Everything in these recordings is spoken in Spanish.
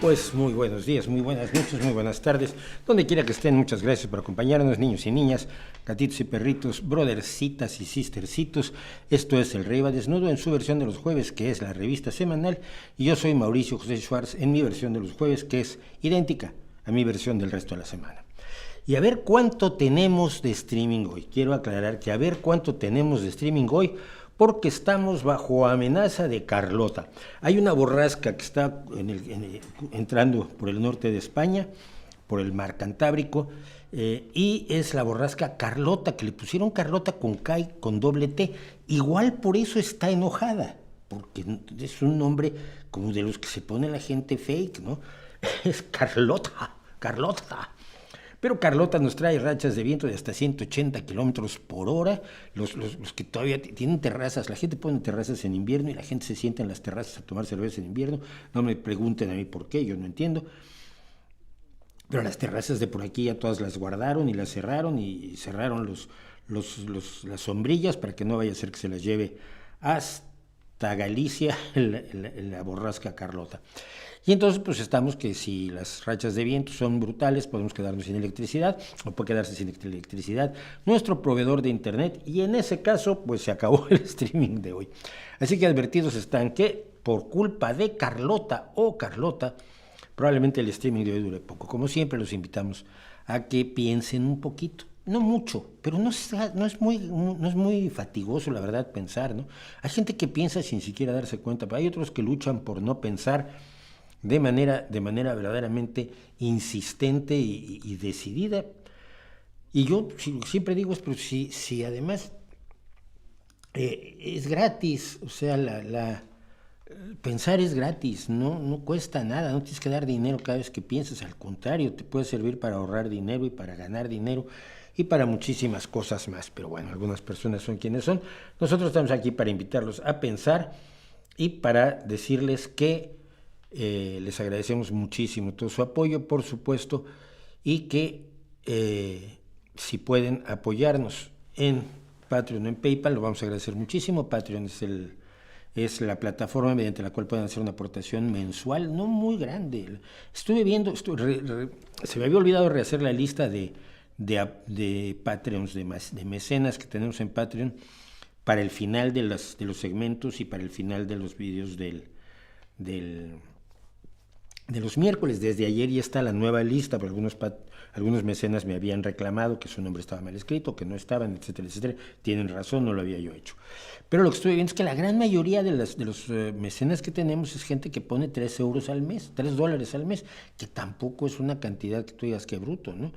Pues muy buenos días, muy buenas noches, muy buenas tardes. Donde quiera que estén, muchas gracias por acompañarnos, niños y niñas, gatitos y perritos, brothercitas y sistercitos. Esto es El Rey va Desnudo en su versión de los jueves, que es la revista semanal. Y yo soy Mauricio José Schwartz en mi versión de los jueves, que es idéntica a mi versión del resto de la semana. Y a ver cuánto tenemos de streaming hoy. Quiero aclarar que a ver cuánto tenemos de streaming hoy, porque estamos bajo amenaza de Carlota. Hay una borrasca que está entrando por el norte de España, por el mar Cantábrico, y es la borrasca Carlota, que le pusieron Carlota con K y con doble T. Igual por eso está enojada, porque es un nombre como de los que se pone la gente fake, ¿no? Es Carlota, Carlota. Pero Carlota nos trae rachas de viento de hasta 180 kilómetros por hora. Los que todavía tienen terrazas, la gente pone terrazas en invierno y la gente se sienta en las terrazas a tomar cerveza en invierno. No me pregunten a mí por qué, yo no entiendo. Pero las terrazas de por aquí ya todas las guardaron y las cerraron y cerraron las sombrillas para que no vaya a ser que se las lleve hasta Galicia la borrasca Carlota. Y entonces pues estamos que si las rachas de viento son brutales, podemos quedarnos sin electricidad o puede quedarse sin electricidad nuestro proveedor de internet, y en ese caso pues se acabó el streaming de hoy. Así que advertidos están que por culpa de Carlota probablemente el streaming de hoy dure poco. Como siempre los invitamos a que piensen un poquito. No mucho, pero no es muy fatigoso, la verdad, pensar, ¿no? Hay gente que piensa sin siquiera darse cuenta, pero hay otros que luchan por no pensar de manera verdaderamente insistente y decidida. Y yo siempre digo, pero si además es gratis, o sea, pensar es gratis, no cuesta nada, no tienes que dar dinero cada vez que piensas, al contrario, te puede servir para ahorrar dinero y para ganar dinero y para muchísimas cosas más. Pero bueno, algunas personas son quienes son. Nosotros estamos aquí para invitarlos a pensar y para decirles que les agradecemos muchísimo todo su apoyo, por supuesto, y que si pueden apoyarnos en Patreon o en PayPal, lo vamos a agradecer muchísimo. Patreon es la plataforma mediante la cual pueden hacer una aportación mensual, no muy grande. Estuve viendo, se me había olvidado rehacer la lista de Patreons, de mecenas que tenemos en Patreon para el final de los segmentos y para el final de los vídeos de los miércoles. Desde ayer ya está la nueva lista, pero algunos mecenas me habían reclamado que su nombre estaba mal escrito, que no estaban, etcétera, etcétera. Tienen razón, no lo había yo hecho. Pero lo que estoy viendo es que la gran mayoría de los mecenas que tenemos es gente que pone 3 euros al mes, $3 al mes, que tampoco es una cantidad que tú digas que bruto, ¿no?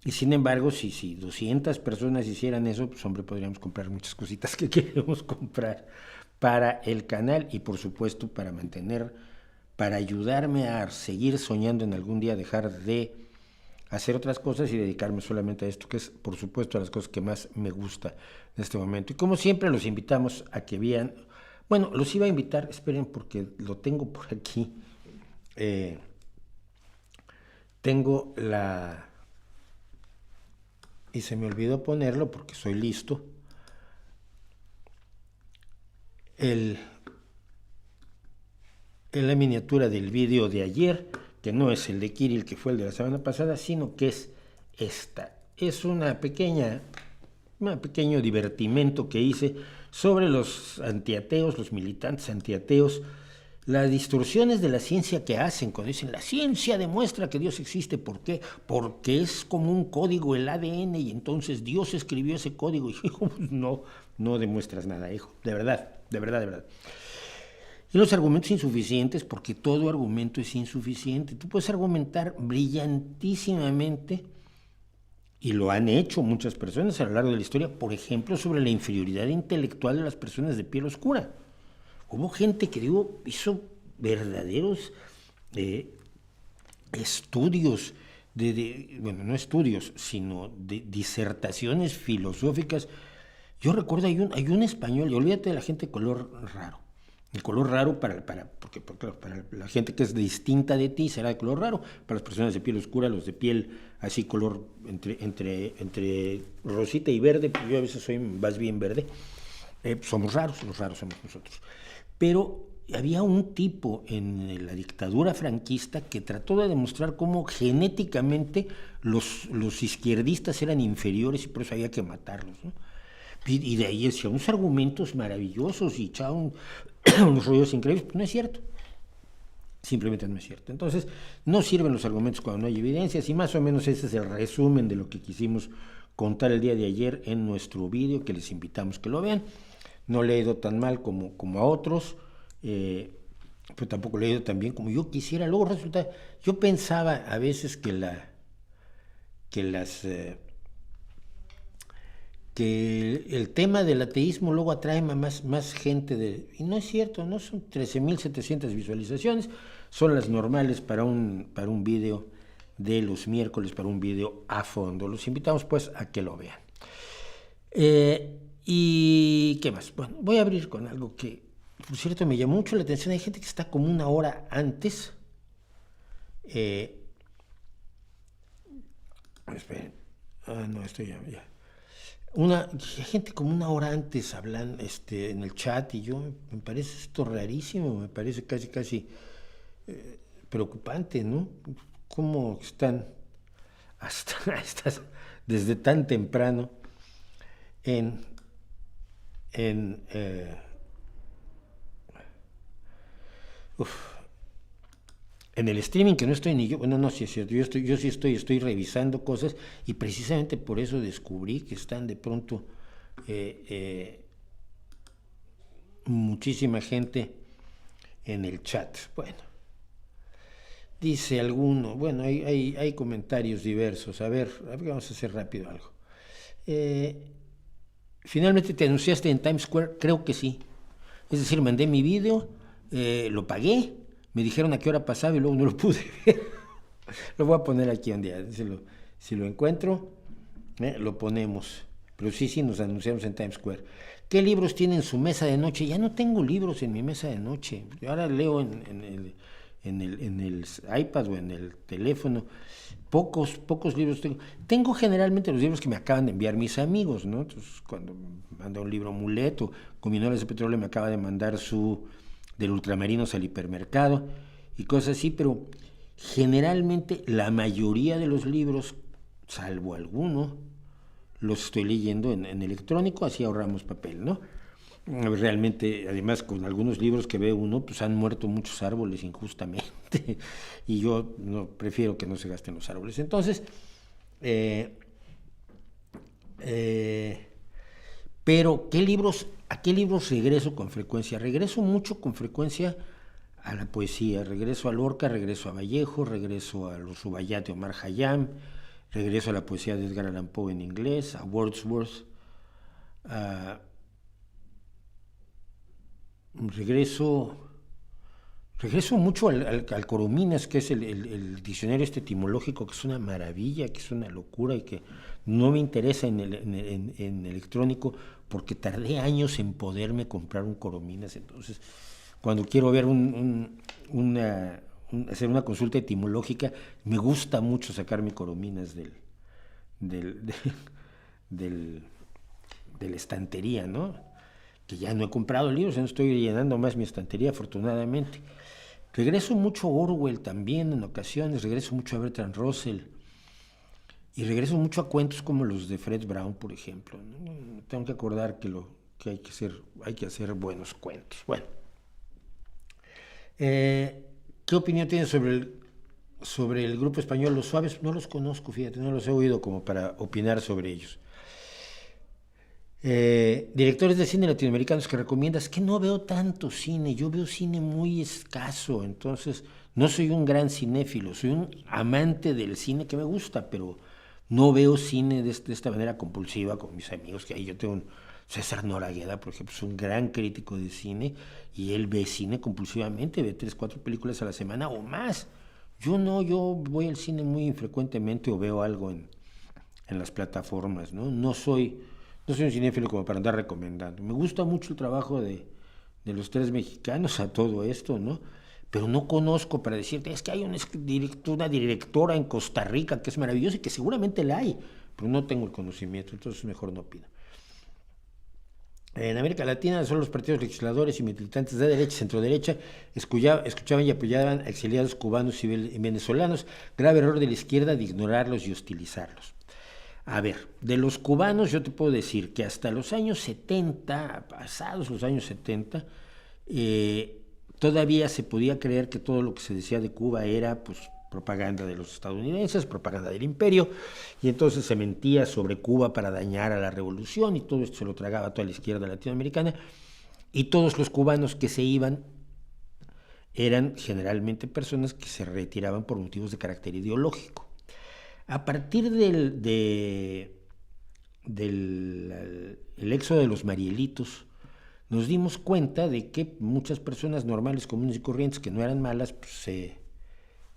Y sin embargo, si 200 personas hicieran eso, pues hombre, podríamos comprar muchas cositas que queremos comprar para el canal y por supuesto para ayudarme a seguir soñando en algún día dejar de hacer otras cosas y dedicarme solamente a esto, que es por supuesto a las cosas que más me gusta en este momento. Y como siempre los invitamos a que vean, bueno, los iba a invitar, esperen porque lo tengo por aquí, tengo y se me olvidó ponerlo porque soy listo, la miniatura del vídeo de ayer, que no es el de Kirill, que fue el de la semana pasada, sino que es esta. Es un pequeño divertimento que hice sobre los antiateos, los militantes antiateos, las distorsiones de la ciencia que hacen cuando dicen la ciencia demuestra que Dios existe. ¿Por qué? Porque es como un código, el ADN, y entonces Dios escribió ese código. Y no demuestras nada, hijo, de verdad. Y los argumentos insuficientes, porque todo argumento es insuficiente. Tú puedes argumentar brillantísimamente, y lo han hecho muchas personas a lo largo de la historia, por ejemplo, sobre la inferioridad intelectual de las personas de piel oscura. Hubo gente que hizo verdaderos estudios, bueno, no estudios, sino de disertaciones filosóficas. Yo recuerdo, hay un español, y olvídate de la gente de color raro. El color raro porque para la gente que es distinta de ti será de color raro. Para las personas de piel oscura, los de piel así color entre rosita y verde, porque yo a veces soy más bien verde, somos raros, los raros somos nosotros. Pero había un tipo en la dictadura franquista que trató de demostrar cómo genéticamente los izquierdistas eran inferiores y por eso había que matarlos, ¿no? Y de ahí decía unos argumentos maravillosos y echaba unos rollos increíbles. Pues no es cierto. Simplemente no es cierto. Entonces, no sirven los argumentos cuando no hay evidencias, y más o menos ese es el resumen de lo que quisimos contar el día de ayer en nuestro vídeo, que les invitamos que lo vean. No le he ido tan mal como a otros, pero tampoco le he ido tan bien como yo quisiera. Luego resulta, yo pensaba a veces que el tema del ateísmo luego atrae más gente, y no es cierto, no son 13.700 visualizaciones, son las normales para un video de los miércoles, para un video a fondo. Los invitamos pues a que lo vean. ¿Y qué más? Bueno, voy a abrir con algo que, por cierto, me llamó mucho la atención. Hay gente que está como una hora antes. Esperen. No, esto ya. Hay gente como una hora antes hablando en el chat, y yo, me parece esto rarísimo, me parece casi preocupante, ¿no? Cómo están desde tan temprano en el streaming, que no estoy ni yo. Bueno, no, sí es cierto, yo sí estoy revisando cosas, y precisamente por eso descubrí que están de pronto muchísima gente en el chat. Bueno, dice alguno, bueno, hay comentarios diversos. A ver, vamos a hacer rápido algo. ¿Finalmente te anunciaste en Times Square? Creo que sí. Es decir, mandé mi video, lo pagué, me dijeron a qué hora pasaba y luego no lo pude ver. Lo voy a poner aquí un día, si lo encuentro, lo ponemos. Pero sí, nos anunciamos en Times Square. ¿Qué libros tiene en su mesa de noche? Ya no tengo libros en mi mesa de noche. Yo ahora leo en el iPad o en el teléfono. Pocos libros tengo. Tengo generalmente los libros que me acaban de enviar mis amigos, ¿no? Entonces, cuando manda un libro Muleto, con Minerales de Petróleo me acaba de mandar del Ultramarinos al hipermercado y cosas así, pero generalmente la mayoría de los libros, salvo alguno, los estoy leyendo en electrónico, así ahorramos papel, ¿no? Realmente, además, con algunos libros que ve uno, pues han muerto muchos árboles injustamente, y yo prefiero que no se gasten los árboles. Entonces, pero ¿a qué libros regreso con frecuencia? Regreso mucho con frecuencia a la poesía. Regreso a Lorca, regreso a Vallejo, regreso a los Rubaiyat de Omar Khayyam, regreso a la poesía de Edgar Allan Poe en inglés, a Wordsworth, regreso mucho al Corominas, que es el diccionario etimológico, que es una maravilla, que es una locura, y que no me interesa en electrónico, porque tardé años en poderme comprar un Corominas. Entonces, cuando quiero ver hacer una consulta etimológica, me gusta mucho sacar mi Corominas de la estantería, ¿no? Que ya no he comprado libros, ya no estoy llenando más mi estantería, afortunadamente. Regreso mucho a Orwell también en ocasiones, regreso mucho a Bertrand Russell, y regreso mucho a cuentos como los de Fred Brown, por ejemplo, ¿no? Tengo que acordar que hay que hacer buenos cuentos. Bueno, ¿qué opinión tienes sobre el grupo español Los Suaves? No los conozco, fíjate, no los he oído como para opinar sobre ellos. Directores de cine latinoamericanos que recomiendas. Que no veo tanto cine, yo veo cine muy escaso, entonces no soy un gran cinéfilo, soy un amante del cine que me gusta, pero no veo cine de esta manera compulsiva como mis amigos, que ahí yo tengo César Noragueda, por ejemplo, es un gran crítico de cine, y él ve cine compulsivamente, ve 3-4 películas a la semana o más. Yo no, yo voy al cine muy infrecuentemente, o veo algo en las plataformas, ¿no? No soy un cinéfilo como para andar recomendando. Me gusta mucho el trabajo de los tres mexicanos a todo esto, ¿no? Pero no conozco para decirte, es que hay una directora en Costa Rica que es maravillosa, y que seguramente la hay, pero no tengo el conocimiento, entonces mejor no opino. En América Latina, solo los partidos legisladores y militantes de derecha y centroderecha escuchaban y apoyaban a exiliados cubanos y venezolanos. Grave error de la izquierda de ignorarlos y hostilizarlos. A ver, de los cubanos yo te puedo decir que hasta los años 70, pasados los años 70, todavía se podía creer que todo lo que se decía de Cuba era pues propaganda de los estadounidenses, propaganda del imperio, y entonces se mentía sobre Cuba para dañar a la revolución, y todo esto se lo tragaba toda la izquierda latinoamericana, y todos los cubanos que se iban eran generalmente personas que se retiraban por motivos de carácter ideológico. A partir del éxodo de los Marielitos, nos dimos cuenta de que muchas personas normales, comunes y corrientes, que no eran malas, pues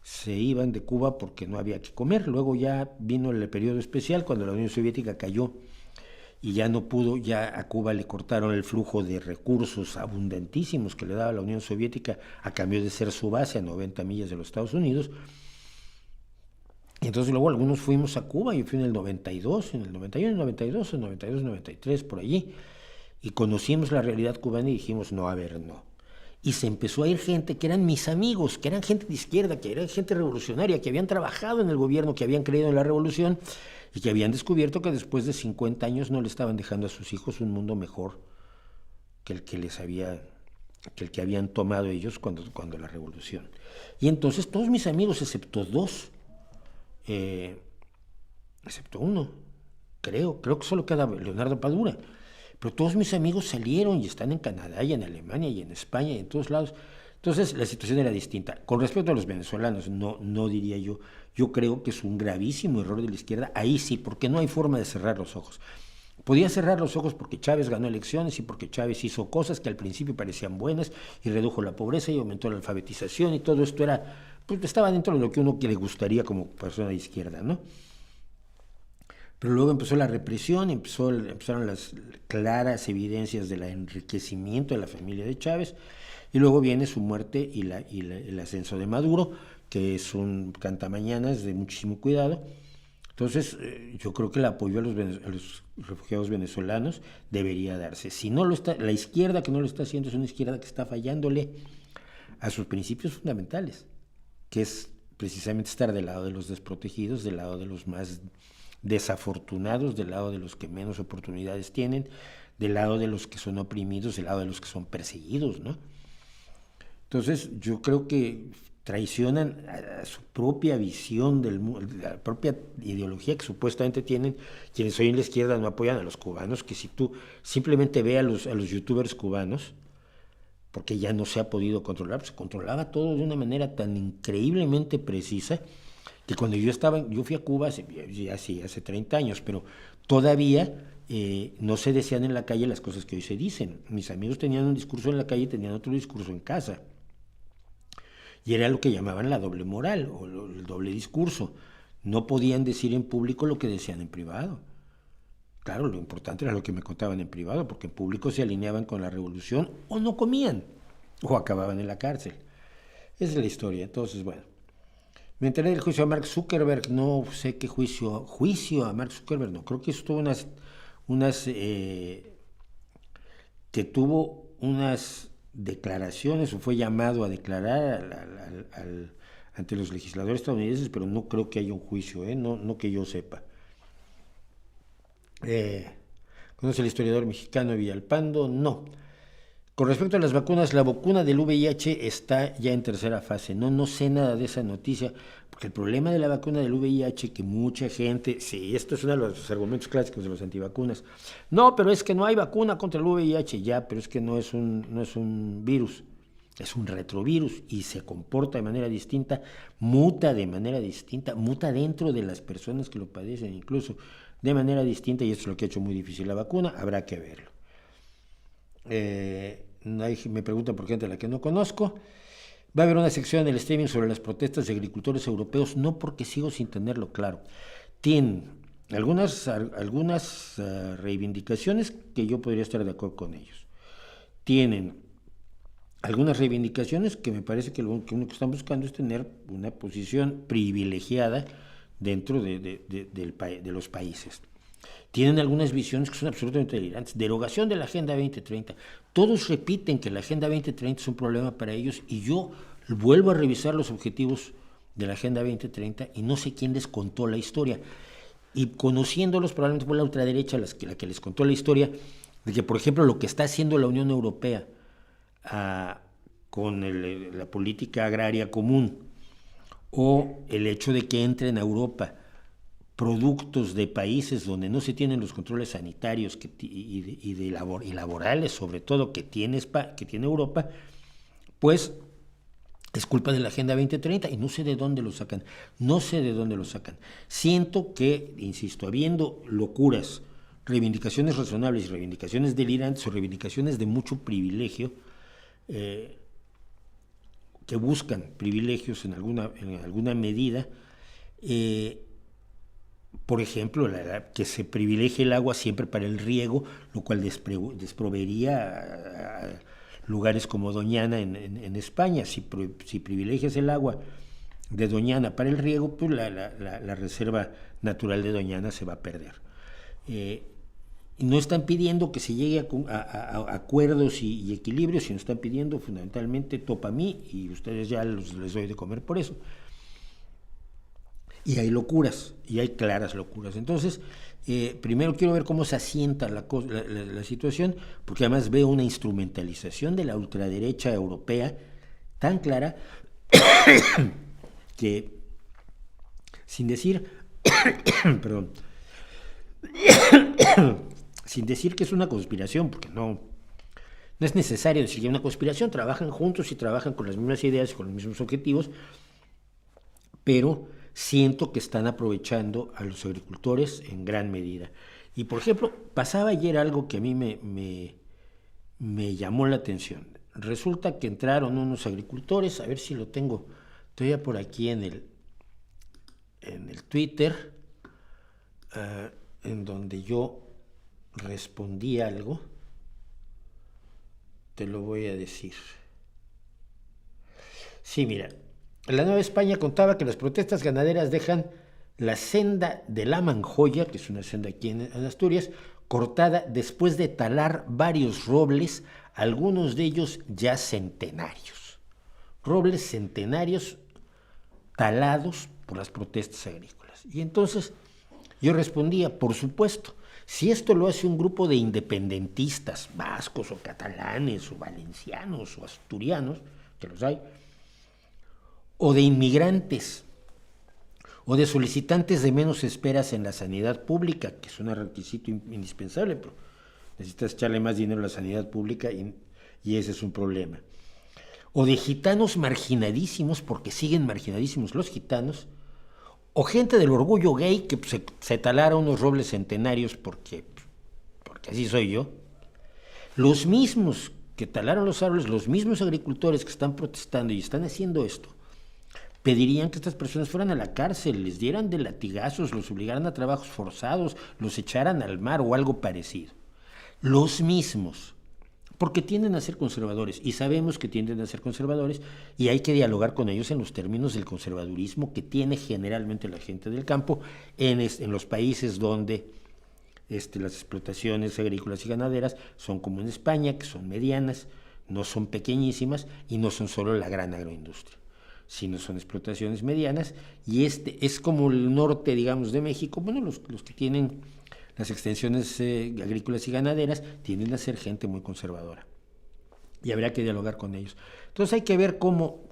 se iban de Cuba porque no había que comer. Luego ya vino el periodo especial, cuando la Unión Soviética cayó y ya no pudo, ya a Cuba le cortaron el flujo de recursos abundantísimos que le daba la Unión Soviética a cambio de ser su base a 90 millas de los Estados Unidos. Y entonces luego algunos fuimos a Cuba, yo fui en el 92, en el 91, 92, en el 92, 93, por allí, y conocimos la realidad cubana y dijimos, no, a ver, no. Y se empezó a ir gente que eran mis amigos, que eran gente de izquierda, que eran gente revolucionaria, que habían trabajado en el gobierno, que habían creído en la revolución y que habían descubierto que después de 50 años no le estaban dejando a sus hijos un mundo mejor que el que el que habían tomado ellos cuando la revolución. Y entonces todos mis amigos, excepto dos, excepto uno, creo que solo queda Leonardo Padura, pero todos mis amigos salieron y están en Canadá y en Alemania y en España y en todos lados. Entonces la situación era distinta. Con respecto a los venezolanos, no diría yo creo que es un gravísimo error de la izquierda, ahí sí, porque no hay forma de cerrar los ojos. Podía cerrar los ojos porque Chávez ganó elecciones y porque Chávez hizo cosas que al principio parecían buenas y redujo la pobreza y aumentó la alfabetización, y todo esto pues estaba dentro de lo que uno le gustaría como persona de izquierda, ¿no? Pero luego empezó la represión, empezaron las claras evidencias del enriquecimiento de la familia de Chávez, y luego viene su muerte y el ascenso de Maduro, que es un cantamañanas de muchísimo cuidado. Entonces, yo creo que el apoyo a los refugiados venezolanos debería darse. Si no lo está, la izquierda que no lo está haciendo es una izquierda que está fallándole a sus principios fundamentales, que es precisamente estar del lado de los desprotegidos, del lado de los más desafortunados, del lado de los que menos oportunidades tienen, del lado de los que son oprimidos, del lado de los que son perseguidos, ¿no? Entonces, yo creo que traicionan a su propia visión del mundo, la propia ideología que supuestamente tienen quienes hoy en la izquierda no apoyan a los cubanos, que si tú simplemente ve a los youtubers cubanos, porque ya no se ha podido controlar, se controlaba todo de una manera tan increíblemente precisa, que cuando yo fui a Cuba hace 30 años, pero todavía no se decían en la calle las cosas que hoy se dicen. Mis amigos tenían un discurso en la calle y tenían otro discurso en casa. Y era lo que llamaban la doble moral o el doble discurso. No podían decir en público lo que decían en privado. Claro, lo importante era lo que me contaban en privado, porque en público se alineaban con la revolución o no comían o acababan en la cárcel. Esa es la historia. Entonces, bueno. Me enteré del juicio a Mark Zuckerberg, no sé qué juicio a Mark Zuckerberg, no, creo que estuvo que tuvo unas declaraciones o fue llamado a declarar ante los legisladores estadounidenses, pero no creo que haya un juicio, no que yo sepa. ¿Conoce el historiador mexicano Villalpando? No. Con respecto a las vacunas, la vacuna del VIH está ya en tercera fase. No sé nada de esa noticia, porque el problema de la vacuna del VIH, que mucha gente, sí, esto es uno de los argumentos clásicos de los antivacunas. No, pero es que no hay vacuna contra el VIH, ya, pero es que no es un virus, es un retrovirus y se comporta de manera distinta, muta de manera distinta, muta dentro de las personas que lo padecen incluso de manera distinta, y esto es lo que ha hecho muy difícil la vacuna, habrá que verlo. Me preguntan por gente a la que no conozco. Va a haber una sección en el streaming sobre las protestas de agricultores europeos, no porque sigo sin tenerlo claro. Tienen algunas reivindicaciones que yo podría estar de acuerdo con ellos. Tienen algunas reivindicaciones que me parece que lo único que están buscando es tener una posición privilegiada dentro de los países. Tienen algunas visiones que son absolutamente delirantes. Derogación de la Agenda 2030. Todos repiten que la Agenda 2030 es un problema para ellos y yo vuelvo a revisar los objetivos de la Agenda 2030 y no sé quién les contó la historia. Y conociéndolos, probablemente fue la ultraderecha la que les contó la historia de que, por ejemplo, lo que está haciendo la Unión Europea con la política agraria común o el hecho de que entren a Europa productos de países donde no se tienen los controles sanitarios y laborales, sobre todo, que tiene Europa, pues es culpa de la Agenda 2030 y no sé de dónde lo sacan. Siento que, insisto, habiendo locuras, reivindicaciones razonables y reivindicaciones delirantes o reivindicaciones de mucho privilegio, que buscan privilegios en alguna medida, por ejemplo, que se privilegie el agua siempre para el riego, lo cual desproveería a lugares como Doñana en España. Si privilegias el agua de Doñana para el riego, pues la reserva natural de Doñana se va a perder. No están pidiendo que se llegue a acuerdos y equilibrios, sino están pidiendo fundamentalmente topa a mí y ustedes ya les doy de comer por eso. Y hay locuras, y hay claras locuras. Entonces, primero quiero ver cómo se asienta la situación, porque además veo una instrumentalización de la ultraderecha europea tan clara que, sin decir, perdón, sin decir que es una conspiración, porque no es necesario decir que es una conspiración, trabajan juntos y trabajan con las mismas ideas y con los mismos objetivos, pero siento que están aprovechando a los agricultores en gran medida. Y, por ejemplo, pasaba ayer algo que a mí me llamó la atención. Resulta que entraron unos agricultores, a ver si lo tengo todavía por aquí en el Twitter, en donde yo respondí algo, te lo voy a decir. Sí, mira, la Nueva España contaba que las protestas ganaderas dejan la senda de la Manjoya, que es una senda aquí en Asturias, cortada después de talar varios robles, algunos de ellos ya centenarios. Robles centenarios talados por las protestas agrícolas. Y entonces yo respondía, por supuesto, si esto lo hace un grupo de independentistas vascos o catalanes o valencianos o asturianos, que los hay, o de inmigrantes, o de solicitantes de menos esperas en la sanidad pública, que es un requisito indispensable, pero necesitas echarle más dinero a la sanidad pública y ese es un problema. O de gitanos marginadísimos, porque siguen marginadísimos los gitanos, o gente del orgullo gay que se talara unos robles centenarios porque así soy yo. Los mismos que talaron los árboles, los mismos agricultores que están protestando y están haciendo esto, pedirían que estas personas fueran a la cárcel, les dieran de latigazos, los obligaran a trabajos forzados, los echaran al mar o algo parecido. Los mismos, porque tienden a ser conservadores, y sabemos que tienden a ser conservadores, y hay que dialogar con ellos en los términos del conservadurismo que tiene generalmente la gente del campo en los países donde las explotaciones agrícolas y ganaderas son como en España, que son medianas, no son pequeñísimas, y no son solo la gran agroindustria, sino son explotaciones medianas, y es como el norte, digamos, de México. Bueno, los que tienen las extensiones agrícolas y ganaderas tienden a ser gente muy conservadora, y habría que dialogar con ellos. Entonces hay que ver cómo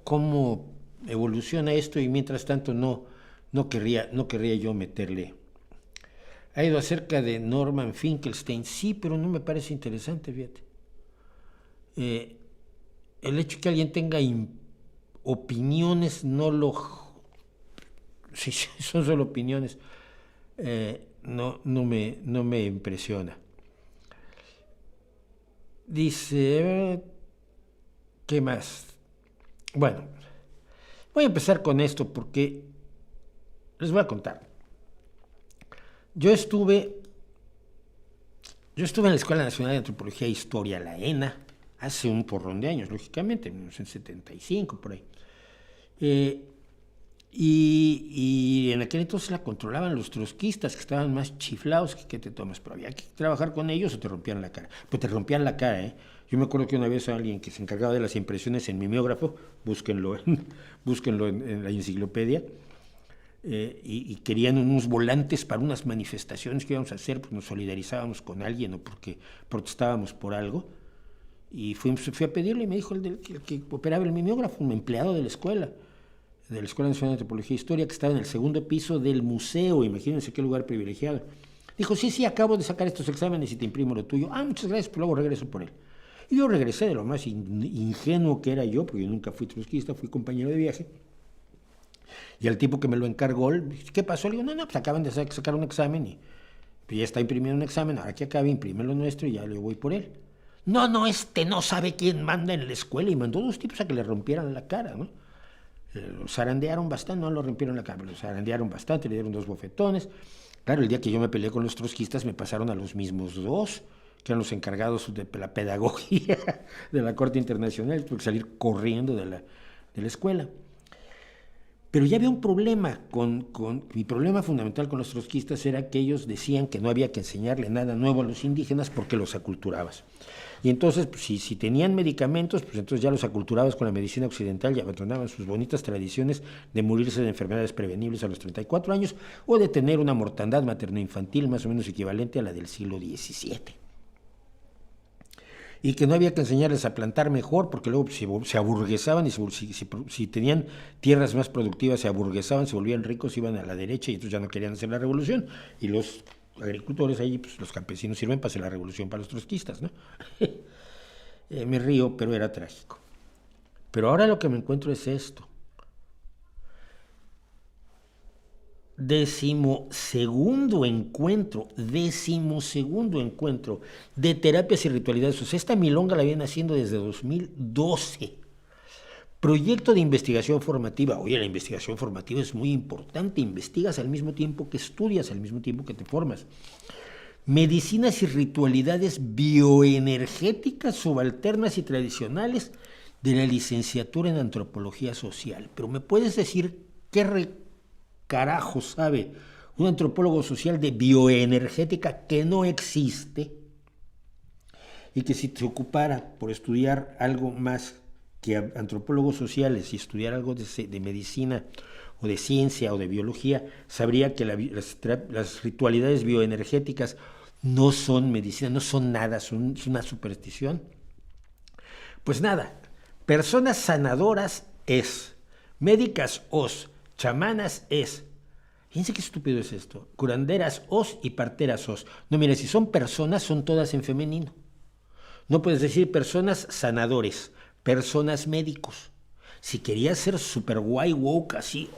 evoluciona esto, y mientras tanto no querría yo meterle. Ha ido acerca de Norman Finkelstein, sí, pero no me parece interesante, fíjate. El hecho de que alguien tenga opiniones, si son solo opiniones, no me impresiona. Dice, ¿qué más? Bueno, voy a empezar con esto porque les voy a contar. Yo estuve en la Escuela Nacional de Antropología e Historia, la ENA, hace un porrón de años, lógicamente, en 1975, por ahí. Y en aquel entonces la controlaban los trotskistas, que estaban más chiflados que te tomas, pero había que trabajar con ellos o te rompían la cara. Pues te rompían la cara, ¿eh? Yo me acuerdo que una vez alguien que se encargaba de las impresiones en mimeógrafo, búsquenlo en la enciclopedia, y querían unos volantes para unas manifestaciones que íbamos a hacer, pues nos solidarizábamos con alguien o porque protestábamos por algo. Y fui a pedirle y me dijo el que operaba el mimeógrafo, un empleado de la Escuela Nacional de Antropología e Historia, que estaba en el segundo piso del museo, imagínense qué lugar privilegiado. Dijo, sí, acabo de sacar estos exámenes y te imprimo lo tuyo. Muchas gracias, pues luego regreso por él. Y yo regresé de lo más ingenuo que era yo, porque yo nunca fui trotskista, fui compañero de viaje. Y al tipo que me lo encargó, ¿qué pasó? Le digo, no, pues acaban de sacar un examen y pues ya está imprimiendo un examen, ahora que acabe, imprime lo nuestro y ya le voy por él. No, no sabe quién manda en la escuela, y mandó dos tipos a que le rompieran la cara, ¿no? Lo zarandearon bastante, no lo rompieron la cara, lo zarandearon bastante, le dieron 2 bofetones. Claro, el día que yo me peleé con los trotskistas me pasaron a los mismos 2, que eran los encargados de la pedagogía de la Corte Internacional. Tuve que salir corriendo de la escuela. Pero ya había un problema, mi problema fundamental con los trotskistas era que ellos decían que no había que enseñarle nada nuevo a los indígenas porque los aculturabas. Y entonces, pues, si tenían medicamentos, pues entonces ya los aculturabas con la medicina occidental y abandonaban sus bonitas tradiciones de morirse de enfermedades prevenibles a los 34 años o de tener una mortandad materno-infantil más o menos equivalente a la del siglo XVII. Y que no había que enseñarles a plantar mejor, porque luego se aburguesaban y si tenían tierras más productivas se aburguesaban, se volvían ricos, iban a la derecha y entonces ya no querían hacer la revolución. Y los agricultores ahí, pues los campesinos sirven para hacer la revolución para los trotskistas, ¿no? Me río, pero era trágico. Pero ahora lo que me encuentro es esto. 12º encuentro de terapias y ritualidades. O sea, esta milonga la vienen haciendo desde 2012. Proyecto de investigación formativa. Oye, la investigación formativa es muy importante. Investigas al mismo tiempo que estudias, al mismo tiempo que te formas. Medicinas y ritualidades bioenergéticas, subalternas y tradicionales de la licenciatura en antropología social. Pero ¿me puedes decir qué carajo sabe un antropólogo social de bioenergética que no existe y que si se ocupara por estudiar algo más que antropólogos sociales y estudiar algo de medicina o de ciencia o de biología, sabría que las ritualidades bioenergéticas no son medicina, no son nada, son una superstición? Pues nada, personas sanadoras médicas chamanas fíjense qué estúpido es esto, curanderas y parteras No, mire, si son personas, son todas en femenino. No puedes decir personas sanadores, personas médicos. Si querías ser super guay, woke, así,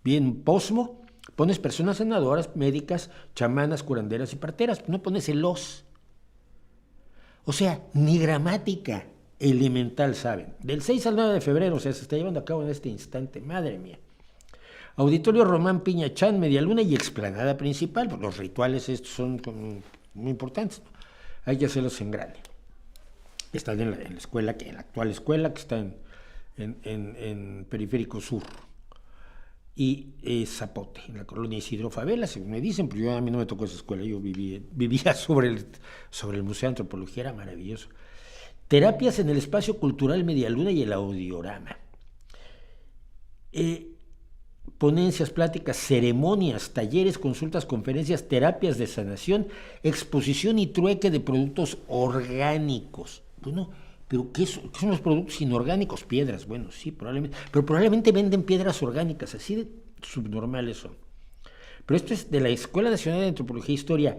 bien posmo, pones personas sanadoras, médicas, chamanas, curanderas y parteras, no pones el los. O sea, ni gramática elemental saben. Del 6 al 9 de febrero, o sea, se está llevando a cabo en este instante, madre mía. Auditorio Román Piñachán, Medialuna y explanada principal, porque los rituales estos son muy importantes, ¿no? Hay que hacerlos en grande. Están en la escuela, en la actual escuela, que está en Periférico Sur y Zapote, en la colonia Isidro Favela, según me dicen, pero a mí no me tocó esa escuela, yo vivía sobre el Museo de Antropología, era maravilloso. Terapias en el espacio cultural Medialuna y el Audiorama. Ponencias, pláticas, ceremonias, talleres, consultas, conferencias, terapias de sanación, exposición y trueque de productos orgánicos. Bueno, pero ¿qué son los productos inorgánicos? Piedras, bueno, sí, probablemente, pero probablemente venden piedras orgánicas, así de subnormales son. Pero esto es de la Escuela Nacional de Antropología e Historia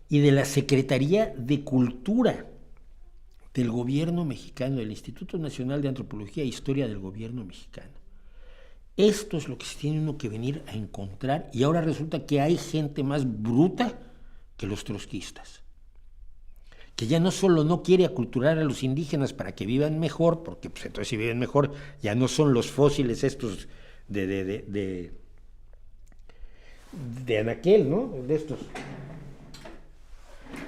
y de la Secretaría de Cultura del Gobierno Mexicano, del Instituto Nacional de Antropología e Historia del Gobierno Mexicano. Esto es lo que se tiene uno que venir a encontrar, y ahora resulta que hay gente más bruta que los trotskistas, que ya no solo no quiere aculturar a los indígenas para que vivan mejor, porque pues entonces si viven mejor ya no son los fósiles estos de anaquel, ¿no? De estos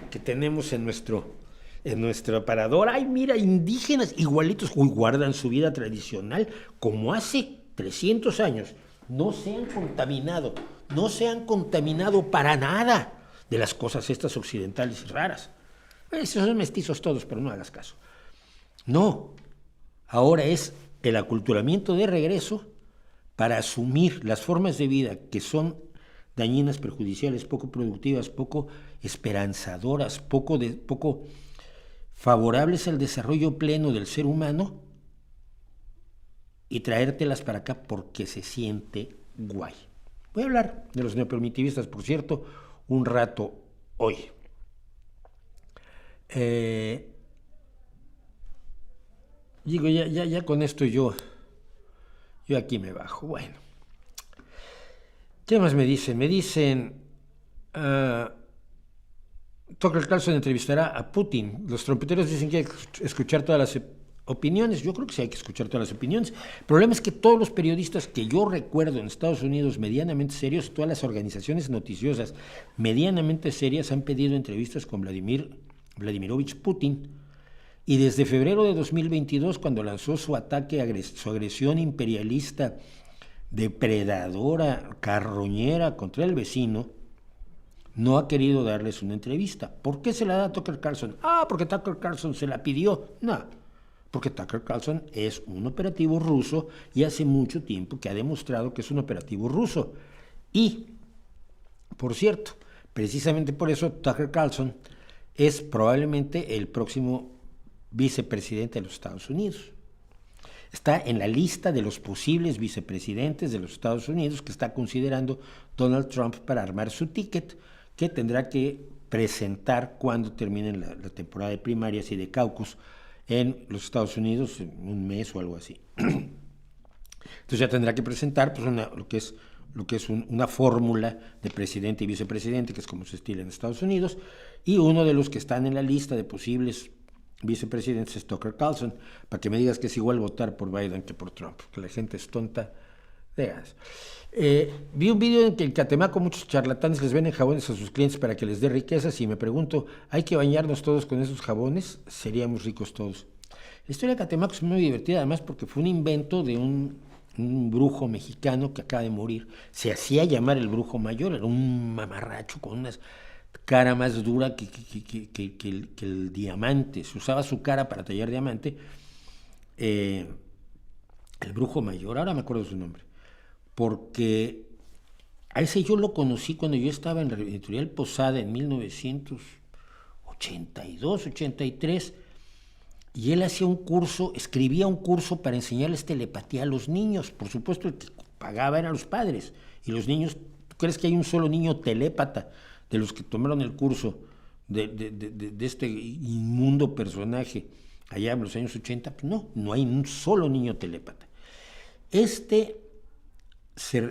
que tenemos en nuestro aparador. Ay, mira, indígenas igualitos, guardan su vida tradicional como hace 300 años, no se han contaminado para nada de las cosas estas occidentales y raras. Esos son mestizos todos, pero no hagas caso. No, ahora es el aculturamiento de regreso para asumir las formas de vida que son dañinas, perjudiciales, poco productivas, poco esperanzadoras, poco favorables al desarrollo pleno del ser humano, y traértelas para acá porque se siente guay. Voy a hablar de los neopermitivistas, por cierto, un rato hoy. Digo, ya con esto yo aquí me bajo. Bueno, ¿qué más me dicen? Me dicen, Tucker Carlson entrevistará a Putin. Los trompeteros dicen que hay que escuchar todas las opiniones. Yo creo que sí hay que escuchar todas las opiniones. El problema es que todos los periodistas que yo recuerdo en Estados Unidos medianamente serios, todas las organizaciones noticiosas medianamente serias han pedido entrevistas con Vladimirovich Putin. Y desde febrero de 2022, cuando lanzó su ataque, su agresión imperialista, depredadora, carroñera contra el vecino, no ha querido darles una entrevista. ¿Por qué se la da a Tucker Carlson? Porque Tucker Carlson se la pidió. No, porque Tucker Carlson es un operativo ruso y hace mucho tiempo que ha demostrado que es un operativo ruso. Y, por cierto, precisamente por eso Tucker Carlson es probablemente el próximo vicepresidente de los Estados Unidos. Está en la lista de los posibles vicepresidentes de los Estados Unidos que está considerando Donald Trump para armar su ticket, que tendrá que presentar cuando termine la temporada de primarias y de caucus en los Estados Unidos, en un mes o algo así. Entonces ya tendrá que presentar pues, lo que es una fórmula de presidente y vicepresidente, que es como se estila en Estados Unidos, y uno de los que están en la lista de posibles vicepresidentes es Tucker Carlson, para que me digas que es igual votar por Biden que por Trump, que la gente es tonta. Vi un video en que en Catemaco muchos charlatanes les venden jabones a sus clientes para que les dé riquezas, y me pregunto, ¿hay que bañarnos todos con esos jabones? Seríamos ricos todos. La historia de Catemaco es muy divertida, además porque fue un invento de un brujo mexicano que acaba de morir. Se hacía llamar el brujo mayor, era un mamarracho con unas cara más dura que el diamante. Se usaba su cara para tallar diamante. El brujo mayor, ahora me acuerdo su nombre, porque a ese yo lo conocí cuando yo estaba en la editorial Posada en 1982, 83, y él hacía un curso, escribía un curso para enseñarles telepatía a los niños. Por supuesto, el que pagaba eran los padres, y los niños, ¿tú crees que hay un solo niño telépata de los que tomaron el curso de este inmundo personaje allá en los años 80? Pues no hay un solo niño telépata.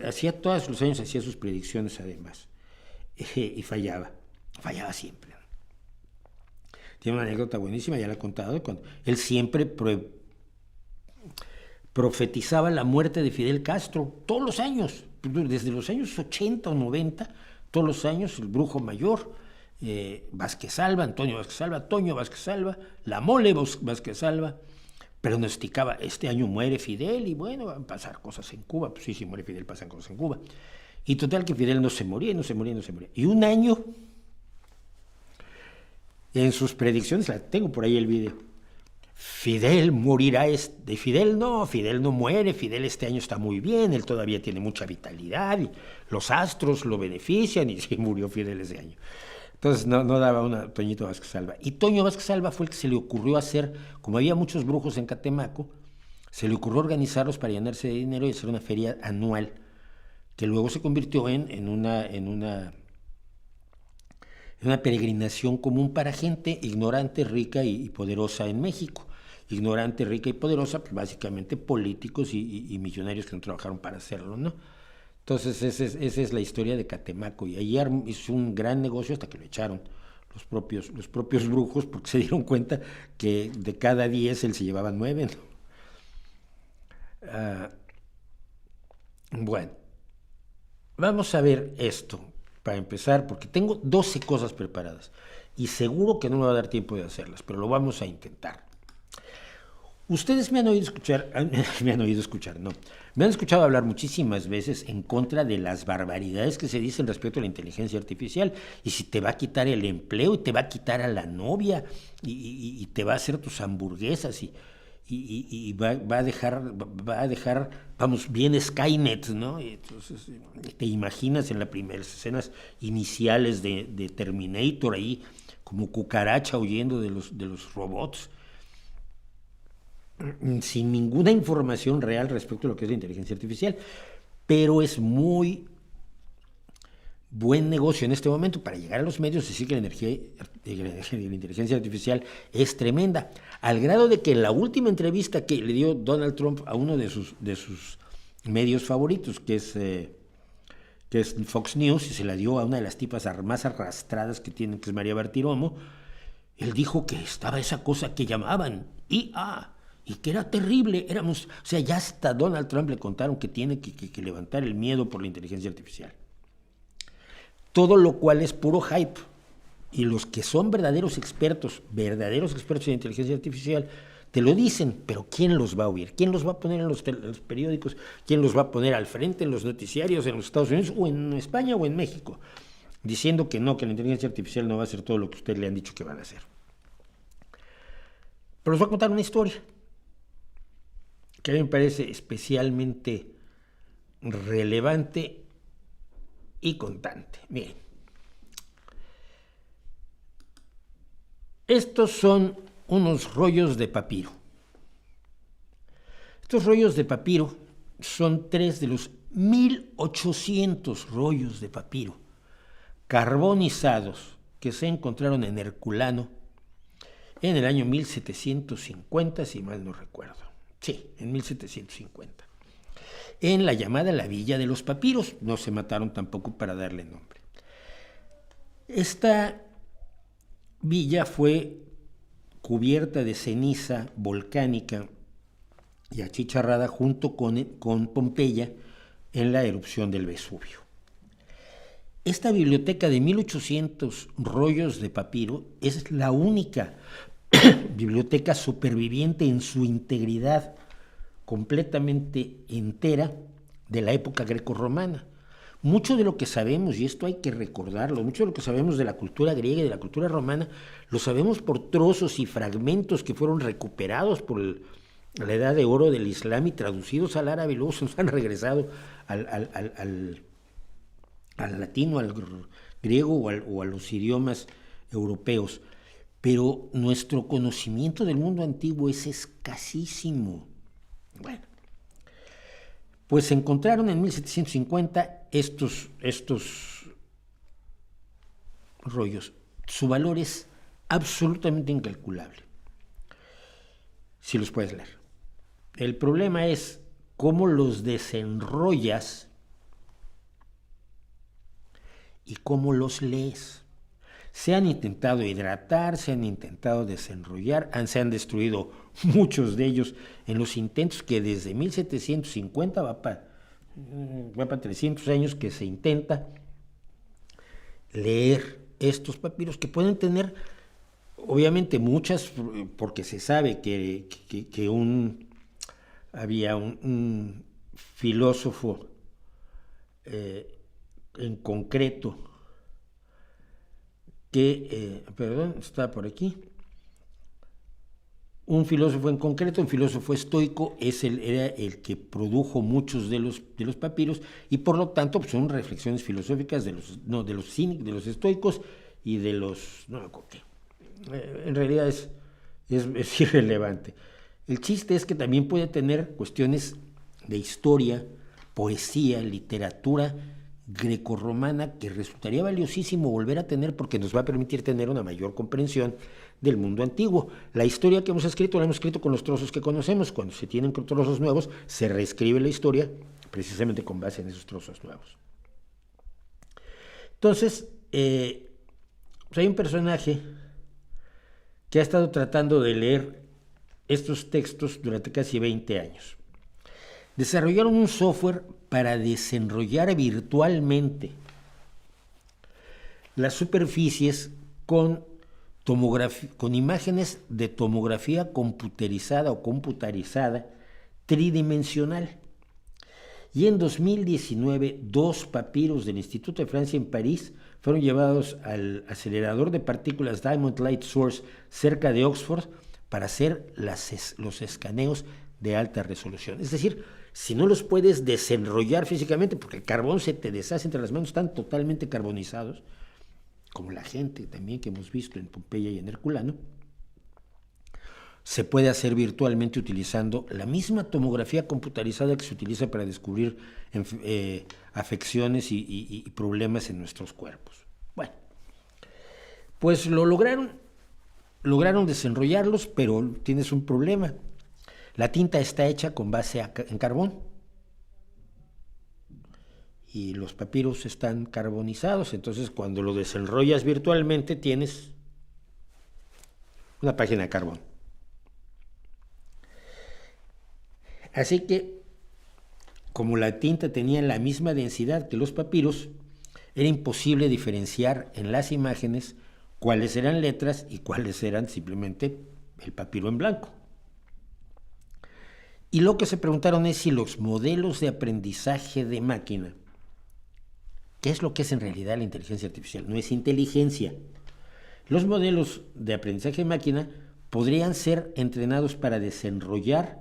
Hacía todos los años, hacía sus predicciones además, y fallaba siempre. Tiene una anécdota buenísima, ya la he contado, cuando él siempre profetizaba la muerte de Fidel Castro, todos los años, desde los años 80 o 90, todos los años, el brujo mayor, Vázquez Alba, Antonio Vázquez Alba, Toño Vázquez Alba, la Mole Vázquez Alba, pronosticaba, este año muere Fidel y bueno, van a pasar cosas en Cuba. Pues sí, si muere Fidel pasan cosas en Cuba. Y total que Fidel no se moría. Y un año, en sus predicciones, tengo por ahí el video, Fidel morirá, Fidel no muere, Fidel este año está muy bien, él todavía tiene mucha vitalidad, y los astros lo benefician, y sí murió Fidel ese año. Entonces no daba una Toñito Vázquez Alba. Y Toño Vázquez Alba fue el que se le ocurrió hacer, como había muchos brujos en Catemaco, se le ocurrió organizarlos para llenarse de dinero y hacer una feria anual, que luego se convirtió en una peregrinación común para gente ignorante, rica y poderosa en México. Ignorante, rica y poderosa, pues básicamente políticos y millonarios que no trabajaron para hacerlo, ¿no? Entonces esa es la historia de Catemaco, y ahí hizo un gran negocio hasta que lo echaron los propios brujos, porque se dieron cuenta que de cada 10 él se llevaba 9, ¿no? Bueno, vamos a ver esto para empezar, porque tengo 12 cosas preparadas y seguro que no me va a dar tiempo de hacerlas, pero lo vamos a intentar. Ustedes me han oído escuchar, me han oído escuchar, no, me han escuchado hablar muchísimas veces en contra de las barbaridades que se dicen respecto a la inteligencia artificial, y si te va a quitar el empleo y te va a quitar a la novia y te va a hacer tus hamburguesas y va a dejar, vamos, bien Skynet, ¿no? Y entonces te imaginas en las primeras escenas iniciales de Terminator ahí como cucaracha huyendo de los robots, sin ninguna información real respecto a lo que es la inteligencia artificial, pero es muy buen negocio en este momento para llegar a los medios y decir que la inteligencia artificial es tremenda, al grado de que en la última entrevista que le dio Donald Trump a uno de sus medios favoritos, que es Fox News, y se la dio a una de las tipas más arrastradas que tienen, que es María Bartiromo, él dijo que estaba esa cosa que llamaban IA, y que era terrible, o sea, ya hasta Donald Trump le contaron que tiene que levantar el miedo por la inteligencia artificial. Todo lo cual es puro hype. Y los que son verdaderos expertos en inteligencia artificial, te lo dicen, pero ¿quién los va a oír? ¿Quién los va a poner en los periódicos? ¿Quién los va a poner al frente en los noticiarios en los Estados Unidos o en España o en México? Diciendo que no, que la inteligencia artificial no va a hacer todo lo que ustedes le han dicho que van a hacer. Pero les voy a contar una historia que a mí me parece especialmente relevante y contante. Miren, estos son unos rollos de papiro. Estos rollos de papiro son 3 de los 1800 rollos de papiro carbonizados que se encontraron en Herculano en el año 1750, si mal no recuerdo. Sí, en 1750. En la llamada la Villa de los Papiros. No se mataron tampoco para darle nombre. Esta villa fue cubierta de ceniza volcánica y achicharrada junto con Pompeya en la erupción del Vesubio. Esta biblioteca de 1800 rollos de papiro es la única biblioteca superviviente en su integridad, completamente entera, de la época grecorromana. Mucho de lo que sabemos, y esto hay que recordarlo, mucho de lo que sabemos de la cultura griega y de la cultura romana, lo sabemos por trozos y fragmentos que fueron recuperados por la Edad de Oro del Islam y traducidos al árabe, y luego se nos han regresado al latino, al griego o a los idiomas europeos. Pero nuestro conocimiento del mundo antiguo es escasísimo. Bueno, pues se encontraron en 1750 estos rollos. Su valor es absolutamente incalculable, si los puedes leer. El problema es cómo los desenrollas y cómo los lees. Se han intentado hidratar, se han intentado desenrollar, se han destruido muchos de ellos en los intentos que desde 1750 va para 300 años que se intenta leer estos papiros, que pueden tener obviamente muchas, porque se sabe que había un filósofo en concreto está por aquí. Un filósofo en concreto, un filósofo estoico, era el que produjo muchos de los papiros, y por lo tanto pues, son reflexiones filosóficas de los estoicos y de los... No, en realidad es irrelevante. El chiste es que también puede tener cuestiones de historia, poesía, literatura grecorromana, que resultaría valiosísimo volver a tener, porque nos va a permitir tener una mayor comprensión del mundo antiguo. La historia que hemos escrito la hemos escrito con los trozos que conocemos. Cuando se tienen trozos nuevos, se reescribe la historia precisamente con base en esos trozos nuevos. Entonces, pues hay un personaje que ha estado tratando de leer estos textos durante casi 20 años. Desarrollaron un software para desenrollar virtualmente las superficies con con imágenes de tomografía computerizada o computarizada tridimensional. Y en 2019, 2 papiros del Instituto de Francia en París fueron llevados al acelerador de partículas Diamond Light Source cerca de Oxford para hacer los escaneos de alta resolución. Es decir, si no los puedes desenrollar físicamente, porque el carbón se te deshace entre las manos, están totalmente carbonizados, como la gente también que hemos visto en Pompeya y en Herculano, se puede hacer virtualmente utilizando la misma tomografía computarizada que se utiliza para descubrir afecciones y problemas en nuestros cuerpos. Bueno, pues lo lograron desenrollarlos, pero tienes un problema. La tinta está hecha con base en carbón y los papiros están carbonizados, entonces cuando lo desenrollas virtualmente tienes una página de carbón. Así que, como la tinta tenía la misma densidad que los papiros, era imposible diferenciar en las imágenes cuáles eran letras y cuáles eran simplemente el papiro en blanco. Y lo que se preguntaron es si los modelos de aprendizaje de máquina, ¿qué es lo que es en realidad la inteligencia artificial? No es inteligencia. Los modelos de aprendizaje de máquina podrían ser entrenados para desenrollar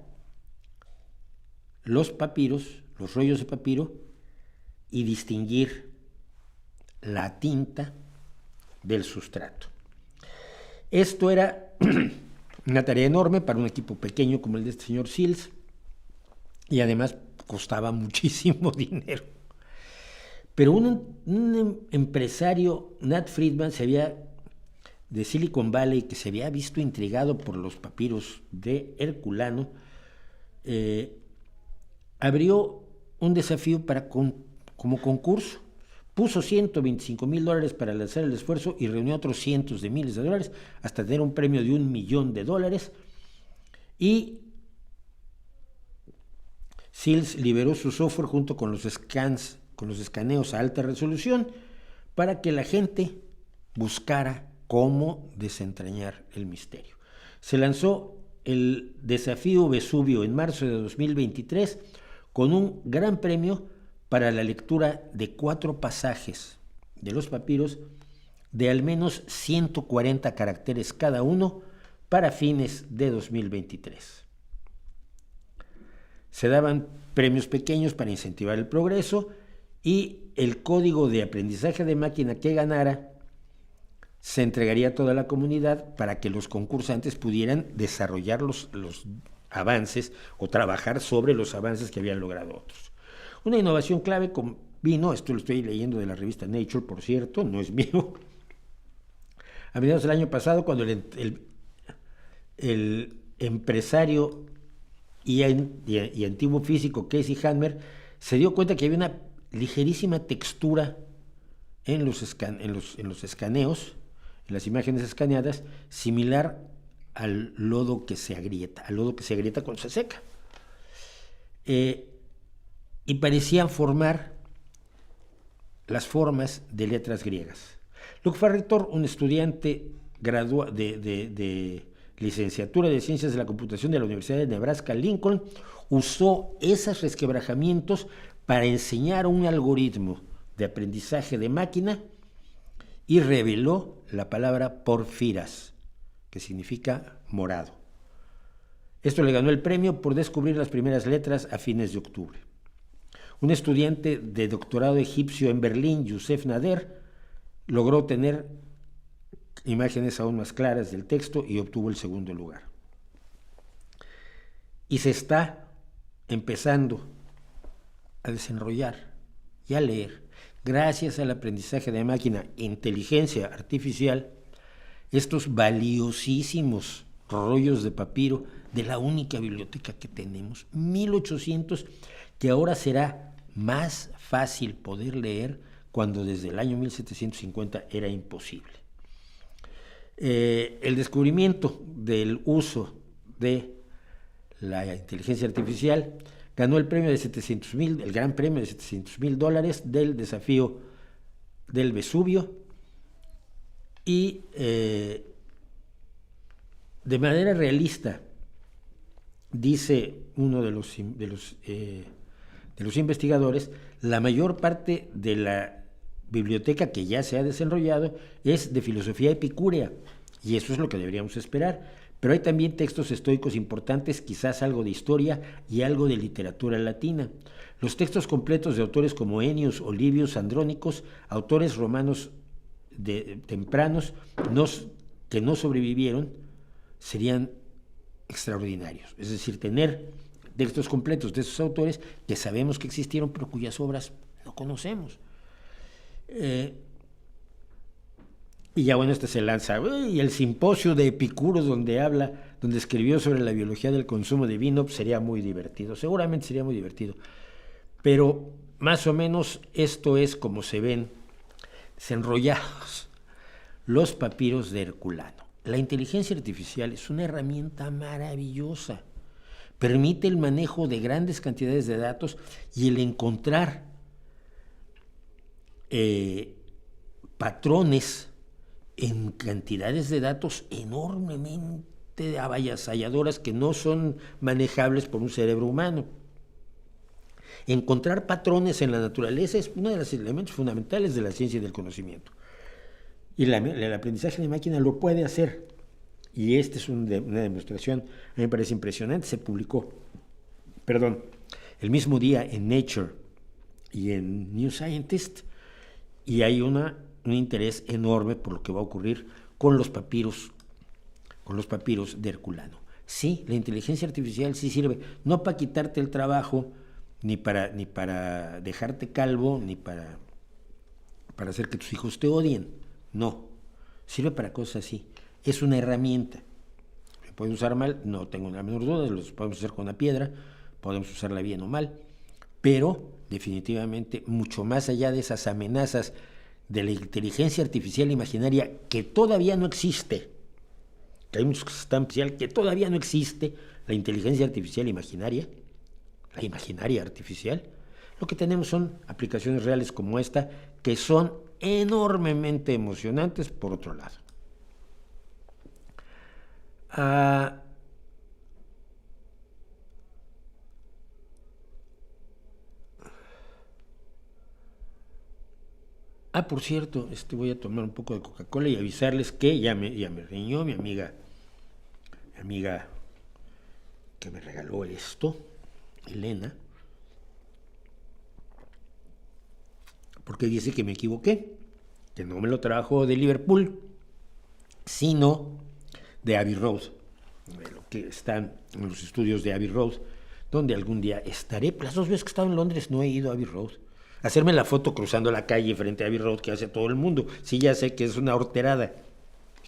los papiros, los rollos de papiro, y distinguir la tinta del sustrato. Esto era una tarea enorme para un equipo pequeño como el de este señor Sills, y además costaba muchísimo dinero. Pero un empresario, Nat Friedman, de Silicon Valley, que se había visto intrigado por los papiros de Herculano, abrió un desafío como concurso. Puso $125,000 para lanzar el esfuerzo y reunió otros cientos de miles de dólares hasta tener un premio de $1 millón. Y Sills liberó su software junto con los escaneos a alta resolución para que la gente buscara cómo desentrañar el misterio. Se lanzó el desafío Vesubio en marzo de 2023 con un gran premio para la lectura de 4 pasajes de los papiros de al menos 140 caracteres cada uno para fines de 2023. Se daban premios pequeños para incentivar el progreso y el código de aprendizaje de máquina que ganara se entregaría a toda la comunidad para que los concursantes pudieran desarrollar los avances o trabajar sobre los avances que habían logrado otros. Una innovación clave vino, esto lo estoy leyendo de la revista Nature, por cierto, no es mío, a mediados del año pasado, cuando el empresario y antiguo físico Casey Hammer se dio cuenta que había una ligerísima textura en los escaneos, en las imágenes escaneadas, similar al lodo que se agrieta cuando se seca. Y parecían formar las formas de letras griegas. Luke Farritor, un estudiante de licenciatura de Ciencias de la Computación de la Universidad de Nebraska Lincoln, usó esos resquebrajamientos para enseñar un algoritmo de aprendizaje de máquina y reveló la palabra porfiras, que significa morado. Esto le ganó el premio por descubrir las primeras letras a fines de octubre. Un estudiante de doctorado egipcio en Berlín, Youssef Nader, logró tener imágenes aún más claras del texto y obtuvo el segundo lugar. Y se está empezando a desarrollar y a leer, gracias al aprendizaje de máquina, inteligencia artificial, estos valiosísimos rollos de papiro de la única biblioteca que tenemos, 1800, que ahora será más fácil poder leer cuando desde el año 1750 era imposible. El descubrimiento del uso de la inteligencia artificial ganó el premio de el gran premio de $700,000 del desafío del Vesubio, y de manera realista, dice uno de los investigadores, la mayor parte de la biblioteca que ya se ha desenrollado es de filosofía epicúrea, y eso es lo que deberíamos esperar. Pero hay también textos estoicos importantes, quizás algo de historia y algo de literatura latina. Los textos completos de autores como Ennius o Livius Andrónicos, autores romanos tempranos que no sobrevivieron, serían extraordinarios. Es decir, tener textos completos de esos autores que sabemos que existieron, pero cuyas obras no conocemos. Y ya bueno, se lanza, y el simposio de Epicuro donde escribió sobre la biología del consumo de vino, pues sería muy divertido, seguramente sería muy divertido. Pero más o menos esto es como se ven desenrollados los papiros de Herculano. La inteligencia artificial es una herramienta maravillosa, permite el manejo de grandes cantidades de datos y el encontrar patrones en cantidades de datos enormemente avasalladoras que no son manejables por un cerebro humano. Encontrar patrones en la naturaleza es uno de los elementos fundamentales de la ciencia y del conocimiento. Y el aprendizaje de máquina lo puede hacer. Y esta es una demostración, a mí me parece impresionante. Se publicó, el mismo día en Nature y en New Scientist, y hay un interés enorme por lo que va a ocurrir con los papiros de Herculano. Sí, la inteligencia artificial sí sirve, no para quitarte el trabajo, ni para dejarte calvo, ni para hacer que tus hijos te odien. No, sirve para cosas así. Es una herramienta. ¿Se puede usar mal? No tengo la menor duda. Los podemos usar con una piedra, podemos usarla bien o mal, pero definitivamente mucho más allá de esas amenazas de la inteligencia artificial imaginaria que todavía no existe, que hay muchos que están que todavía no existe la inteligencia artificial imaginaria, la imaginaria artificial. Lo que tenemos son aplicaciones reales como esta, que son enormemente emocionantes por otro lado. Por cierto, voy a tomar un poco de Coca-Cola y avisarles que ya me riñó mi amiga que me regaló esto, Elena, porque dice que me equivoqué, que no me lo trajo de Liverpool, sino de Abbey Road, de lo que están en los estudios de Abbey Road, donde algún día estaré. Las 2 veces que he estado en Londres no he ido a Abbey Road. Hacerme la foto cruzando la calle frente a Abbey Road que hace todo el mundo. Sí, ya sé que es una horterada.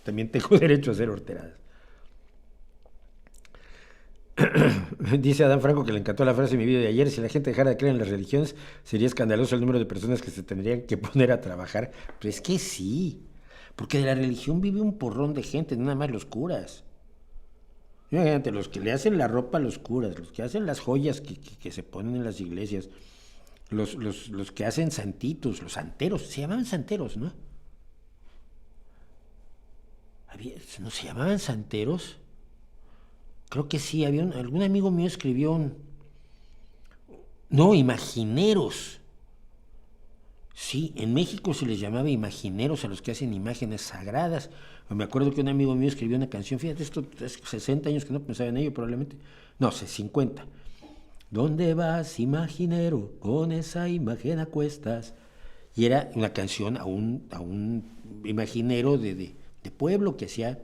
También tengo derecho a hacer horteradas. Dice Adán Franco que le encantó la frase de mi video de ayer: si la gente dejara de creer en las religiones, sería escandaloso el número de personas que se tendrían que poner a trabajar. Pero es que sí, porque de la religión vive un porrón de gente, no nada más los curas. Imagínate, los que le hacen la ropa a los curas, los que hacen las joyas que se ponen en las iglesias, los que hacen santitos, los santeros, se llamaban santeros, ¿no? ¿No se llamaban santeros? Creo que sí, algún amigo mío escribió no, imagineros. Sí, en México se les llamaba imagineros a los que hacen imágenes sagradas. Me acuerdo que un amigo mío escribió una canción, fíjate, esto es 60 años que no pensaba en ello probablemente. No sé, 50. ¿Dónde vas, imaginero, con esa imagen a cuestas? Y era una canción a un imaginero de pueblo que hacía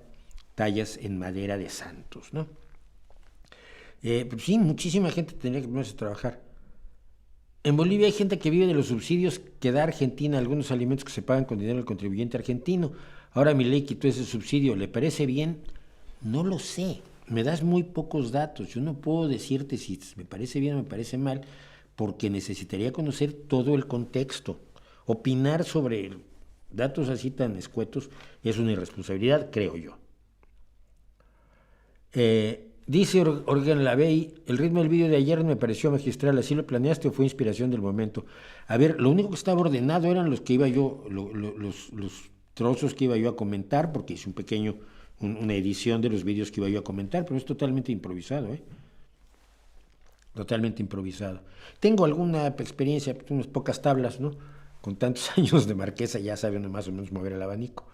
tallas en madera de santos, ¿no? Pues sí, muchísima gente tendría que ponerse a trabajar. En Bolivia hay gente que vive de los subsidios que da Argentina, algunos alimentos que se pagan con dinero del contribuyente argentino. Ahora Milei quitó ese subsidio, ¿le parece bien? No lo sé. Me das muy pocos datos, yo no puedo decirte si me parece bien o me parece mal, porque necesitaría conocer todo el contexto. Opinar sobre datos así tan escuetos es una irresponsabilidad, creo yo. Dice Organ Lavey, el ritmo del vídeo de ayer me pareció magistral, ¿así lo planeaste o fue inspiración del momento? A ver, lo único que estaba ordenado eran los que iba yo, los trozos que iba yo a comentar, porque hice un pequeño una edición de los vídeos que iba yo a comentar, pero es totalmente improvisado, totalmente improvisado. Tengo alguna experiencia, unas pocas tablas, ¿no? Con tantos años de marquesa ya sabe uno más o menos mover el abanico.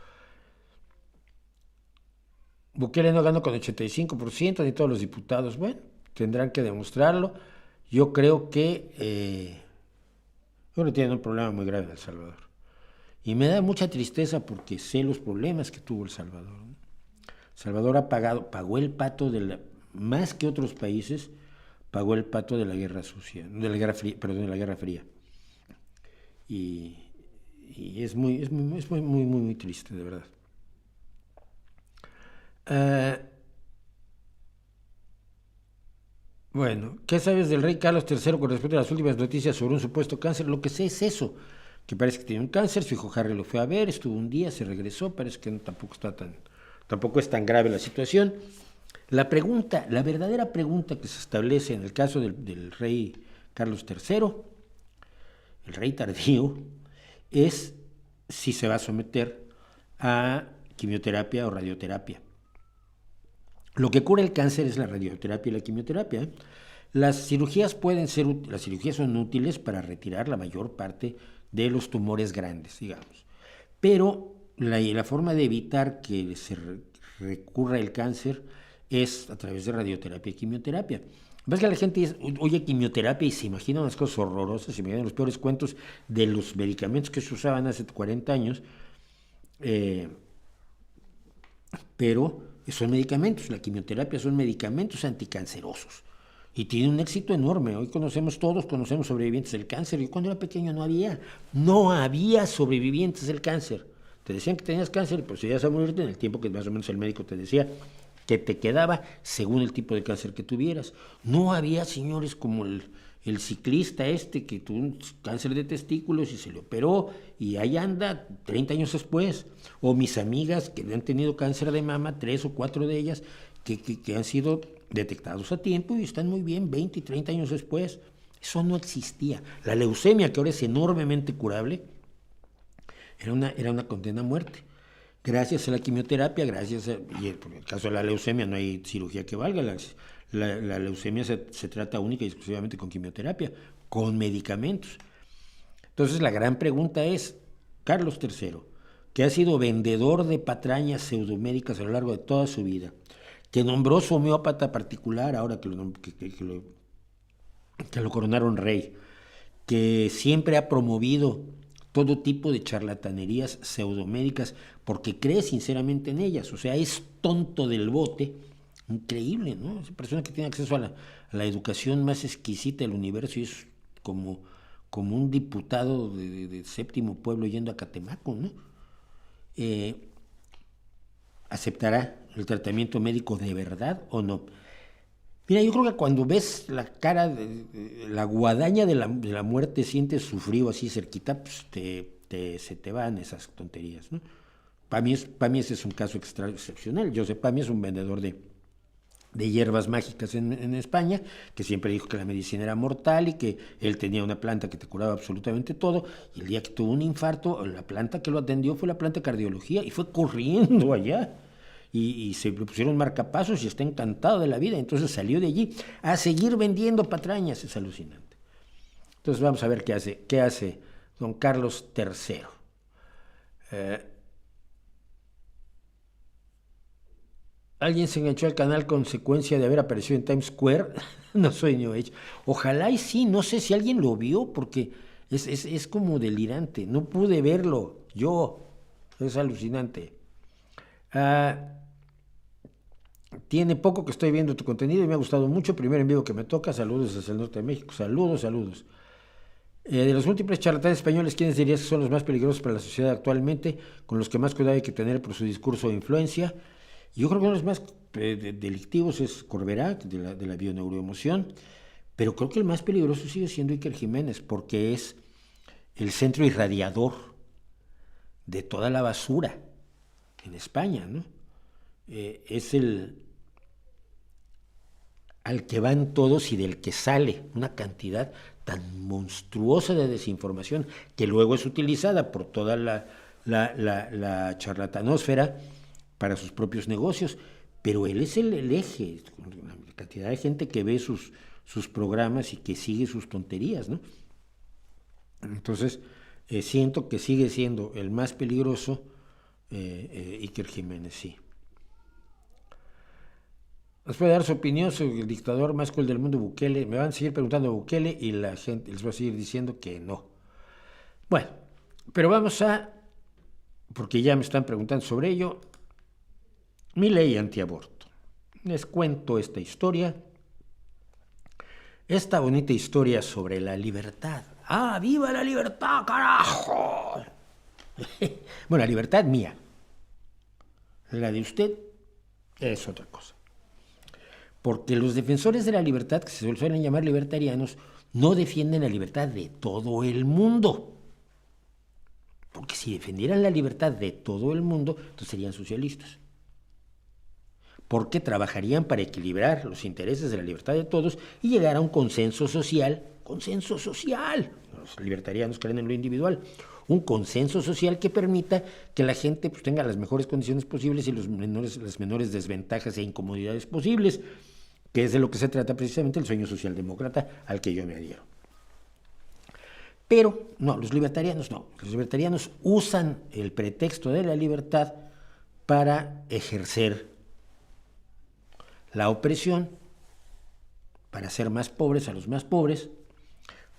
Bukele no ganó con 85%, ni todos los diputados. Bueno, tendrán que demostrarlo. Yo creo que tienen un problema muy grave en El Salvador. Y me da mucha tristeza porque sé los problemas que tuvo El Salvador, ¿no? El Salvador pagó el pato más que otros países, pagó el pato de la guerra sucia, de la guerra fría, perdón, de la guerra fría. Y es muy triste, de verdad. Bueno, ¿qué sabes del rey Carlos III con respecto a las últimas noticias sobre un supuesto cáncer? Lo que sé es eso, que parece que tiene un cáncer, su hijo Harry lo fue a ver, estuvo un día, se regresó, parece que tampoco es tan grave la situación. La verdadera pregunta que se establece en el caso del rey Carlos III, el rey tardío, es si se va a someter a quimioterapia o radioterapia. Lo que cura el cáncer es la radioterapia y la quimioterapia. Las cirugías son útiles para retirar la mayor parte de los tumores grandes, digamos. Pero la forma de evitar que se recurra el cáncer es a través de radioterapia y quimioterapia. Ves que la gente oye quimioterapia y se imagina unas cosas horrorosas, se imaginan los peores cuentos de los medicamentos que se usaban hace 40 años, pero son medicamentos, la quimioterapia son medicamentos anticancerosos y tiene un éxito enorme. Hoy todos conocemos sobrevivientes del cáncer. Yo cuando era pequeño no había sobrevivientes del cáncer. Te decían que tenías cáncer, pues ibas a morirte en el tiempo que más o menos el médico te decía que te quedaba según el tipo de cáncer que tuvieras. No había señores como el ciclista que tuvo un cáncer de testículos y se le operó y ahí anda 30 años después. O mis amigas que han tenido cáncer de mama, 3 o 4 de ellas, que han sido detectados a tiempo y están muy bien 20 y 30 años después. Eso no existía. La leucemia, que ahora es enormemente curable, era una condena a muerte. Gracias a la quimioterapia, y en el caso de la leucemia no hay cirugía que valga, la leucemia se trata única y exclusivamente con quimioterapia, con medicamentos. Entonces la gran pregunta es, Carlos III, que ha sido vendedor de patrañas pseudomédicas a lo largo de toda su vida, que nombró su homeópata particular ahora que lo coronaron rey, que siempre ha promovido todo tipo de charlatanerías pseudomédicas porque cree sinceramente en ellas, o sea, es tonto del bote, increíble, ¿no? Esa persona que tiene acceso a la educación más exquisita del universo y es como un diputado de séptimo pueblo yendo a Catemaco, ¿no? ¿Aceptará el tratamiento médico de verdad o no? Mira, yo creo que cuando ves la cara, la guadaña de la muerte, sientes su frío así cerquita, pues se te van esas tonterías, ¿no? Para mí ese es un caso excepcional. Para mí es un vendedor de hierbas mágicas en España, que siempre dijo que la medicina era mortal y que él tenía una planta que te curaba absolutamente todo, y el día que tuvo un infarto, la planta que lo atendió fue la planta de cardiología y fue corriendo allá. Y se le pusieron marcapasos y está encantado de la vida. Entonces salió de allí a seguir vendiendo patrañas. Es alucinante. Entonces vamos a ver qué hace don Carlos III. ¿Alguien se enganchó al canal consecuencia de haber aparecido en Times Square? No soy New Age. Ojalá y sí, no sé si alguien lo vio porque es como delirante. No pude verlo yo. Es alucinante. Tiene poco que estoy viendo tu contenido y me ha gustado mucho. Primer en vivo que me toca. Saludos desde el norte de México. Saludos. De los múltiples charlatanes españoles, ¿quiénes dirías que son los más peligrosos para la sociedad actualmente? Con los que más cuidado hay que tener por su discurso o influencia. Yo creo que uno de los más delictivos es Corberá, de la bioneuroemoción. Pero creo que el más peligroso sigue siendo Iker Jiménez, porque es el centro irradiador de toda la basura en España, ¿no? Es al que van todos y del que sale una cantidad tan monstruosa de desinformación que luego es utilizada por toda la charlatanósfera para sus propios negocios, pero él es el eje, la cantidad de gente que ve sus programas y que sigue sus tonterías, ¿no? Entonces, siento que sigue siendo el más peligroso Iker Jiménez, sí. Nos puede dar su opinión sobre el dictador más cruel del mundo, Bukele. Me van a seguir preguntando a Bukele y la gente les va a seguir diciendo que no. Bueno, pero vamos porque ya me están preguntando sobre ello, mi ley antiaborto. Les cuento esta historia, esta bonita historia sobre la libertad. ¡Ah, viva la libertad, carajo! Bueno, la libertad mía. La de usted es otra cosa. Porque los defensores de la libertad, que se suelen llamar libertarianos, no defienden la libertad de todo el mundo. Porque si defendieran la libertad de todo el mundo, entonces serían socialistas. Porque trabajarían para equilibrar los intereses de la libertad de todos y llegar a un consenso social. ¡Consenso social! Los libertarianos creen en lo individual. Un consenso social que permita que la gente pues, tenga las mejores condiciones posibles y las menores desventajas e incomodidades posibles, que es de lo que se trata precisamente el sueño socialdemócrata al que yo me adhiero. Pero no, los libertarianos no. Los libertarianos usan el pretexto de la libertad para ejercer la opresión, para hacer más pobres a los más pobres,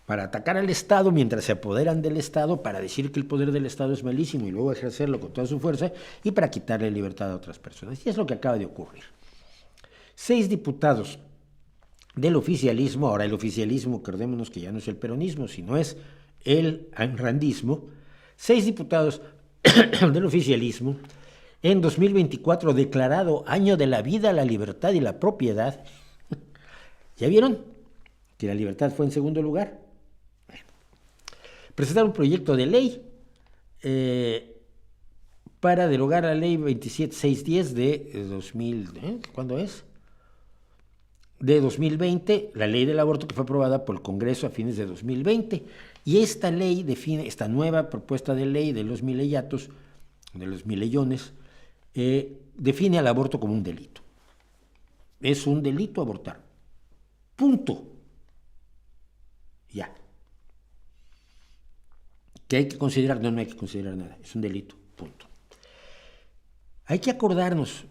para atacar al Estado mientras se apoderan del Estado, para decir que el poder del Estado es malísimo y luego ejercerlo con toda su fuerza, y para quitarle libertad a otras personas. Y es lo que acaba de ocurrir. 6 diputados del oficialismo, ahora el oficialismo, acordémonos que ya no es el peronismo, sino es el anrandismo, 6 diputados del oficialismo, en 2024 declarado Año de la Vida, la Libertad y la Propiedad. ¿Ya vieron que la libertad fue en segundo lugar? Bueno, presentaron un proyecto de ley para derogar la ley 27610 de 2000, ¿cuándo es? De 2020, la ley del aborto que fue aprobada por el Congreso a fines de 2020. Y esta ley define, esta nueva propuesta de ley de los mileyatos, de los milellones, define al aborto como un delito. Es un delito abortar. Punto. Ya. ¿Qué hay que considerar? No hay que considerar nada. Es un delito. Punto. Hay que acordarnos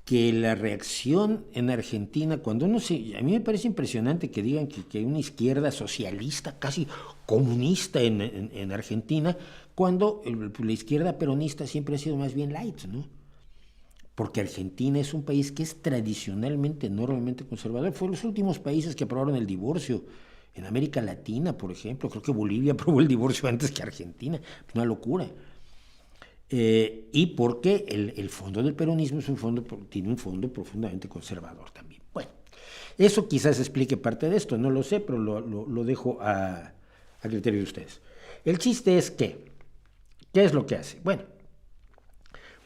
que la reacción en Argentina, cuando a mí me parece impresionante que digan que hay una izquierda socialista, casi comunista en Argentina, cuando la izquierda peronista siempre ha sido más bien light, ¿no? Porque Argentina es un país que es tradicionalmente enormemente conservador. Fue los últimos países que aprobaron el divorcio en América Latina, por ejemplo. Creo que Bolivia aprobó el divorcio antes que Argentina. Es una locura. Y porque el fondo del peronismo tiene un fondo profundamente conservador también. Bueno, eso quizás explique parte de esto, no lo sé, pero lo dejo a criterio de ustedes. El chiste es ¿qué es lo que hace? Bueno,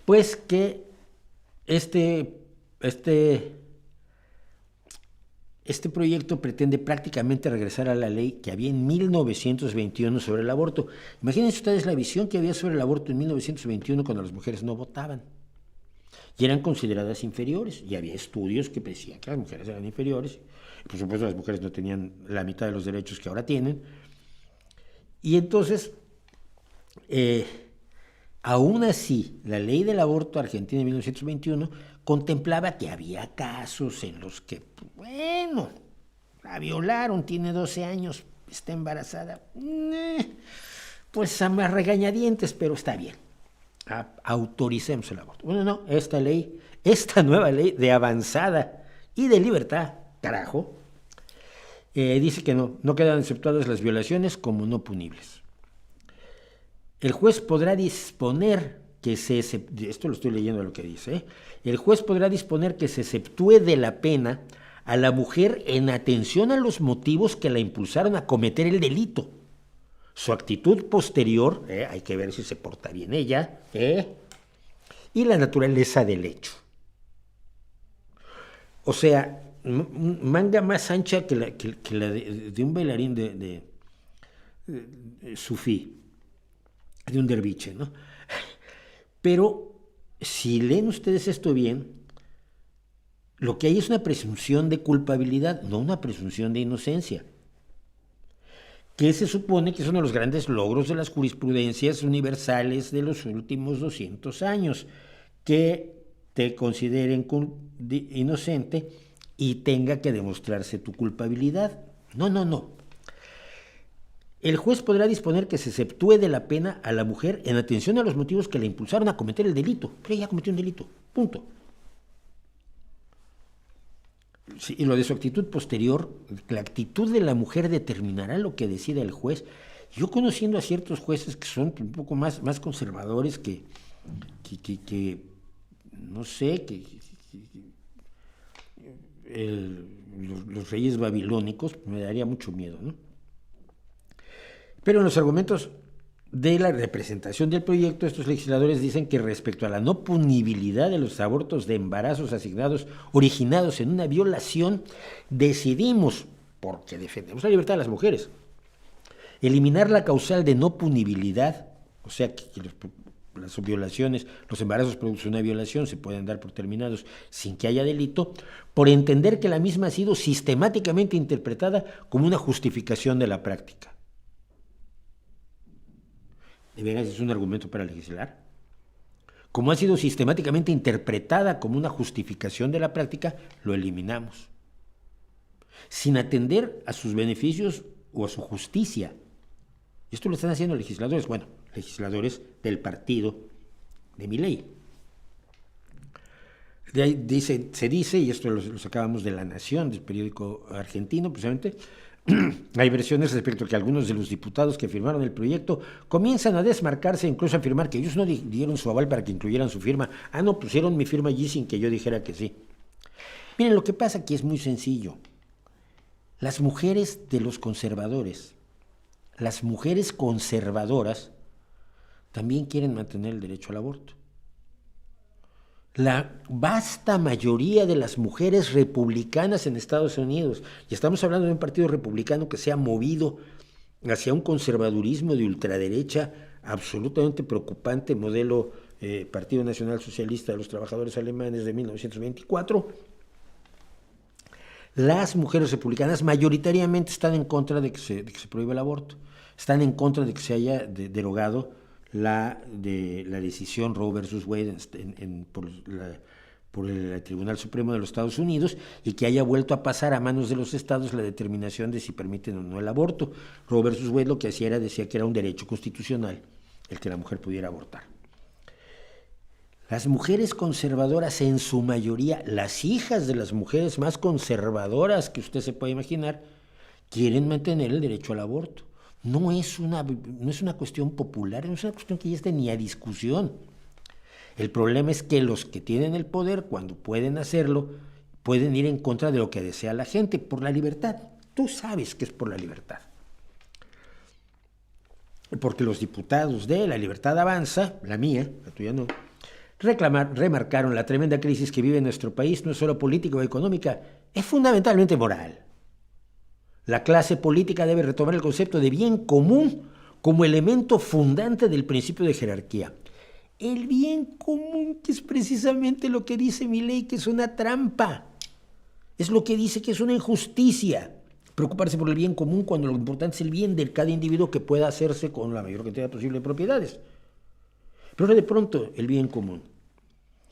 pues que este proyecto pretende prácticamente regresar a la ley que había en 1921 sobre el aborto. Imagínense ustedes la visión que había sobre el aborto en 1921 cuando las mujeres no votaban y eran consideradas inferiores. Y había estudios que decían que las mujeres eran inferiores. Por supuesto, las mujeres no tenían la mitad de los derechos que ahora tienen. Y entonces, aún así, la ley del aborto argentina de 1921 contemplaba que había casos en los que, bueno, la violaron, tiene 12 años, está embarazada, pues a más regañadientes, pero está bien, autoricemos el aborto. Bueno, no, esta nueva ley de avanzada y de libertad, carajo, dice que no quedan exceptuadas las violaciones como no punibles. El juez podrá disponer esto lo estoy leyendo lo que dice, el juez podrá disponer que se exceptúe de la pena a la mujer en atención a los motivos que la impulsaron a cometer el delito, su actitud posterior, hay que ver si se porta bien ella, y la naturaleza del hecho. O sea, manga más ancha que la de un bailarín de sufí, de un derviche, ¿no? Pero si leen ustedes esto bien, lo que hay es una presunción de culpabilidad, no una presunción de inocencia, que se supone que es uno de los grandes logros de las jurisprudencias universales de los últimos 200 años, que te consideren inocente y tenga que demostrarse tu culpabilidad. No, no, no. El juez podrá disponer que se exceptúe de la pena a la mujer en atención a los motivos que le impulsaron a cometer el delito. Pero ella cometió un delito, punto. Sí, y lo de su actitud posterior, la actitud de la mujer determinará lo que decida el juez. Yo conociendo a ciertos jueces que son un poco más conservadores que no sé, los reyes babilónicos, me daría mucho miedo, ¿no? Pero en los argumentos de la representación del proyecto, estos legisladores dicen que respecto a la no punibilidad de los abortos de embarazos asignados originados en una violación, decidimos, porque defendemos la libertad de las mujeres, eliminar la causal de no punibilidad, o sea que las violaciones, los embarazos productos de una violación se pueden dar por terminados sin que haya delito, por entender que la misma ha sido sistemáticamente interpretada como una justificación de la práctica. ¿De veras es un argumento para legislar? Como ha sido sistemáticamente interpretada como una justificación de la práctica, lo eliminamos, sin atender a sus beneficios o a su justicia. Esto lo están haciendo legisladores, bueno, legisladores del partido de Milei. De ahí se dice, y esto lo sacábamos de La Nación, del periódico argentino, precisamente, hay versiones respecto a que algunos de los diputados que firmaron el proyecto comienzan a desmarcarse, incluso a afirmar que ellos no dieron su aval para que incluyeran su firma. Ah, no, pusieron mi firma allí sin que yo dijera que sí. Miren, lo que pasa aquí es muy sencillo. Las mujeres de los conservadores, las mujeres conservadoras, también quieren mantener el derecho al aborto. La vasta mayoría de las mujeres republicanas en Estados Unidos, y estamos hablando de un partido republicano que se ha movido hacia un conservadurismo de ultraderecha absolutamente preocupante, modelo Partido Nacional Socialista de los Trabajadores Alemanes de 1924, las mujeres republicanas mayoritariamente están en contra de que se prohíba el aborto, están en contra de que se haya derogado la decisión Roe versus Wade por el Tribunal Supremo de los Estados Unidos, y que haya vuelto a pasar a manos de los estados la determinación de si permiten o no el aborto. Roe versus Wade lo que decía que era un derecho constitucional el que la mujer pudiera abortar. Las mujeres conservadoras, en su mayoría, las hijas de las mujeres más conservadoras que usted se puede imaginar, quieren mantener el derecho al aborto. No es una cuestión popular, no es una cuestión que ya esté ni a discusión. El problema es que los que tienen el poder, cuando pueden hacerlo, pueden ir en contra de lo que desea la gente, por la libertad. Tú sabes que es por la libertad. Porque los diputados de La Libertad Avanza, la mía, la tuya no, remarcaron la tremenda crisis que vive nuestro país, no es solo política o económica, es fundamentalmente moral. La clase política debe retomar el concepto de bien común como elemento fundante del principio de jerarquía. El bien común, que es precisamente lo que dice Milei, que es una trampa. Es lo que dice que es una injusticia. Preocuparse por el bien común cuando lo importante es el bien de cada individuo que pueda hacerse con la mayor cantidad posible de propiedades. Pero de pronto, el bien común.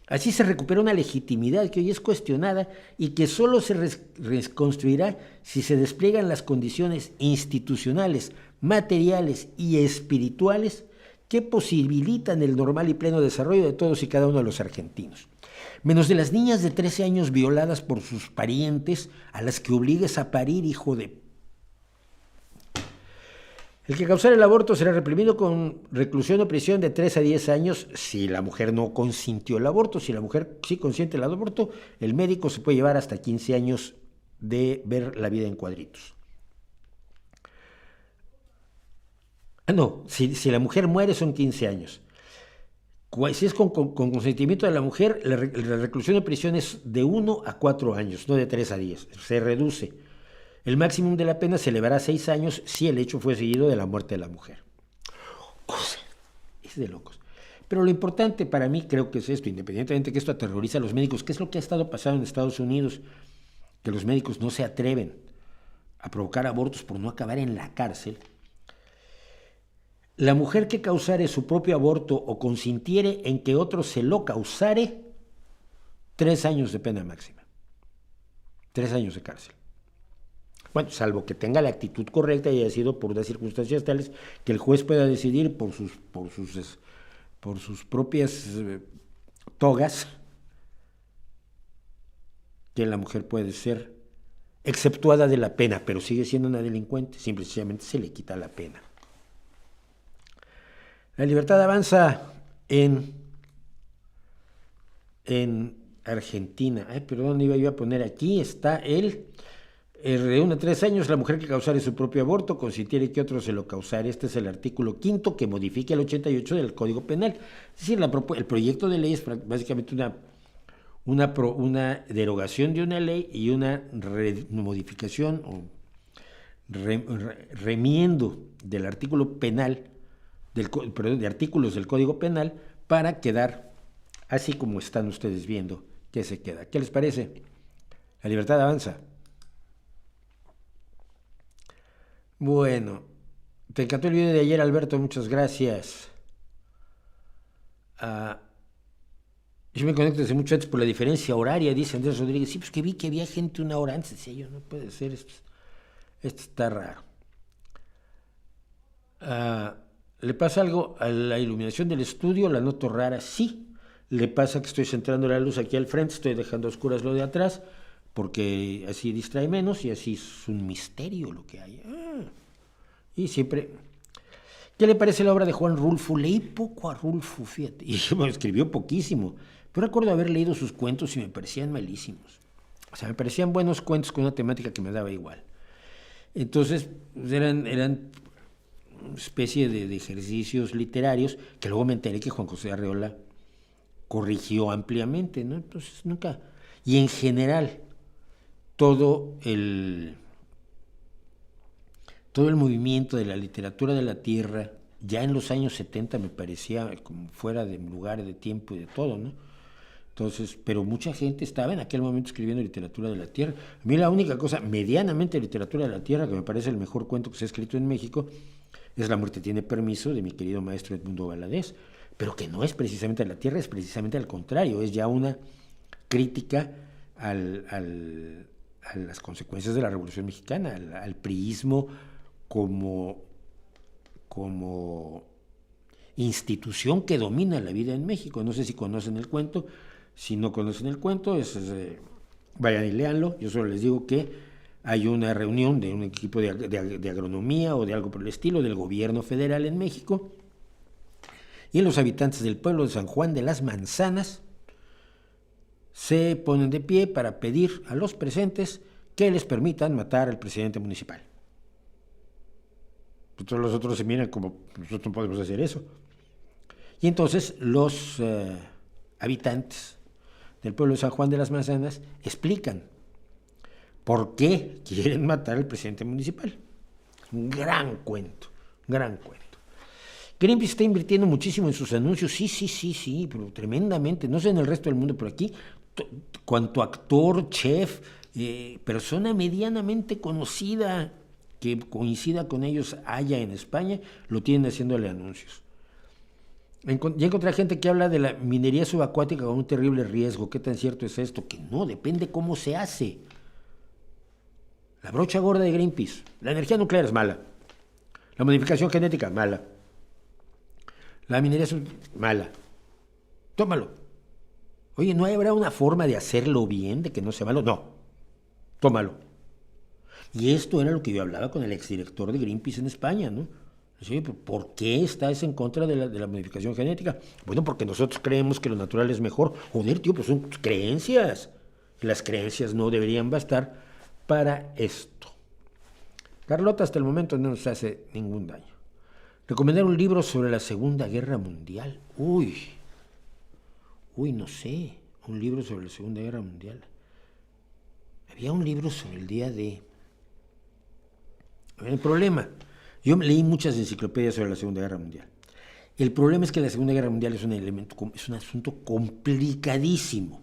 Así se recupera una legitimidad que hoy es cuestionada y que solo se reconstruirá si se despliegan las condiciones institucionales, materiales y espirituales que posibilitan el normal y pleno desarrollo de todos y cada uno de los argentinos. Menos de las niñas de 13 años violadas por sus parientes, a las que obligues a parir, hijo de... El que causara el aborto será reprimido con reclusión o prisión de 3 a 10 años si la mujer no consintió el aborto. Si la mujer sí consiente el aborto, el médico se puede llevar hasta 15 años de ver la vida en cuadritos. No, si la mujer muere son 15 años. Si es con consentimiento de la mujer, la reclusión o prisión es de 1 a 4 años, no de 3 a 10. Se reduce. El máximo de la pena se elevará a 6 años si el hecho fue seguido de la muerte de la mujer. Es de locos. Pero lo importante para mí creo que es esto, independientemente de que esto aterroriza a los médicos, ¿qué es lo que ha estado pasando en Estados Unidos? Que los médicos no se atreven a provocar abortos por no acabar en la cárcel. La mujer que causare su propio aborto o consintiere en que otro se lo causare, 3 años de pena máxima. 3 años de cárcel. Bueno, salvo que tenga la actitud correcta y haya sido por unas circunstancias tales que el juez pueda decidir por sus propias togas que la mujer puede ser exceptuada de la pena, pero sigue siendo una delincuente, simplemente se le quita la pena. La libertad avanza en Argentina. Ay, perdón, iba yo a poner aquí, está el reúne 3 años la mujer que causare su propio aborto, consintiere que otro se lo causare. Este es el artículo 5º que modifica el 88 del Código Penal. Es decir, el proyecto de ley es básicamente una derogación de una ley y una modificación o remiendo del artículo penal, de artículos del Código Penal para quedar así como están ustedes viendo que se queda. ¿Qué les parece? La libertad avanza. Bueno, te encantó el video de ayer, Alberto, muchas gracias. Yo me conecto desde mucho antes por la diferencia horaria, dice Andrés Rodríguez. Sí, pues que vi que había gente 1 hora antes, decía yo, no puede ser, esto está raro. ¿Le pasa algo a la iluminación del estudio? La noto rara, sí. Le pasa que estoy centrando la luz aquí al frente, estoy dejando a oscuras lo de atrás, porque así distrae menos y así es un misterio lo que hay. Y siempre... ¿Qué le parece la obra de Juan Rulfo? Leí poco a Rulfo, fíjate, y bueno, escribió poquísimo, pero recuerdo haber leído sus cuentos y me parecían malísimos. O sea, me parecían buenos cuentos con una temática que me daba igual. Entonces, eran una especie de ejercicios literarios que luego me enteré que Juan José Arreola corrigió ampliamente, ¿no? Entonces, nunca... Y en general, todo el movimiento de la literatura de la tierra, ya en los años 70 me parecía como fuera de lugar, de tiempo y de todo, ¿no? Entonces, pero mucha gente estaba en aquel momento escribiendo literatura de la tierra. A mí la única cosa, medianamente literatura de la tierra, que me parece el mejor cuento que se ha escrito en México, es La muerte tiene permiso, de mi querido maestro Edmundo Valadez, pero que no es precisamente de la tierra, es precisamente al contrario, es ya una crítica a las consecuencias de la Revolución Mexicana, al priismo como institución que domina la vida en México. No sé si conocen el cuento. Si no conocen el cuento, vayan y léanlo. Yo solo les digo que hay una reunión de un equipo de agronomía o de algo por el estilo del gobierno federal en México, y los habitantes del pueblo de San Juan de las Manzanas se ponen de pie para pedir a los presentes que les permitan matar al presidente municipal. Todos los otros se miran como, nosotros no podemos hacer eso. Y entonces los habitantes del pueblo de San Juan de las Manzanas explican por qué quieren matar al presidente municipal. Un gran cuento, gran cuento. Greenpeace está invirtiendo muchísimo en sus anuncios, sí, pero tremendamente. No sé en el resto del mundo, pero aquí, cuanto actor, chef, persona medianamente conocida que coincida con ellos haya en España, lo tienen haciéndole anuncios. Ya encontré gente que habla de la minería subacuática con un terrible riesgo. ¿Qué tan cierto es esto? Que no, depende cómo se hace. La brocha gorda de Greenpeace. La energía nuclear es mala. La modificación genética, mala. La minería mala. Tómalo. Oye, ¿no habrá una forma de hacerlo bien, de que no sea malo? No. Tómalo. Y esto era lo que yo hablaba con el exdirector de Greenpeace en España, ¿no? Decía, ¿por qué estás en contra de la modificación genética? Bueno, porque nosotros creemos que lo natural es mejor. Joder, tío, pues son creencias. Las creencias no deberían bastar para esto. Carlota hasta el momento no nos hace ningún daño. Recomendar un libro sobre la Segunda Guerra Mundial. Uy, no sé. Un libro sobre la Segunda Guerra Mundial. Había un libro sobre el día de... El problema, yo leí muchas enciclopedias sobre la Segunda Guerra Mundial. El problema es que la Segunda Guerra Mundial es un asunto complicadísimo.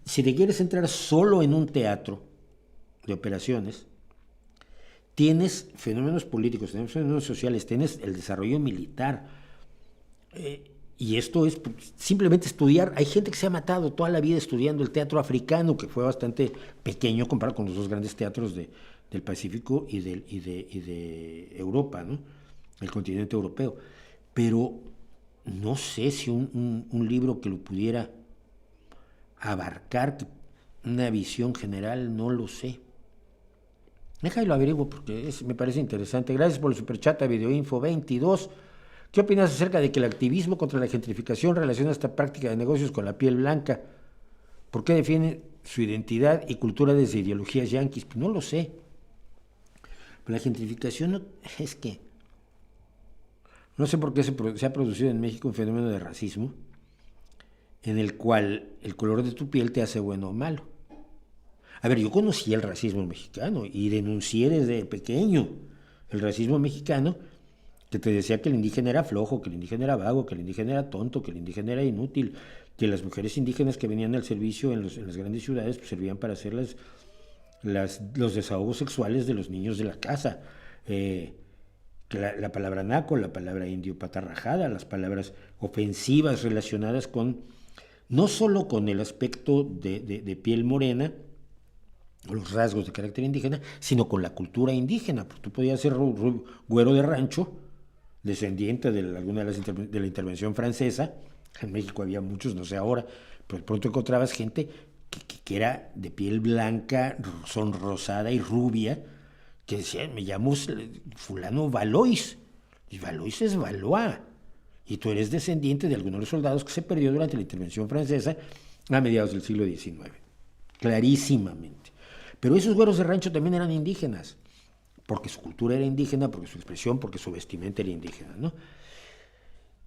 Si te quieres entrar solo en un teatro de operaciones, tienes fenómenos políticos, tienes fenómenos sociales, tienes el desarrollo militar. Y esto es simplemente estudiar. Hay gente que se ha matado toda la vida estudiando el teatro africano, que fue bastante pequeño comparado con los dos grandes teatros del Pacífico y de Europa, ¿no? El continente europeo. Pero no sé si un libro que lo pudiera abarcar una visión general, no lo sé. Deja y lo averiguo porque me parece interesante. Gracias por el superchat a Videoinfo 22. ¿Qué opinas acerca de que el activismo contra la gentrificación relaciona esta práctica de negocios con la piel blanca? ¿Por qué defienden su identidad y cultura desde ideologías yanquis? Pues no lo sé. Pero la gentrificación no, es que no sé por qué se ha producido en México un fenómeno de racismo en el cual el color de tu piel te hace bueno o malo. A ver, yo conocí el racismo mexicano y denuncié desde pequeño el racismo mexicano, que te decía que el indígena era flojo, que el indígena era vago, que el indígena era tonto, que el indígena era inútil, que las mujeres indígenas que venían al servicio en las grandes ciudades pues, servían para hacer los desahogos sexuales de los niños de la casa. Que la palabra naco, la palabra indio patarrajada, las palabras ofensivas relacionadas con, no solo con el aspecto de piel morena, los rasgos de carácter indígena, sino con la cultura indígena, porque tú podías ser güero de rancho, descendiente de alguna de la intervención francesa. En México había muchos, no sé ahora, pero de pronto encontrabas gente que era de piel blanca, sonrosada y rubia, que decía, me llamo fulano Valois, y Valois es Valois, y tú eres descendiente de algunos de los soldados que se perdió durante la intervención francesa a mediados del siglo XIX, clarísimamente. Pero esos güeros de rancho también eran indígenas, porque su cultura era indígena, porque su expresión, porque su vestimenta era indígena, ¿no?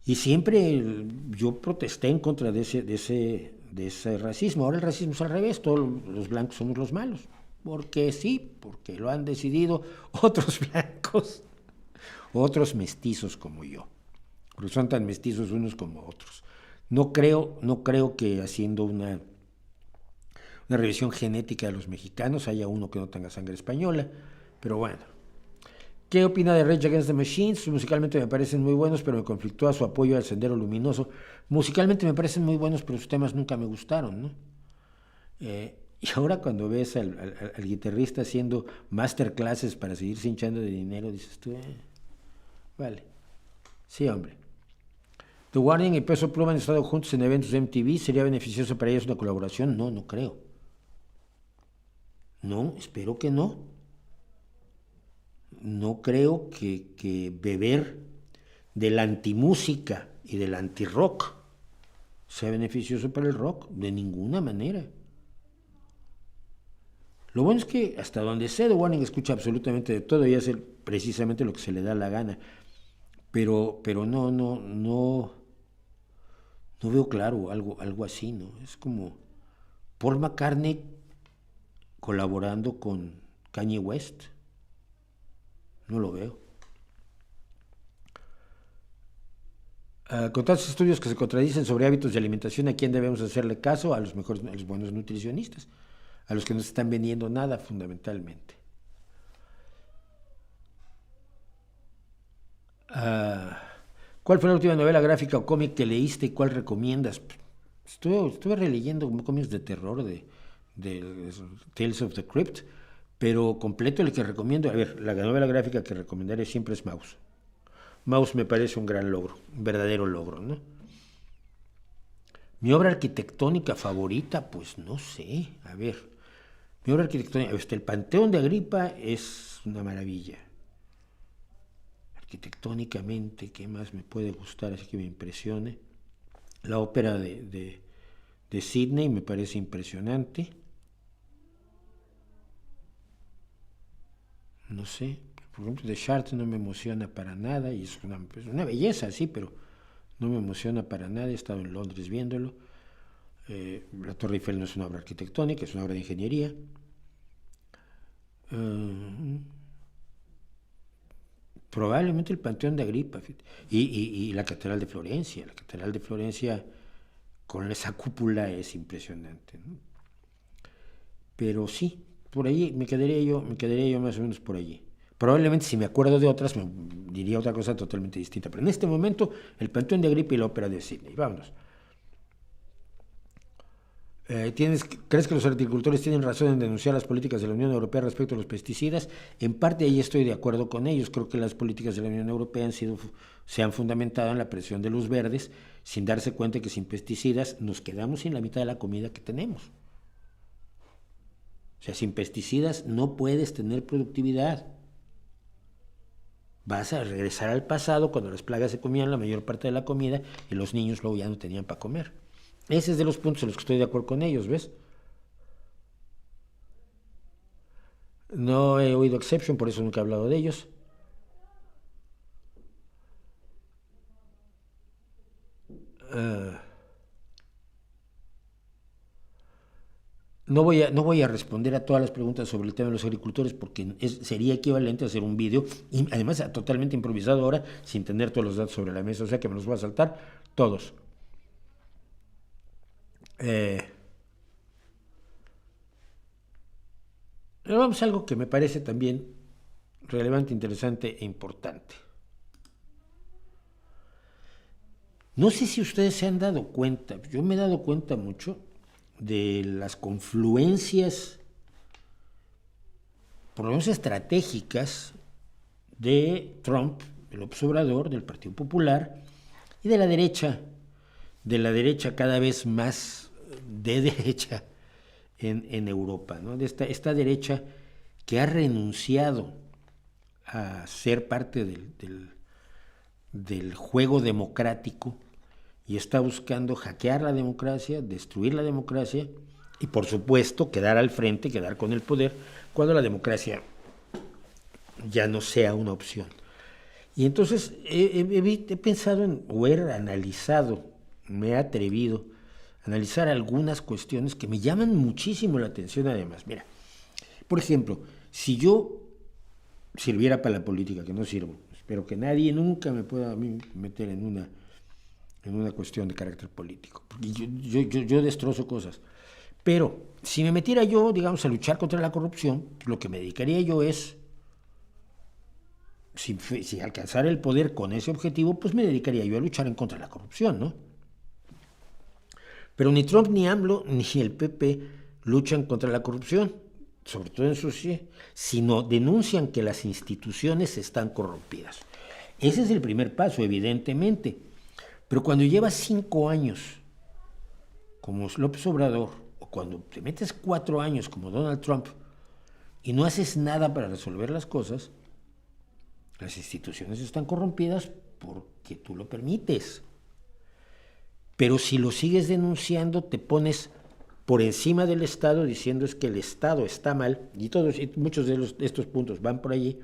Y siempre yo protesté en contra de ese racismo. Ahora el racismo es al revés, todos los blancos somos los malos. Porque sí, porque lo han decidido otros blancos, otros mestizos como yo, porque son tan mestizos unos como otros. No creo que haciendo una revisión genética de los mexicanos haya uno que no tenga sangre española, pero bueno. ¿Qué opina de Rage Against the Machines? Musicalmente me parecen muy buenos, pero me conflictúa su apoyo al Sendero Luminoso. Musicalmente me parecen muy buenos, pero sus temas nunca me gustaron, ¿no? Y ahora cuando ves al guitarrista haciendo masterclasses para seguirse hinchando de dinero, dices tú, vale. Sí, hombre. The Warning y Peso Pluma han estado juntos en eventos de MTV. ¿Sería beneficioso para ellos una colaboración? No, no creo. No, espero que no. No creo que beber de la antimúsica y del anti-rock sea beneficioso para el rock, de ninguna manera. Lo bueno es que hasta donde sé, The Warning escucha absolutamente de todo y hace precisamente lo que se le da la gana. Pero no veo claro algo así, ¿no? Es como Paul McCartney colaborando con Kanye West. No lo veo. Con tantos estudios que se contradicen sobre hábitos de alimentación, ¿a quién debemos hacerle caso? A los buenos nutricionistas, a los que no se están vendiendo nada fundamentalmente. ¿Cuál fue la última novela gráfica o cómic que leíste y cuál recomiendas? Estuve releyendo cómics de terror de Tales of the Crypt, pero completo el que recomiendo, a ver, la novela gráfica que recomendaré siempre es Maus. Maus me parece un gran logro, un verdadero logro, ¿no? Mi obra arquitectónica favorita, pues no sé, a ver, mi obra arquitectónica, el Panteón de Agripa es una maravilla. Arquitectónicamente, ¿qué más me puede gustar así que me impresione? La ópera de Sydney me parece impresionante. No sé, por ejemplo, de Chartres no me emociona para nada, y es una belleza, sí, pero no me emociona para nada. He estado en Londres viéndolo. La Torre Eiffel no es una obra arquitectónica, es una obra de ingeniería. Probablemente el Panteón de Agripa, fíjate, y la Catedral de Florencia. La Catedral de Florencia con esa cúpula es impresionante, ¿no? Pero sí, por ahí me quedaría yo más o menos por allí. Probablemente si me acuerdo de otras me diría otra cosa totalmente distinta, pero en este momento el Panteón de Agripa y la Ópera de Sydney. Vámonos. ¿Crees que los agricultores tienen razón en denunciar las políticas de la Unión Europea respecto a los pesticidas? En parte ahí estoy de acuerdo con ellos. Creo que las políticas de la Unión Europea se han fundamentado en la presión de los verdes, sin darse cuenta que sin pesticidas nos quedamos sin la mitad de la comida que tenemos. O sea, sin pesticidas no puedes tener productividad. Vas a regresar al pasado cuando las plagas se comían la mayor parte de la comida y los niños luego ya no tenían para comer. Ese es de los puntos en los que estoy de acuerdo con ellos, ¿ves? No he oído Exception, por eso nunca he hablado de ellos. No voy a responder a todas las preguntas sobre el tema de los agricultores porque sería equivalente a hacer un vídeo, y además totalmente improvisado ahora, sin tener todos los datos sobre la mesa, o sea que me los voy a saltar todos. Pero vamos a algo que me parece también relevante, interesante e importante. No sé si ustedes se han dado cuenta, yo me he dado cuenta mucho de las confluencias, por lo menos estratégicas, de Trump, del López Obrador, del Partido Popular y de la derecha cada vez más de derecha en Europa, ¿no? De esta derecha que ha renunciado a ser parte del juego democrático y está buscando hackear la democracia, destruir la democracia y por supuesto quedar al frente, quedar con el poder cuando la democracia ya no sea una opción. Y entonces he pensado o he analizado, me he atrevido a analizar algunas cuestiones que me llaman muchísimo la atención además. Mira, por ejemplo, si yo sirviera para la política, que no sirvo, espero que nadie nunca me pueda a mí meter en una cuestión de carácter político, porque yo destrozo cosas. Pero si me metiera yo, digamos, a luchar contra la corrupción, lo que me dedicaría yo es, si alcanzara el poder con ese objetivo, pues me dedicaría yo a luchar en contra de la corrupción, ¿no? Pero ni Trump, ni AMLO, ni el PP luchan contra la corrupción, sobre todo en su sí, sino denuncian que las instituciones están corrompidas. Ese es el primer paso, evidentemente. Pero cuando llevas 5 años como López Obrador, o cuando te metes 4 años como Donald Trump, y no haces nada para resolver las cosas, las instituciones están corrompidas porque tú lo permites. Pero si lo sigues denunciando, te pones por encima del Estado diciendo es que el Estado está mal, y muchos de estos puntos van por allí,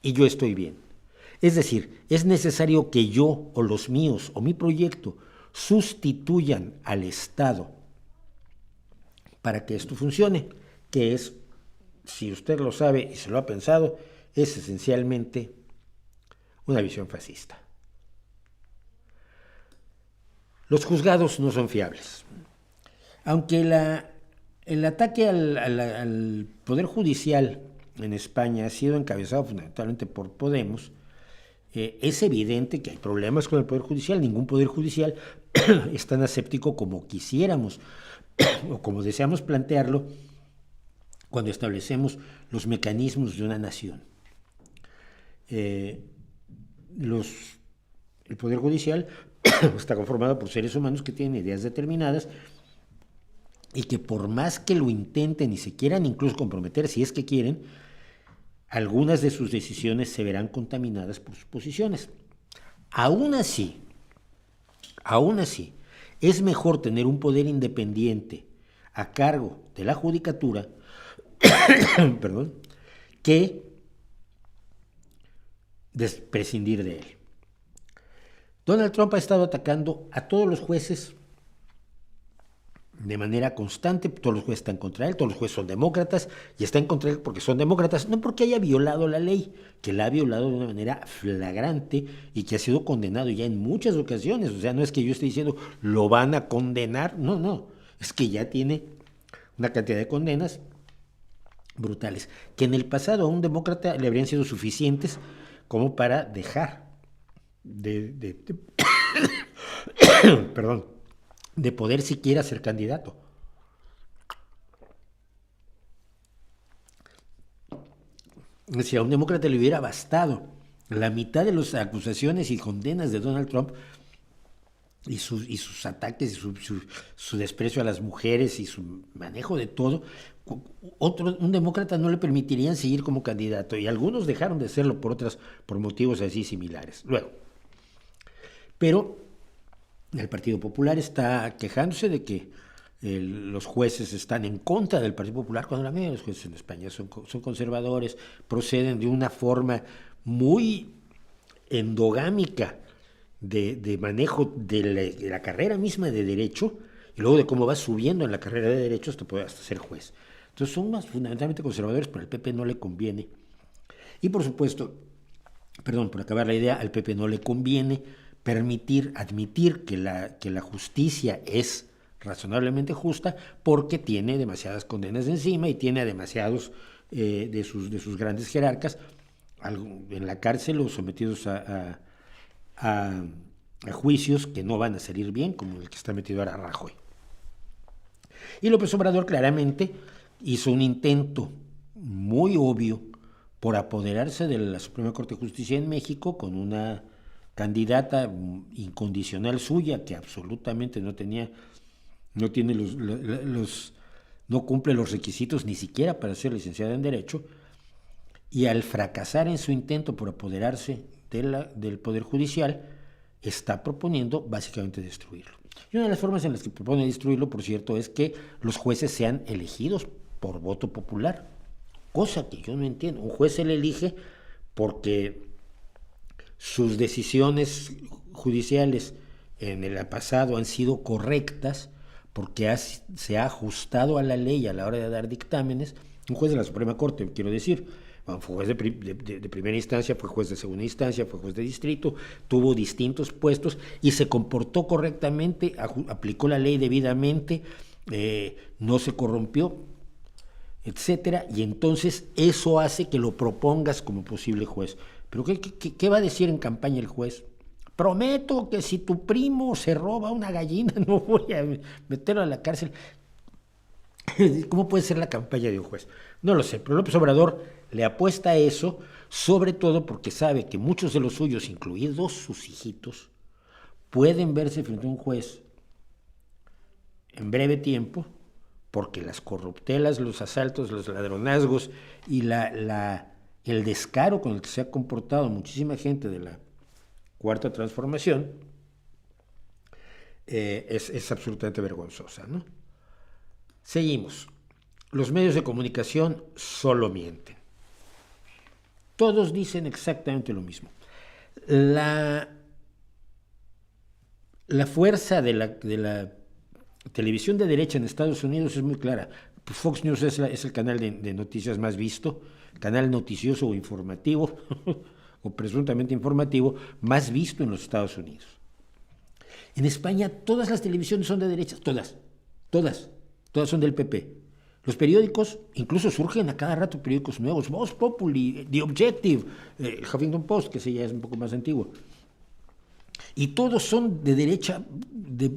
y yo estoy bien. Es decir, es necesario que yo o los míos o mi proyecto sustituyan al Estado para que esto funcione, que es, si usted lo sabe y se lo ha pensado, es esencialmente una visión fascista. Los juzgados no son fiables. Aunque el ataque al Poder Judicial en España ha sido encabezado fundamentalmente por Podemos, es evidente que hay problemas con el Poder Judicial. Ningún Poder Judicial es tan aséptico como quisiéramos o como deseamos plantearlo cuando establecemos los mecanismos de una nación. El Poder Judicial está conformado por seres humanos que tienen ideas determinadas y que por más que lo intenten y se quieran incluso comprometer, si es que quieren, algunas de sus decisiones se verán contaminadas por sus posiciones. Aún así, es mejor tener un poder independiente a cargo de la judicatura perdón, que prescindir de él. Donald Trump ha estado atacando a todos los jueces de manera constante, todos los jueces están contra él, todos los jueces son demócratas, y están contra él porque son demócratas, no porque haya violado la ley, que la ha violado de una manera flagrante y que ha sido condenado ya en muchas ocasiones. O sea, no es que yo esté diciendo lo van a condenar, no, es que ya tiene una cantidad de condenas brutales, que en el pasado a un demócrata le habrían sido suficientes como para dejar perdón, de poder siquiera ser candidato. Si a un demócrata le hubiera bastado la mitad de las acusaciones y condenas de Donald Trump y sus ataques y su desprecio a las mujeres y su manejo de todo, un demócrata no le permitirían seguir como candidato, y algunos dejaron de hacerlo por motivos así similares. Luego, pero el Partido Popular está quejándose de que los jueces están en contra del Partido Popular, cuando la mayoría de los jueces en España son conservadores, proceden de una forma muy endogámica de manejo de la carrera misma de derecho, y luego de cómo va subiendo en la carrera de derecho hasta ser juez. Entonces son más fundamentalmente conservadores, pero al PP no le conviene. Y por supuesto, por acabar la idea, al PP no le conviene admitir que la justicia es razonablemente justa, porque tiene demasiadas condenas encima y tiene a demasiados de sus grandes jerarcas en la cárcel o sometidos a juicios que no van a salir bien, como el que está metido ahora Rajoy. Y López Obrador claramente hizo un intento muy obvio por apoderarse de la Suprema Corte de Justicia en México con una candidata incondicional suya, que absolutamente no cumple los requisitos ni siquiera para ser licenciada en Derecho, y al fracasar en su intento por apoderarse del Poder Judicial, está proponiendo básicamente destruirlo. Y una de las formas en las que propone destruirlo, por cierto, es que los jueces sean elegidos por voto popular, cosa que yo no entiendo. Un juez se le elige porque sus decisiones judiciales en el pasado han sido correctas, porque se ha ajustado a la ley a la hora de dar dictámenes. Un juez de la Suprema Corte, quiero decir, fue juez de primera instancia, fue juez de segunda instancia, fue juez de distrito, tuvo distintos puestos y se comportó correctamente, aplicó la ley debidamente, no se corrompió, etcétera, y entonces eso hace que lo propongas como posible juez. Pero ¿qué va a decir en campaña el juez? Prometo que si tu primo se roba una gallina no voy a meterlo a la cárcel. ¿Cómo puede ser la campaña de un juez? No lo sé, pero López Obrador le apuesta a eso, sobre todo porque sabe que muchos de los suyos, incluidos sus hijitos, pueden verse frente a un juez en breve tiempo, porque las corruptelas, los asaltos, los ladronazgos y el descaro con el que se ha comportado muchísima gente de la Cuarta Transformación es absolutamente vergonzosa, ¿no? Seguimos. Los medios de comunicación solo mienten. Todos dicen exactamente lo mismo. La fuerza de la televisión de derecha en Estados Unidos es muy clara. Fox News es el canal de noticias más visto, canal noticioso o informativo, o presuntamente informativo, más visto en los Estados Unidos. En España todas las televisiones son de derecha, todas son del PP. Los periódicos, incluso surgen a cada rato periódicos nuevos, Voz Populi, The Objective, el Huffington Post, que ese ya es un poco más antiguo. Y todos son de derecha,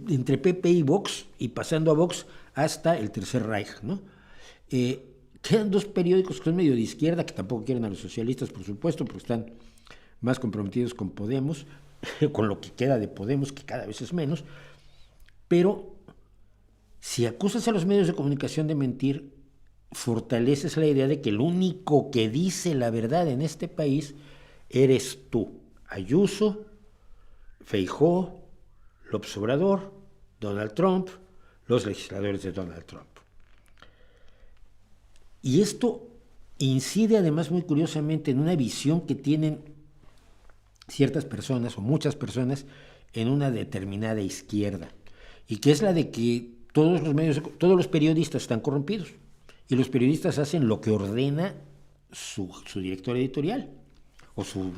entre PP y Vox, y pasando a Vox hasta el Tercer Reich, ¿no? Quedan dos periódicos que son medio de izquierda, que tampoco quieren a los socialistas, por supuesto, porque están más comprometidos con Podemos, con lo que queda de Podemos, que cada vez es menos. Pero si acusas a los medios de comunicación de mentir, fortaleces la idea de que el único que dice la verdad en este país eres tú, Ayuso, Feijóo, López Obrador, Donald Trump, los legisladores de Donald Trump. Y esto incide además muy curiosamente en una visión que tienen ciertas personas o muchas personas en una determinada izquierda, y que es la de que todos los periodistas están corrompidos y los periodistas hacen lo que ordena su director editorial o su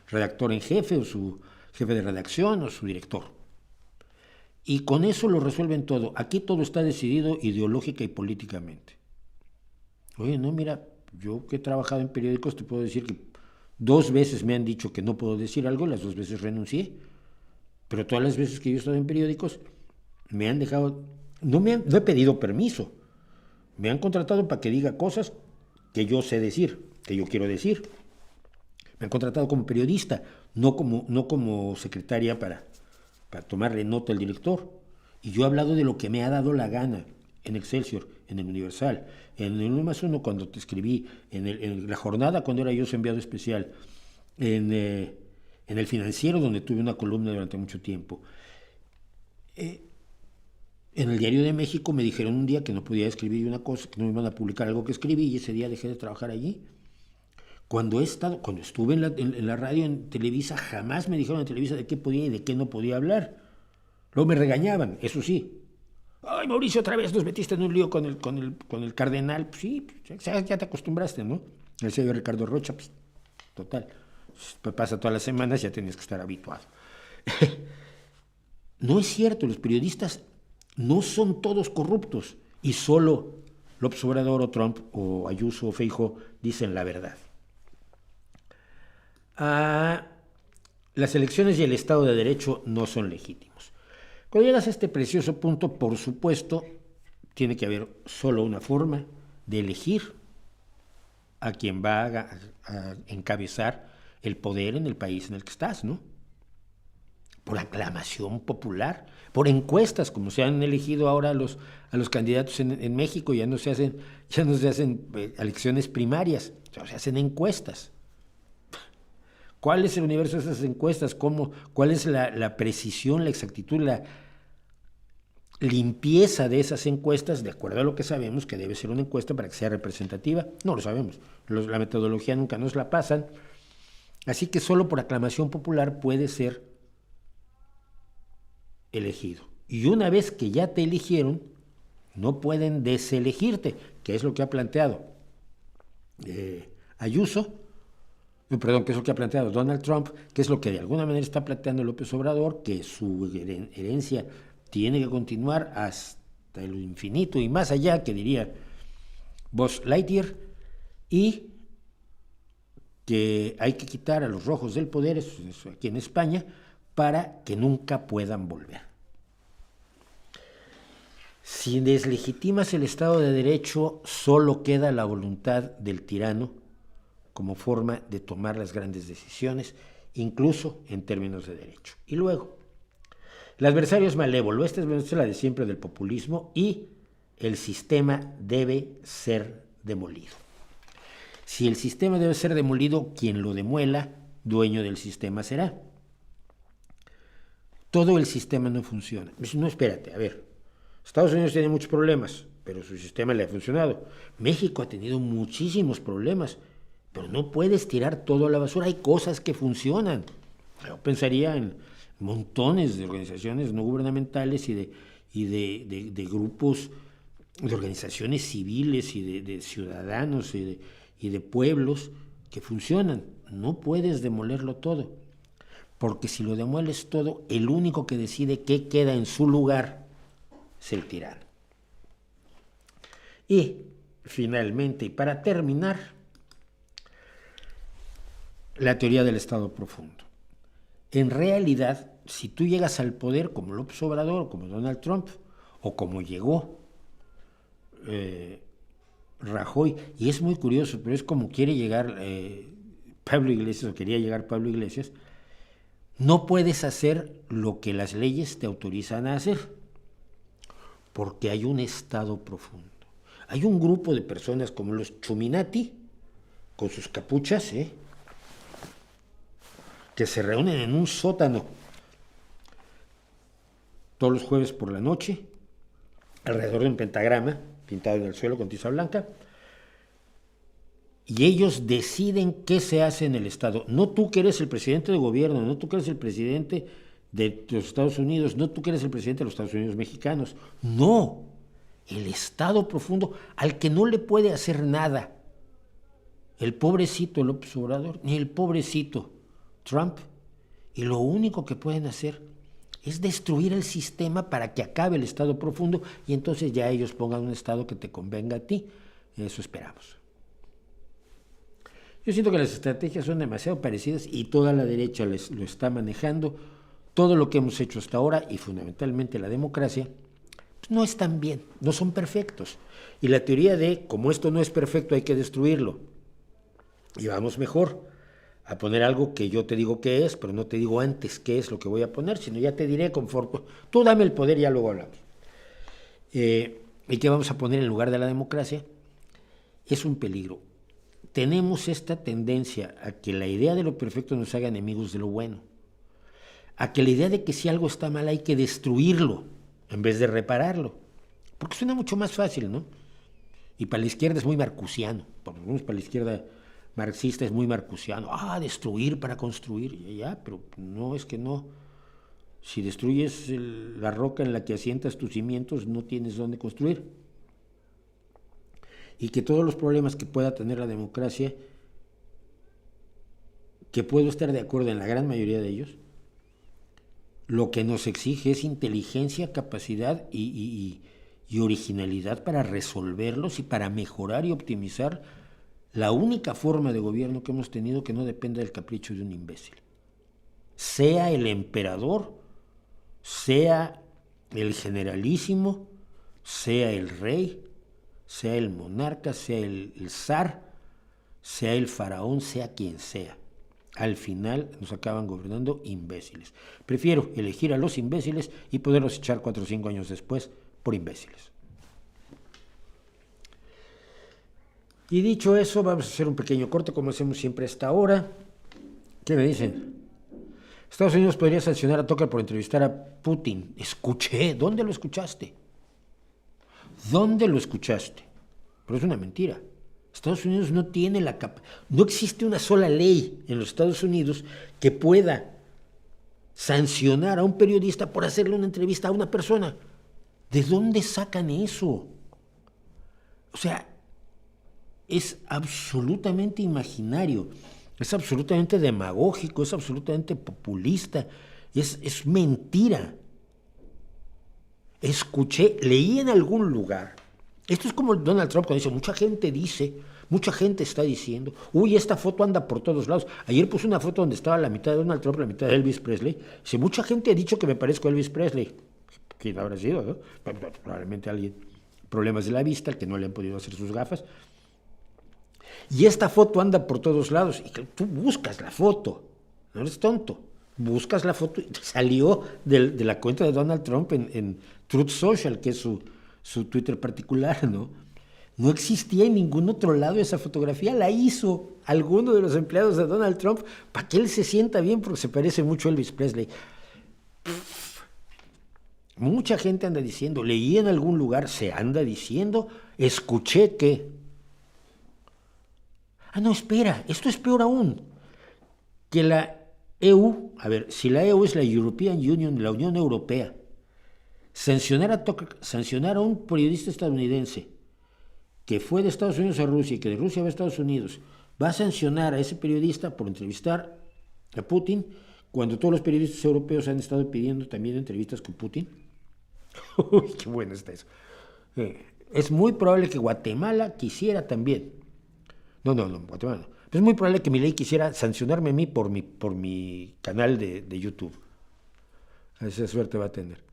redactor en jefe o su jefe de redacción o su director. Y con eso lo resuelven todo. Aquí todo está decidido ideológica y políticamente. Oye, no, mira, yo que he trabajado en periódicos te puedo decir que 2 veces me han dicho que no puedo decir algo, las 2 veces renuncié. Pero todas las veces que yo he estado en periódicos me han dejado, no he pedido permiso. Me han contratado para que diga cosas que yo sé decir, que yo quiero decir. Me han contratado como periodista, no como secretaria para tomarle nota al director. Y yo he hablado de lo que me ha dado la gana en Excelsior, en el Universal, en el 1+1 cuando te escribí, en La Jornada cuando era yo su enviado especial, en el Financiero donde tuve una columna durante mucho tiempo. En el Diario de México me dijeron un día que no podía escribir una cosa, que no me iban a publicar algo que escribí y ese día dejé de trabajar allí. Cuando estuve en la radio, en Televisa, jamás me dijeron en Televisa de qué podía y de qué no podía hablar. Luego me regañaban, eso sí. Ay, Mauricio, otra vez nos metiste en un lío con el cardenal. Pues sí, ya te acostumbraste, ¿no? El señor Ricardo Rocha, pues, total. Pasa todas las semanas, ya tenías que estar habituado. No es cierto, los periodistas no son todos corruptos y solo López Obrador o Trump o Ayuso o Feijóo dicen la verdad. Las elecciones y el Estado de Derecho no son legítimos. Cuando llegas a este precioso punto, por supuesto, tiene que haber solo una forma de elegir a quien va a encabezar el poder en el país en el que estás, ¿no? Por aclamación popular, por encuestas, como se han elegido ahora a los candidatos en México, ya no se hacen elecciones primarias, se hacen encuestas. ¿Cuál es el universo de esas encuestas? ¿Cuál es la precisión, la exactitud, la limpieza de esas encuestas, de acuerdo a lo que sabemos que debe ser una encuesta para que sea representativa? No lo sabemos. La metodología nunca nos la pasan. Así que solo por aclamación popular puede ser elegido. Y una vez que ya te eligieron, no pueden deselegirte, que es lo que ha planteado Ayuso, perdón, que es lo que ha planteado Donald Trump, que es lo que de alguna manera está planteando López Obrador, que su herencia tiene que continuar hasta el infinito y más allá, que diría Buzz Lightyear, y que hay que quitar a los rojos del poder, eso aquí en España, para que nunca puedan volver. Si deslegitimas el Estado de Derecho, solo queda la voluntad del tirano como forma de tomar las grandes decisiones, incluso en términos de derecho. Y luego, el adversario es malévolo, esta es la de siempre del populismo, y el sistema debe ser demolido. Si el sistema debe ser demolido, quien lo demuela, dueño del sistema será. Todo el sistema no funciona. No, espérate, a ver, Estados Unidos tiene muchos problemas, pero su sistema le ha funcionado. México ha tenido muchísimos problemas, pero no puedes tirar todo a la basura. Hay cosas que funcionan. Yo pensaría en montones de organizaciones no gubernamentales y de grupos, de organizaciones civiles y de ciudadanos y de pueblos que funcionan. No puedes demolerlo todo, porque si lo demueles todo, el único que decide qué queda en su lugar es el tirano. Y finalmente, y para terminar, la teoría del Estado profundo. En realidad, si tú llegas al poder como López Obrador, como Donald Trump, o como llegó Rajoy, y es muy curioso, pero es como quiere llegar Pablo Iglesias, o quería llegar Pablo Iglesias, no puedes hacer lo que las leyes te autorizan a hacer, porque hay un Estado profundo. Hay un grupo de personas como los Chuminati, con sus capuchas, que se reúnen en un sótano todos los jueves por la noche, alrededor de un pentagrama pintado en el suelo con tiza blanca, y ellos deciden qué se hace en el Estado. No tú que eres el presidente de gobierno, no tú que eres el presidente de los Estados Unidos, no tú que eres el presidente de los Estados Unidos mexicanos, no, el Estado profundo al que no le puede hacer nada el pobrecito López Obrador, ni el pobrecito Trump, y lo único que pueden hacer es destruir el sistema para que acabe el Estado profundo y entonces ya ellos pongan un Estado que te convenga a ti. Eso esperamos. Yo siento que las estrategias son demasiado parecidas y toda la derecha lo está manejando. Todo lo que hemos hecho hasta ahora, y fundamentalmente la democracia, pues no están bien, no son perfectos. Y la teoría de, como esto no es perfecto, hay que destruirlo. Y vamos mejor a poner algo que yo te digo qué es, pero no te digo antes qué es lo que voy a poner, sino ya te diré conforme. Tú dame el poder y ya luego hablamos. ¿Y qué vamos a poner en lugar de la democracia? Es un peligro. Tenemos esta tendencia a que la idea de lo perfecto nos haga enemigos de lo bueno. A que la idea de que si algo está mal hay que destruirlo en vez de repararlo. Porque suena mucho más fácil, ¿no? Y para la izquierda es muy marcusiano. Por lo menos para la izquierda marxista es muy marcusiano. Destruir para construir. Ya, pero no, es que no. Si destruyes la roca en la que asientas tus cimientos, no tienes dónde construir. Y que todos los problemas que pueda tener la democracia, que puedo estar de acuerdo en la gran mayoría de ellos, lo que nos exige es inteligencia, capacidad y originalidad para resolverlos y para mejorar y optimizar la única forma de gobierno que hemos tenido que no dependa del capricho de un imbécil. Sea el emperador, sea el generalísimo, sea el rey, sea el monarca, sea el zar, sea el faraón, sea quien sea. Al final nos acaban gobernando imbéciles. Prefiero elegir a los imbéciles y poderlos echar 4 o 5 años después por imbéciles. Y dicho eso, vamos a hacer un pequeño corte como hacemos siempre hasta ahora. ¿Qué me dicen? Estados Unidos podría sancionar a Tucker por entrevistar a Putin. Escuché. ¿Dónde lo escuchaste? ¿Dónde lo escuchaste? Pero es una mentira. Estados Unidos no tiene la capacidad. No existe una sola ley en los Estados Unidos que pueda sancionar a un periodista por hacerle una entrevista a una persona. ¿De dónde sacan eso? O sea, es absolutamente imaginario, es absolutamente demagógico, es absolutamente populista, es mentira. Leí en algún lugar, esto es como Donald Trump cuando dice, mucha gente está diciendo, esta foto anda por todos lados. Ayer puse una foto donde estaba la mitad de Donald Trump, la mitad de Elvis Presley. Dice, mucha gente ha dicho que me parezco a Elvis Presley. ¿Quién habrá sido, no? Probablemente alguien, problemas de la vista, el que no le han podido hacer sus gafas. Y esta foto anda por todos lados. Y tú buscas la foto, no eres tonto. Buscas la foto y te salió de la cuenta de Donald Trump en Truth Social, que es su Twitter particular, ¿no? No existía en ningún otro lado esa fotografía, la hizo alguno de los empleados de Donald Trump para que él se sienta bien porque se parece mucho a Elvis Presley. Mucha gente anda diciendo, leí en algún lugar, se anda diciendo, escuché que... no, espera, esto es peor aún, que la EU, si la EU es la European Union, la Unión Europea, sancionar a un periodista estadounidense que fue de Estados Unidos a Rusia y que de Rusia va a Estados Unidos, va a sancionar a ese periodista por entrevistar a Putin, cuando todos los periodistas europeos han estado pidiendo también entrevistas con Putin. Uy, qué bueno está eso. Es muy probable que Guatemala quisiera también. No, Guatemala no. Pero es muy probable que Milei quisiera sancionarme a mí por mi canal de YouTube. Esa suerte va a tener.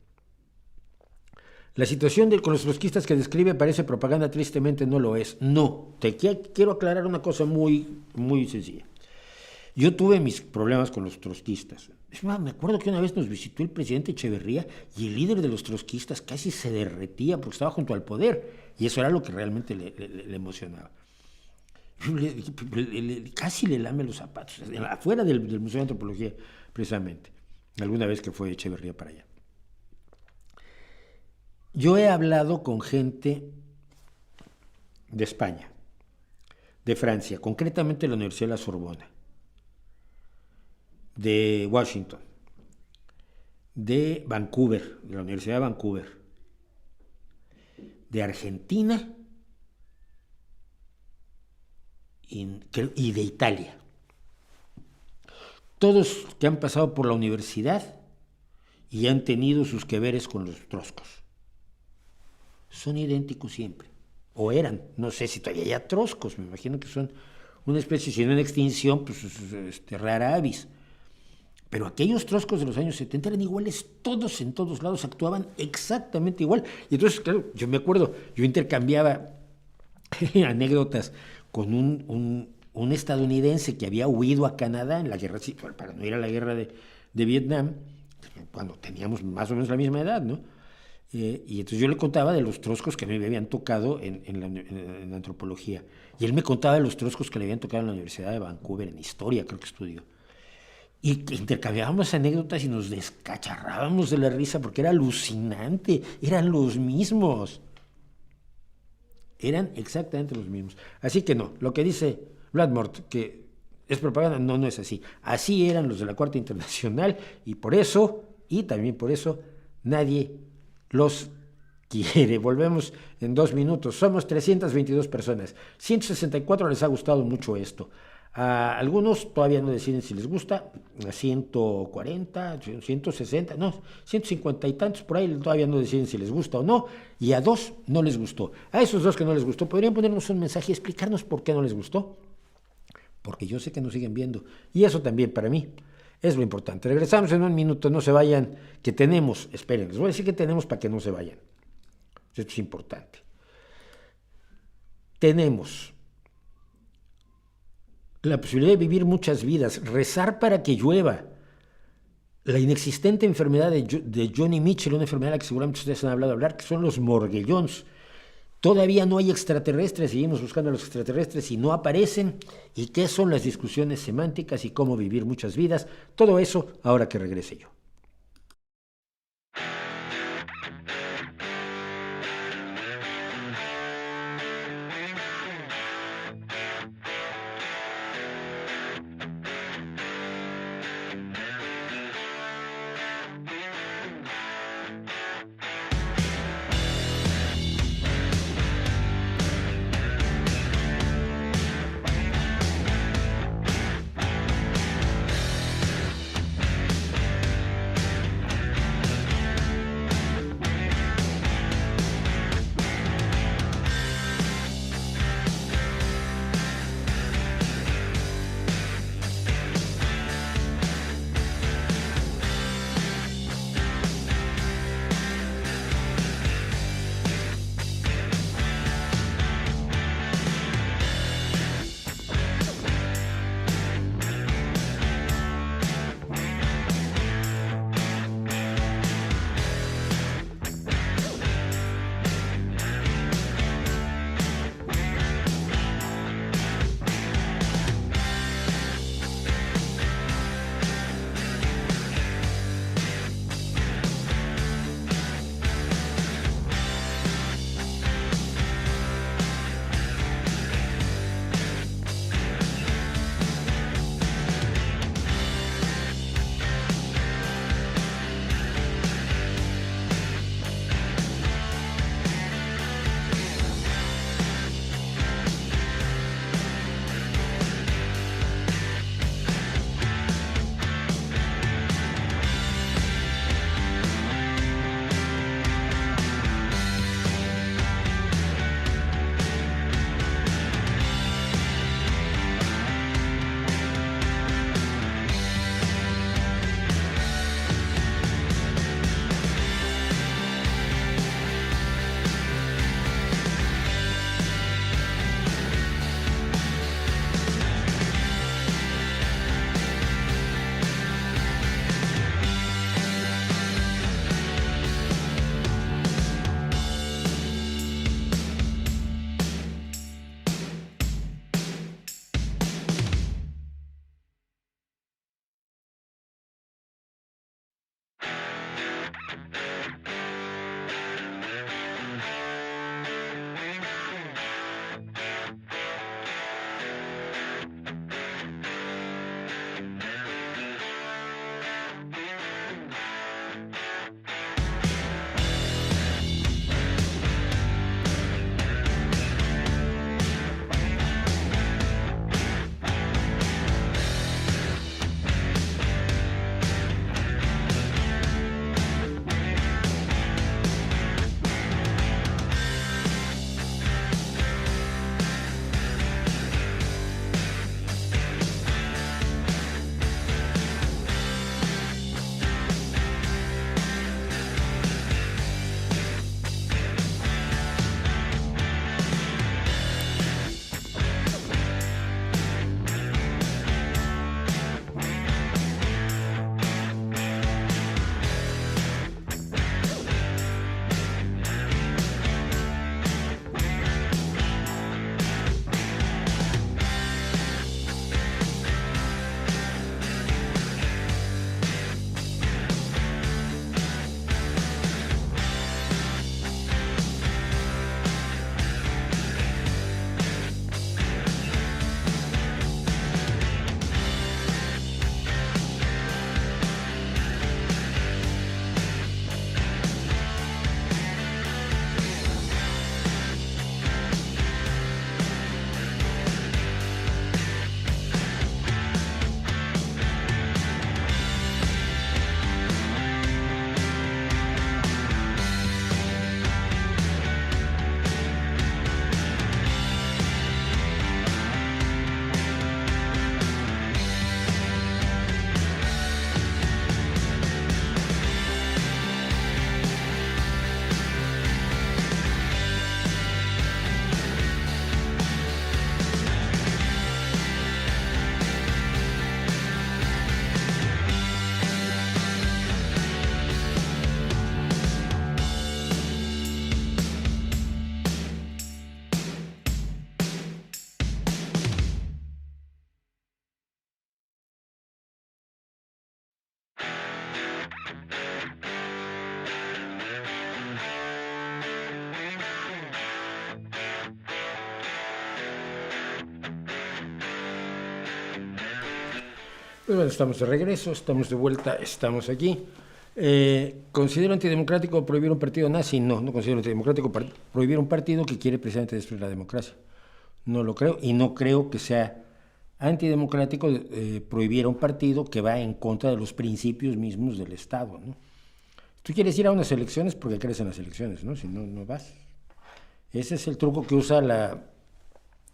La situación con los trotskistas que describe parece propaganda, tristemente no lo es. No, quiero aclarar una cosa muy, muy sencilla. Yo tuve mis problemas con los trotskistas. Me acuerdo que una vez nos visitó el presidente Echeverría y el líder de los trotskistas casi se derretía porque estaba junto al poder. Y eso era lo que realmente le emocionaba. Casi le lame los zapatos, afuera del Museo de Antropología, precisamente, alguna vez que fue Echeverría para allá. Yo he hablado con gente de España, de Francia, concretamente de la Universidad de la Sorbona, de Washington, de Vancouver, de la Universidad de Vancouver, de Argentina y de Italia. Todos que han pasado por la universidad y han tenido sus que veres con los troscos. Son idénticos siempre. O eran, no sé si todavía hay troscos, me imagino que son una especie, si no en extinción, pues rara avis. Pero aquellos troscos de los años 70 eran iguales, todos en todos lados actuaban exactamente igual. Y entonces, claro, yo me acuerdo, yo intercambiaba anécdotas con un estadounidense que había huido a Canadá en la guerra, para no ir a la guerra de Vietnam, cuando teníamos más o menos la misma edad, ¿no? Y entonces yo le contaba de los troscos que a mí me habían tocado en antropología. Y él me contaba de los troscos que le habían tocado en la Universidad de Vancouver, en historia, creo que estudió. Y intercambiábamos anécdotas y nos descacharrábamos de la risa porque era alucinante, eran los mismos. Eran exactamente los mismos. Así que no, lo que dice Bladmort, que es propaganda, no es así. Así eran los de la Cuarta Internacional y por eso, y también por eso, nadie los quiere. Volvemos en 2 minutos. Somos 322 personas. 164 les ha gustado mucho esto. A algunos todavía no deciden si les gusta, a 140, 160, no, 150 y tantos por ahí todavía no deciden si les gusta o no, y a 2 no les gustó. A esos 2 que no les gustó, podrían ponernos un mensaje y explicarnos por qué no les gustó, porque yo sé que nos siguen viendo, y eso también para mí es lo importante. Regresamos en 1 minuto, no se vayan, que tenemos, esperen, les voy a decir que tenemos para que no se vayan. Esto es importante. Tenemos la posibilidad de vivir muchas vidas, rezar para que llueva, la inexistente enfermedad de Johnny Mitchell, una enfermedad a la que seguramente ustedes han hablado que son los morguellones. Todavía no hay extraterrestres, seguimos buscando a los extraterrestres y no aparecen. ¿Y qué son las discusiones semánticas y cómo vivir muchas vidas? Todo eso ahora que regrese yo. Pues bueno, estamos de regreso, estamos de vuelta, estamos aquí. ¿Considero antidemocrático prohibir un partido nazi? No, no considero antidemocrático prohibir un partido que quiere precisamente destruir la democracia. No lo creo y no creo que sea antidemocrático prohibir a un partido que va en contra de los principios mismos del Estado, ¿no? Tú quieres ir a unas elecciones porque crees en las elecciones, ¿no? Si no, no vas. Ese es el truco que usa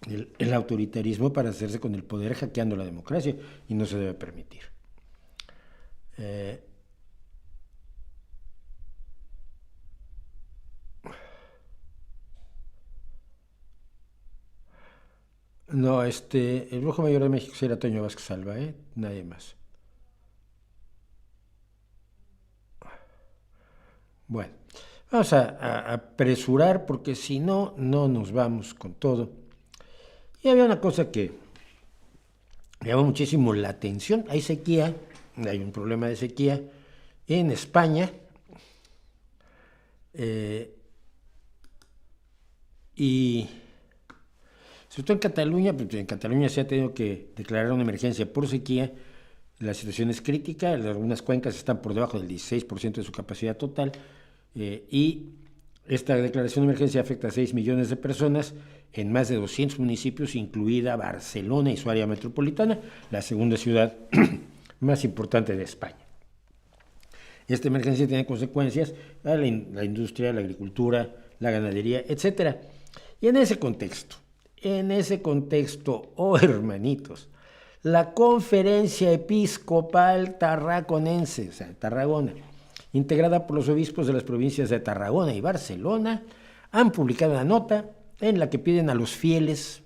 el autoritarismo para hacerse con el poder hackeando la democracia y no se debe permitir. No, el brujo mayor de México será Toño Vázquez Alba, nadie más. Bueno, vamos a apresurar porque si no, no nos vamos con todo. Y había una cosa que me llamó muchísimo la atención. Hay sequía, hay un problema de sequía en España. Y sobre todo en Cataluña, pues en Cataluña se ha tenido que declarar una emergencia por sequía. La situación es crítica, algunas cuencas están por debajo del 16% de su capacidad total y esta declaración de emergencia afecta a 6 millones de personas en más de 200 municipios, incluida Barcelona y su área metropolitana, la segunda ciudad más importante de España. Esta emergencia tiene consecuencias a la industria, la agricultura, la ganadería, etc. Y en ese contexto, oh hermanitos, la Conferencia Episcopal Tarraconense, o sea, Tarragona, integrada por los obispos de las provincias de Tarragona y Barcelona, han publicado una nota en la que piden a los fieles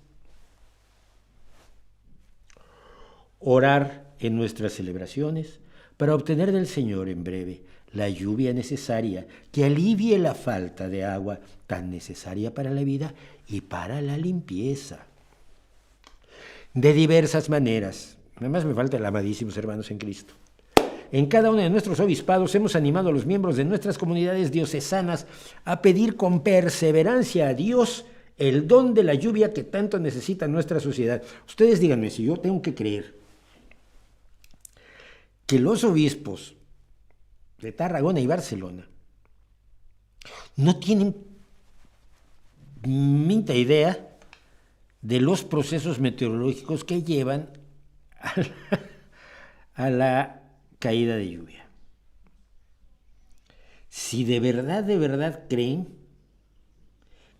orar en nuestras celebraciones para obtener del Señor en breve la lluvia necesaria que alivie la falta de agua tan necesaria para la vida y para la limpieza. De diversas maneras, nada más me faltan amadísimos hermanos en Cristo. En cada uno de nuestros obispados hemos animado a los miembros de nuestras comunidades diocesanas a pedir con perseverancia a Dios el don de la lluvia que tanto necesita nuestra sociedad. Ustedes díganme si yo tengo que creer que los obispos de Tarragona y Barcelona no tienen minta idea de los procesos meteorológicos que llevan a la caída de lluvia. Si de verdad creen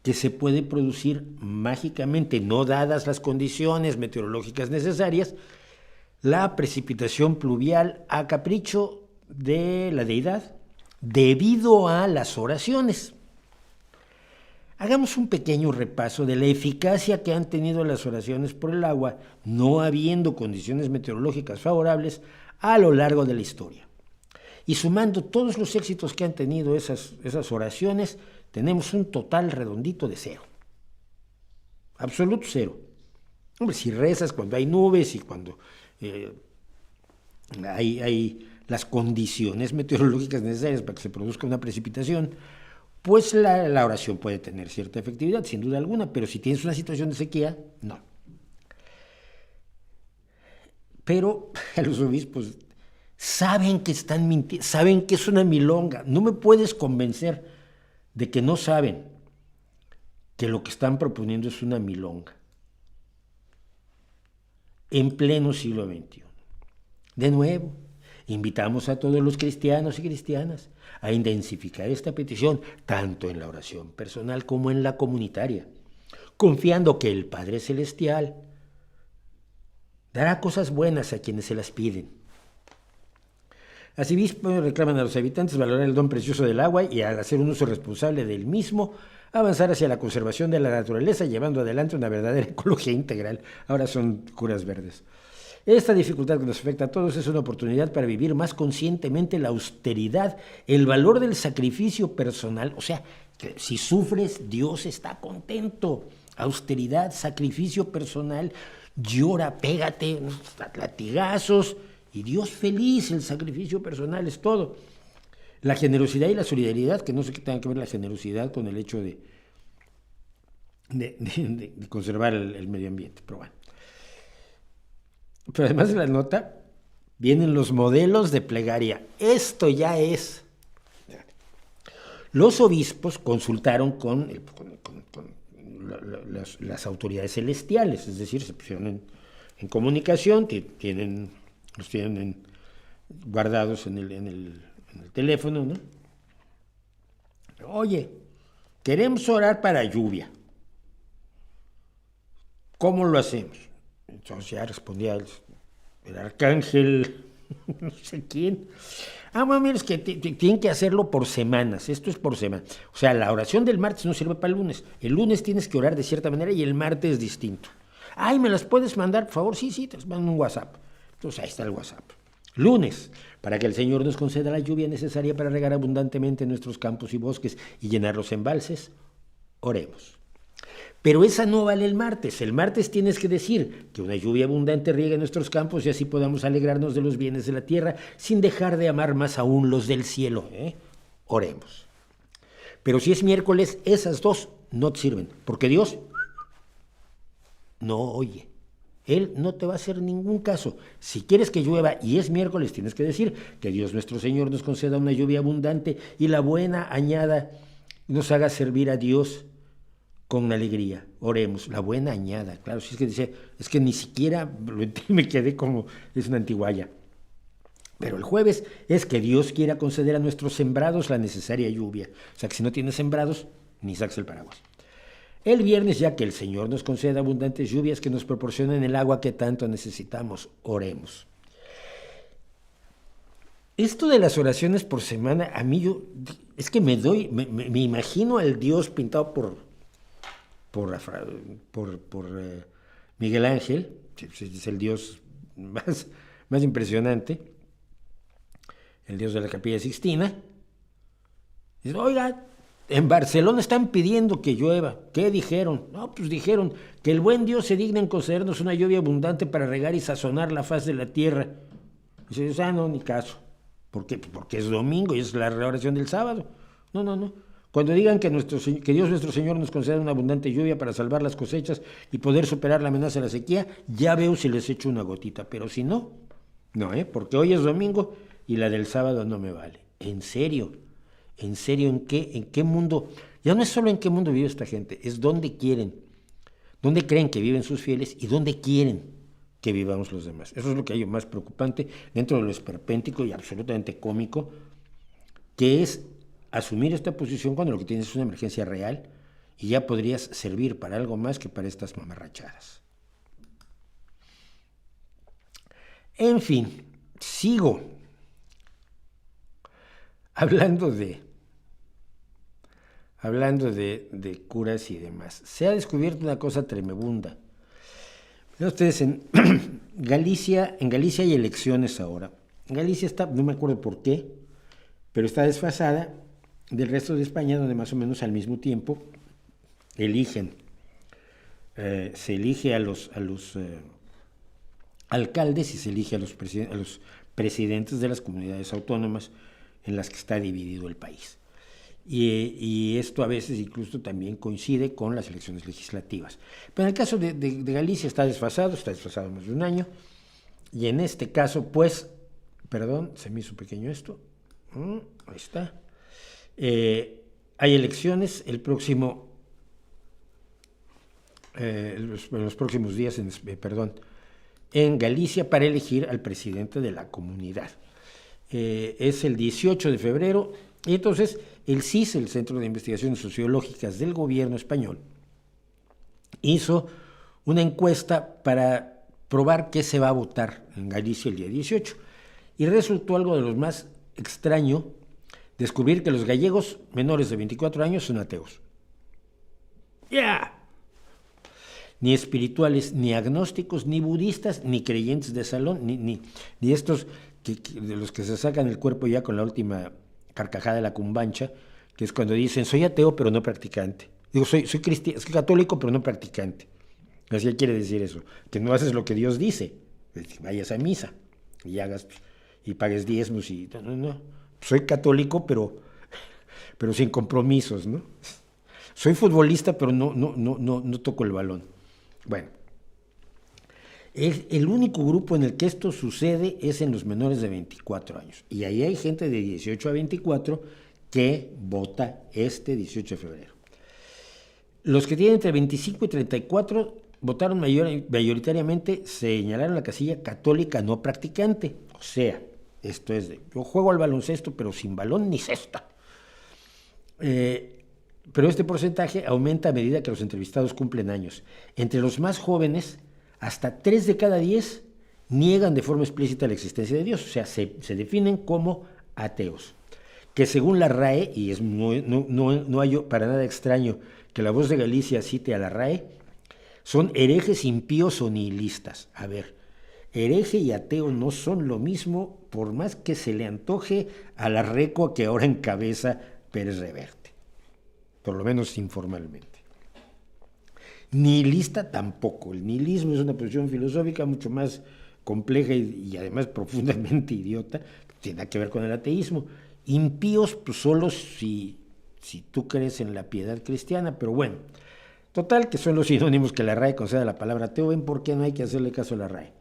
que se puede producir mágicamente, no dadas las condiciones meteorológicas necesarias, la precipitación pluvial a capricho de la deidad debido a las oraciones. Hagamos un pequeño repaso de la eficacia que han tenido las oraciones por el agua, no habiendo condiciones meteorológicas favorables a lo largo de la historia. Y sumando todos los éxitos que han tenido esas oraciones, tenemos un total redondito de 0. Absoluto 0. Hombre, si rezas cuando hay nubes y cuando hay las condiciones meteorológicas necesarias para que se produzca una precipitación, pues la oración puede tener cierta efectividad, sin duda alguna, pero si tienes una situación de sequía, no. Pero los obispos saben que están mintiendo, saben que es una milonga. No me puedes convencer de que no saben que lo que están proponiendo es una milonga. En pleno siglo XXI. De nuevo, invitamos a todos los cristianos y cristianas a intensificar esta petición, tanto en la oración personal como en la comunitaria, confiando que el Padre Celestial dará cosas buenas a quienes se las piden. Asimismo, reclaman a los habitantes valorar el don precioso del agua y, al hacer un uso responsable del mismo, avanzar hacia la conservación de la naturaleza, llevando adelante una verdadera ecología integral. Ahora son curas verdes. Esta dificultad que nos afecta a todos es una oportunidad para vivir más conscientemente la austeridad, el valor del sacrificio personal. O sea, que si sufres, Dios está contento. Austeridad, sacrificio personal, llora, pégate, latigazos, y Dios feliz. El sacrificio personal es todo. La generosidad y la solidaridad, que no sé qué tenga que ver la generosidad con el hecho de conservar el medio ambiente, pero bueno. Pero además de la nota, Vienen los modelos de plegaria. Esto ya es. Los obispos consultaron con las autoridades celestiales, es decir, se pusieron en comunicación, los tienen guardados en el teléfono, ¿no? Oye, queremos orar para lluvia. ¿Cómo lo hacemos? Entonces ya respondía el arcángel, no sé quién. Bueno, mira, es que tienen que hacerlo por semanas, esto es por semana. O sea, la oración del martes no sirve para el lunes. El lunes tienes que orar de cierta manera y el martes es distinto. ¿Me las puedes mandar, por favor? Sí, te las mando un WhatsApp. Entonces ahí está el WhatsApp. Lunes, para que el Señor nos conceda la lluvia necesaria para regar abundantemente nuestros campos y bosques y llenar los embalses, oremos. Pero esa no vale el martes. El martes tienes que decir que una lluvia abundante riegue nuestros campos y así podamos alegrarnos de los bienes de la tierra sin dejar de amar más aún los del cielo. Oremos. Pero si es miércoles, esas dos no te sirven, porque Dios no oye. Él no te va a hacer ningún caso. Si quieres que llueva y es miércoles, tienes que decir que Dios nuestro Señor nos conceda una lluvia abundante y la buena añada nos haga servir a Dios con alegría. Oremos, la buena añada. Claro, si es que dice, es que ni siquiera me quedé como, es una antiguaya. Pero el jueves es que Dios quiera conceder a nuestros sembrados la necesaria lluvia. O sea que si no tienes sembrados, ni saques el paraguas. El viernes, ya que el Señor nos conceda abundantes lluvias que nos proporcionen el agua que tanto necesitamos, oremos. Esto de las oraciones por semana, a mí es que me imagino al Dios pintado por Miguel Ángel, es el Dios más impresionante, el Dios de la Capilla Sixtina. Dice, oiga, en Barcelona están pidiendo que llueva. ¿Qué dijeron? No, pues dijeron que el buen Dios se digna en concedernos una lluvia abundante para regar y sazonar la faz de la tierra. Dice, no, ni caso. ¿Por qué? Porque es domingo y es la oración del sábado. No. Cuando digan que Dios nuestro Señor nos conceda una abundante lluvia para salvar las cosechas y poder superar la amenaza de la sequía, ya veo si les echo una gotita. Pero si no, porque hoy es domingo y la del sábado no me vale. ¿En serio? ¿En qué mundo? Ya no es solo en qué mundo vive esta gente, es dónde quieren, dónde creen que viven sus fieles y dónde quieren que vivamos los demás. Eso es lo que hay más preocupante dentro de lo esperpéntico y absolutamente cómico, que es asumir esta posición cuando lo que tienes es una emergencia real y ya podrías servir para algo más que para estas mamarrachadas. En fin, sigo hablando de curas y demás. Se ha descubierto una cosa tremenda. Vean ustedes, en Galicia hay elecciones ahora. Galicia está, no me acuerdo por qué, pero está desfasada del resto de España, donde más o menos al mismo tiempo se elige a los alcaldes y se elige a los presidentes de las comunidades autónomas en las que está dividido el país. Y esto a veces incluso también coincide con las elecciones legislativas. Pero en el caso de Galicia está desfasado más de un año, y en este caso, pues, perdón, se me hizo pequeño esto, ahí está. Hay elecciones en los próximos días, en Galicia para elegir al presidente de la comunidad. Es el 18 de febrero, y entonces el CIS, el Centro de Investigaciones Sociológicas del Gobierno español, hizo una encuesta para probar qué se va a votar en Galicia el día 18, y resultó algo de lo más extraño descubrir que los gallegos menores de 24 años son ateos. Ni espirituales, ni agnósticos, ni budistas, ni creyentes de salón, ni estos de los que se sacan el cuerpo ya con la última carcajada de la cumbancha, que es cuando dicen, soy ateo pero no practicante. Digo, soy cristiano, soy católico pero no practicante. Así quiere decir eso, que no haces lo que Dios dice, vayas a misa y pagues diezmos y no. Soy católico pero sin compromisos, ¿no? Soy futbolista pero no toco el balón. Bueno, El único grupo en el que esto sucede es en los menores de 24 años. Y ahí hay gente de 18 a 24 que vota este 18 de febrero. Los que tienen entre 25 y 34 votaron mayoritariamente, señalaron la casilla católica no practicante. O sea, esto es de, yo juego al baloncesto pero sin balón ni cesta. Pero este porcentaje aumenta a medida que los entrevistados cumplen años. Entre los más jóvenes, hasta 3 de cada 10 niegan de forma explícita la existencia de Dios, o sea, se definen como ateos. Que según la RAE, y no hay para nada extraño que La Voz de Galicia cite a la RAE, son herejes, impíos o nihilistas. A ver, hereje y ateo no son lo mismo, por más que se le antoje a la recua que ahora encabeza Pérez Reverte, por lo menos informalmente. Nihilista tampoco. El nihilismo es una posición filosófica mucho más compleja y además profundamente idiota, tiene nada que ver con el ateísmo. Impíos, pues solo si tú crees en la piedad cristiana, pero bueno, total que son los sinónimos que la RAE concede a la palabra ateo. ¿Ven por qué no hay que hacerle caso a la RAE?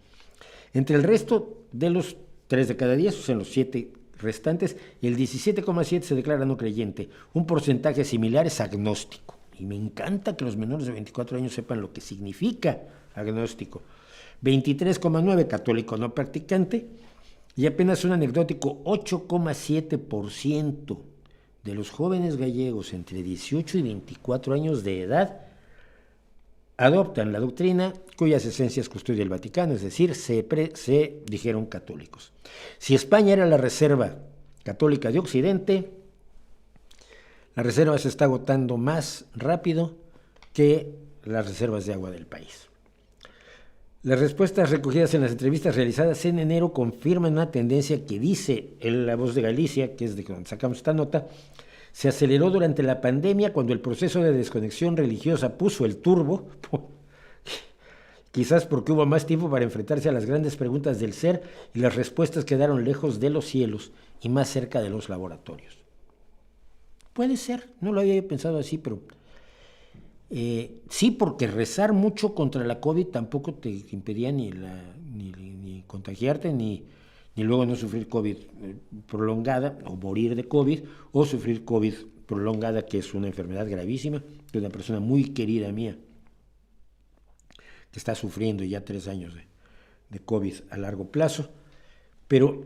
Entre el resto de los 3 de cada 10, o sea, los 7 restantes, el 17,7 se declara no creyente. Un porcentaje similar es agnóstico. Y me encanta que los menores de 24 años sepan lo que significa agnóstico. 23,9 católico no practicante. Y apenas un anecdótico 8,7% de los jóvenes gallegos entre 18 y 24 años de edad adoptan la doctrina cuyas esencias custodia el Vaticano, es decir, se dijeron católicos. Si España era la reserva católica de Occidente, la reserva se está agotando más rápido que las reservas de agua del país. Las respuestas recogidas en las entrevistas realizadas en enero confirman una tendencia que dice La Voz de Galicia, que es de donde sacamos esta nota, se aceleró durante la pandemia cuando el proceso de desconexión religiosa puso el turbo, quizás porque hubo más tiempo para enfrentarse a las grandes preguntas del ser y las respuestas quedaron lejos de los cielos y más cerca de los laboratorios. Puede ser, no lo había pensado así, pero sí, porque rezar mucho contra la COVID tampoco te impedía ni contagiarte, ni luego no sufrir COVID prolongada, o morir de COVID, o sufrir COVID prolongada, que es una enfermedad gravísima, de una persona muy querida mía, que está sufriendo ya 3 años de COVID a largo plazo. Pero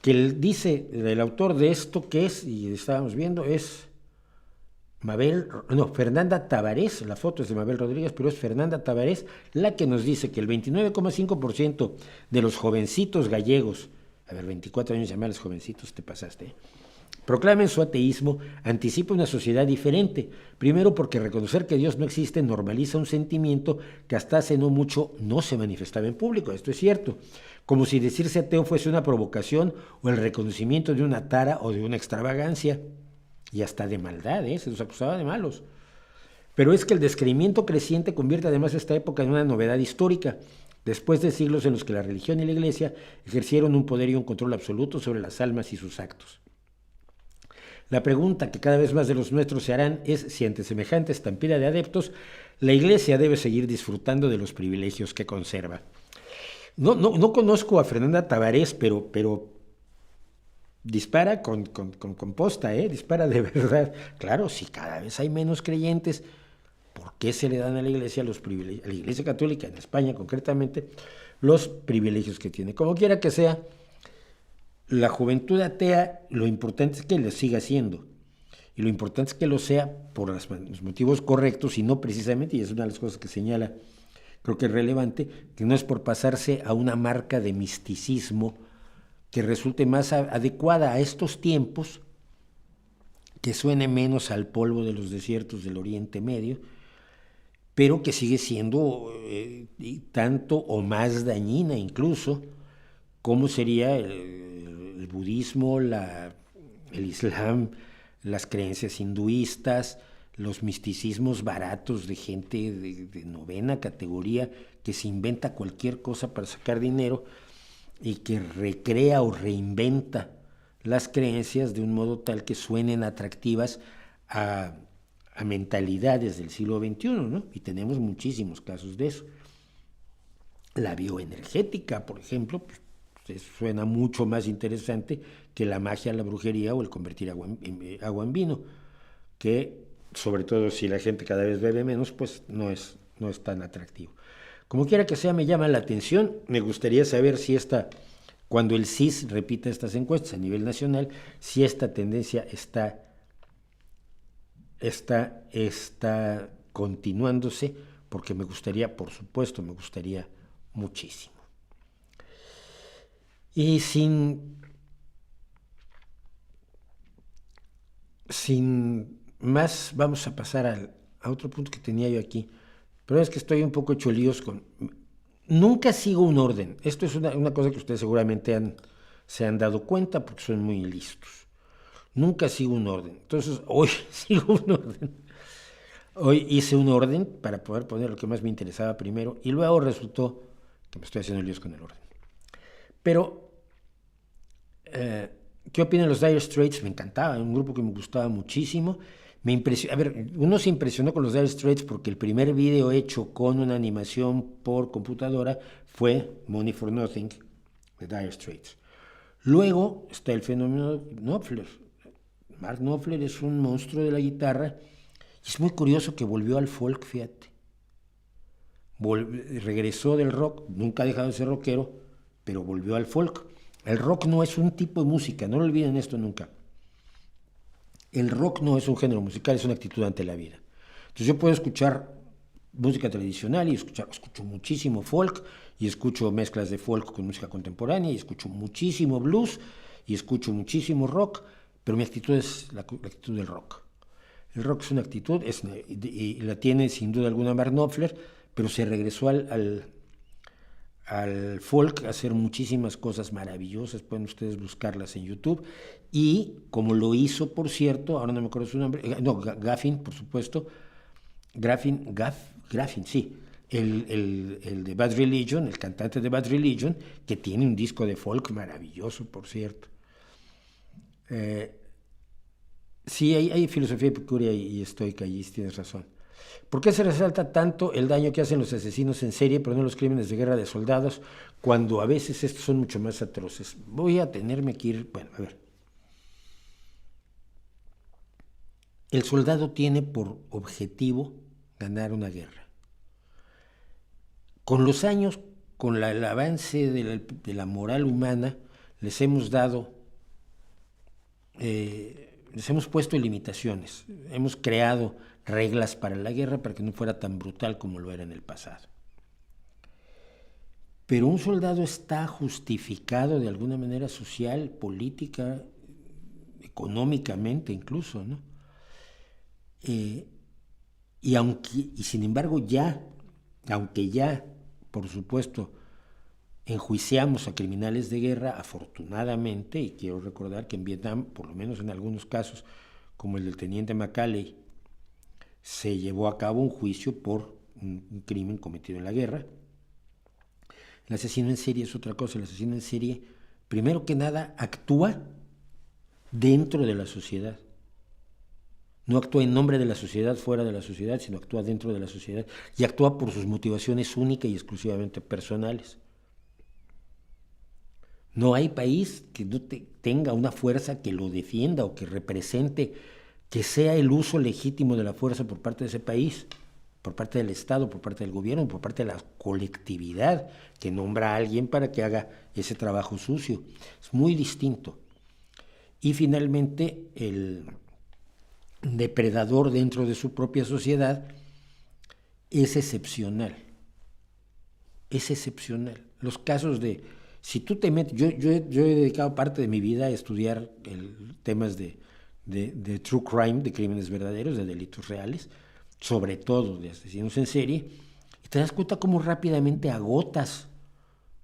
que él dice, el autor de esto, que es, y estábamos viendo, es Fernanda Tabarés, la foto es de Mabel Rodríguez, pero es Fernanda Tabarés la que nos dice que el 29,5% de los jovencitos gallegos, a ver, 24 años llamarles jovencitos, te pasaste, proclamen su ateísmo, anticipa una sociedad diferente. Primero porque reconocer que Dios no existe normaliza un sentimiento que hasta hace no mucho no se manifestaba en público, esto es cierto, como si decirse ateo fuese una provocación o el reconocimiento de una tara o de una extravagancia. Y hasta de maldad, se los acusaba de malos. Pero es que el descreimiento creciente convierte además esta época en una novedad histórica, después de siglos en los que la religión y la iglesia ejercieron un poder y un control absoluto sobre las almas y sus actos. La pregunta que cada vez más de los nuestros se harán es si ante semejante estampida de adeptos, la iglesia debe seguir disfrutando de los privilegios que conserva. No conozco a Fernanda Tabarés, pero dispara con posta, dispara de verdad. Claro, si cada vez hay menos creyentes, ¿por qué se le dan a la iglesia los privilegios, a la iglesia católica en España concretamente, los privilegios que tiene? Como quiera que sea, la juventud atea, lo importante es que lo siga siendo, y lo importante es que lo sea por los motivos correctos y no precisamente, y es una de las cosas que señala, creo que es relevante, que no es por pasarse a una marca de misticismo que resulte más adecuada a estos tiempos, que suene menos al polvo de los desiertos del Oriente Medio, pero que sigue siendo tanto o más dañina incluso, como sería el budismo, el islam, las creencias hinduistas, los misticismos baratos de gente de novena categoría que se inventa cualquier cosa para sacar dinero y que recrea o reinventa las creencias de un modo tal que suenen atractivas a mentalidades del siglo XXI, ¿no? Y tenemos muchísimos casos de eso. La bioenergética, por ejemplo, pues, suena mucho más interesante que la magia, la brujería o el convertir agua en vino, que sobre todo si la gente cada vez bebe menos, pues no es tan atractivo. Como quiera que sea, me llama la atención. Me gustaría saber si cuando el CIS repita estas encuestas a nivel nacional, si esta tendencia está continuándose, porque me gustaría, por supuesto, me gustaría muchísimo. Y sin más, vamos a pasar a otro punto que tenía yo aquí. Pero es que estoy un poco hecho líos con... Nunca sigo un orden. Esto es una cosa que ustedes seguramente se han dado cuenta porque son muy listos. Nunca sigo un orden. Entonces, hoy sigo un orden. Hoy hice un orden para poder poner lo que más me interesaba primero y luego resultó que me estoy haciendo líos con el orden. Pero, ¿qué opinan los Dire Straits? Me encantaba, un grupo que me gustaba muchísimo. A ver, uno se impresionó con los Dire Straits porque el primer video hecho con una animación por computadora fue Money for Nothing de Dire Straits. Luego está el fenómeno Knopfler. Mark Knopfler es un monstruo de la guitarra y es muy curioso que volvió al folk, fíjate. Regresó del rock, nunca ha dejado de ser rockero, pero volvió al folk. El rock no es un tipo de música, no lo olviden esto nunca. El rock no es un género musical, es una actitud ante la vida. Entonces yo puedo escuchar música tradicional y escucho muchísimo folk y escucho mezclas de folk con música contemporánea y escucho muchísimo blues y escucho muchísimo rock, pero mi actitud es la actitud del rock. El rock es una actitud y la tiene sin duda alguna Mark Knopfler, pero se regresó al folk a hacer muchísimas cosas maravillosas, pueden ustedes buscarlas en YouTube, y como lo hizo, por cierto, ahora no me acuerdo su nombre, Gaffin, por supuesto, Gaffin, sí, el de Bad Religion, el cantante de Bad Religion, que tiene un disco de folk maravilloso, por cierto. Sí, hay filosofía epicúrea y estoica, y tienes razón. ¿Por qué se resalta tanto el daño que hacen los asesinos en serie, pero no los crímenes de guerra de soldados, cuando a veces estos son mucho más atroces? Voy a tenerme que ir, bueno, a ver. El soldado tiene por objetivo ganar una guerra. Con los años, con el avance de la moral humana, les hemos puesto limitaciones, hemos creado reglas para la guerra para que no fuera tan brutal como lo era en el pasado. Pero un soldado está justificado de alguna manera social, política, económicamente incluso, ¿no? Y sin embargo aunque ya, por supuesto, enjuiciamos a criminales de guerra, afortunadamente, y quiero recordar que en Vietnam, por lo menos en algunos casos, como el del teniente McCalley, se llevó a cabo un juicio por un crimen cometido en la guerra. El asesino en serie es otra cosa. El asesino en serie, primero que nada, actúa dentro de la sociedad. No actúa en nombre de la sociedad, fuera de la sociedad, sino actúa dentro de la sociedad y actúa por sus motivaciones únicas y exclusivamente personales. No hay país que no tenga una fuerza que lo defienda o que represente, que sea el uso legítimo de la fuerza por parte de ese país, por parte del Estado, por parte del gobierno, por parte de la colectividad que nombra a alguien para que haga ese trabajo sucio. Es muy distinto. Y finalmente, el depredador dentro de su propia sociedad es excepcional. Es excepcional. Los casos si tú te metes, yo he dedicado parte de mi vida a estudiar temas de true crime, de crímenes verdaderos, de delitos reales, sobre todo de asesinos en serie, y te das cuenta cómo rápidamente agotas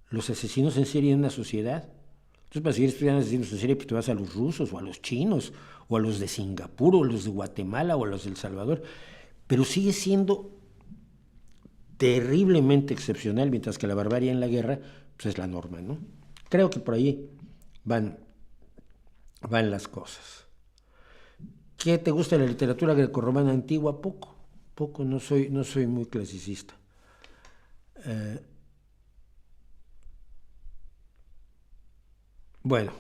los asesinos en serie en una sociedad. Entonces, para seguir estudiando asesinos en serie, pues te vas a los rusos, o a los chinos, o a los de Singapur, o a los de Guatemala, o a los de El Salvador, pero sigue siendo terriblemente excepcional, mientras que la barbarie en la guerra pues es la norma, ¿no? Creo que por ahí van las cosas. ¿Qué te gusta de la literatura grecorromana antigua? Poco, no soy muy clasicista. Bueno,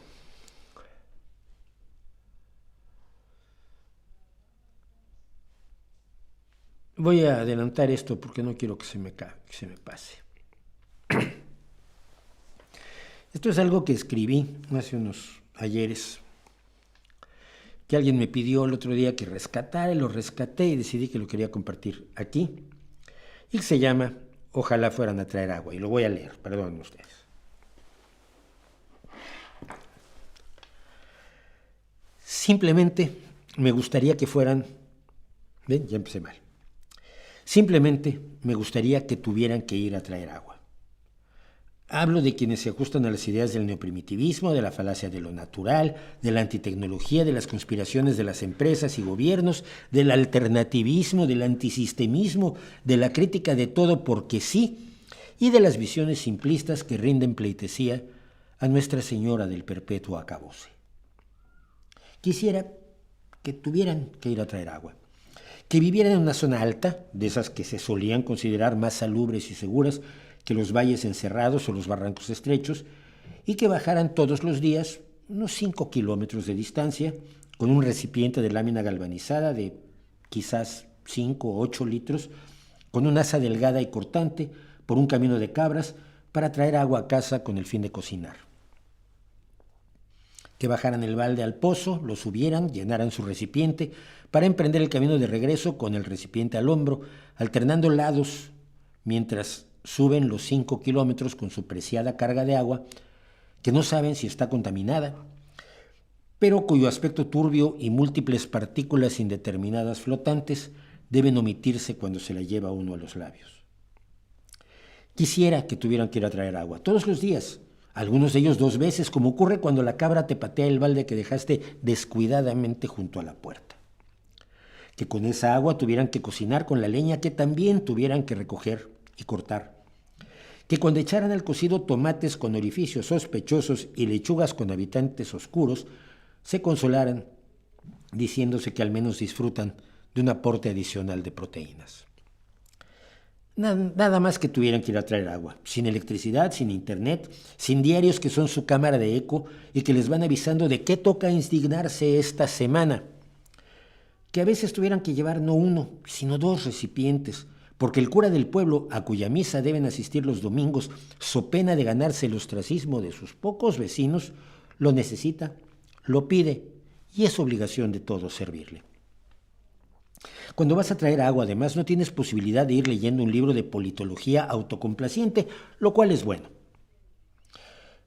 voy a adelantar esto porque no quiero que que se me pase. Esto es algo que escribí hace unos ayeres, que alguien me pidió el otro día que rescatara, lo rescaté y decidí que lo quería compartir aquí. Y se llama Ojalá fueran a traer agua. Y lo voy a leer, perdonen ustedes. Simplemente me gustaría que fueran... ¿Ven? Ya empecé mal. Simplemente me gustaría que tuvieran que ir a traer agua. Hablo de quienes se ajustan a las ideas del neoprimitivismo, de la falacia de lo natural, de la antitecnología, de las conspiraciones de las empresas y gobiernos, del alternativismo, del antisistemismo, de la crítica de todo porque sí, y de las visiones simplistas que rinden pleitesía a Nuestra Señora del perpetuo acabose. Quisiera que tuvieran que ir a traer agua, que vivieran en una zona alta, de esas que se solían considerar más salubres y seguras que los valles encerrados o los barrancos estrechos, y que bajaran todos los días unos 5 kilómetros de distancia con un recipiente de lámina galvanizada de quizás 5 o 8 litros, con una asa delgada y cortante por un camino de cabras para traer agua a casa con el fin de cocinar. Que bajaran el balde al pozo, lo subieran, llenaran su recipiente para emprender el camino de regreso con el recipiente al hombro, alternando lados mientras suben los 5 kilómetros con su preciada carga de agua, que no saben si está contaminada, pero cuyo aspecto turbio y múltiples partículas indeterminadas flotantes deben omitirse cuando se la lleva uno a los labios. Quisiera que tuvieran que ir a traer agua todos los días, algunos de ellos 2 veces, como ocurre cuando la cabra te patea el balde que dejaste descuidadamente junto a la puerta. Que con esa agua tuvieran que cocinar con la leña que también tuvieran que recoger y cortar. Que cuando echaran al cocido tomates con orificios sospechosos y lechugas con habitantes oscuros, se consolaran diciéndose que al menos disfrutan de un aporte adicional de proteínas. Nada más que tuvieran que ir a traer agua, sin electricidad, sin internet, sin diarios que son su cámara de eco y que les van avisando de qué toca indignarse esta semana. Que a veces tuvieran que llevar no 1, sino 2 recipientes, porque el cura del pueblo, a cuya misa deben asistir los domingos, so pena de ganarse el ostracismo de sus pocos vecinos, lo necesita, lo pide y es obligación de todos servirle. Cuando vas a traer agua, además, no tienes posibilidad de ir leyendo un libro de politología autocomplaciente, lo cual es bueno.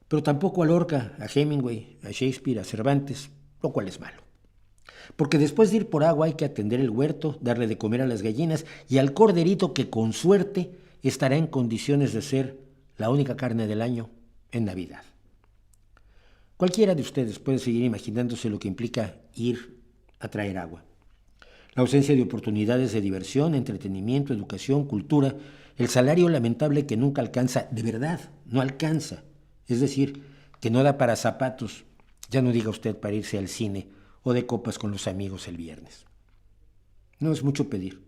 Pero tampoco a Lorca, a Hemingway, a Shakespeare, a Cervantes, lo cual es malo. Porque después de ir por agua hay que atender el huerto, darle de comer a las gallinas y al corderito que con suerte estará en condiciones de ser la única carne del año en Navidad. Cualquiera de ustedes puede seguir imaginándose lo que implica ir a traer agua. La ausencia de oportunidades de diversión, entretenimiento, educación, cultura, el salario lamentable que nunca alcanza, de verdad, no alcanza. Es decir, que no da para zapatos, ya no diga usted para irse al cine o de copas con los amigos el viernes. No es mucho pedir.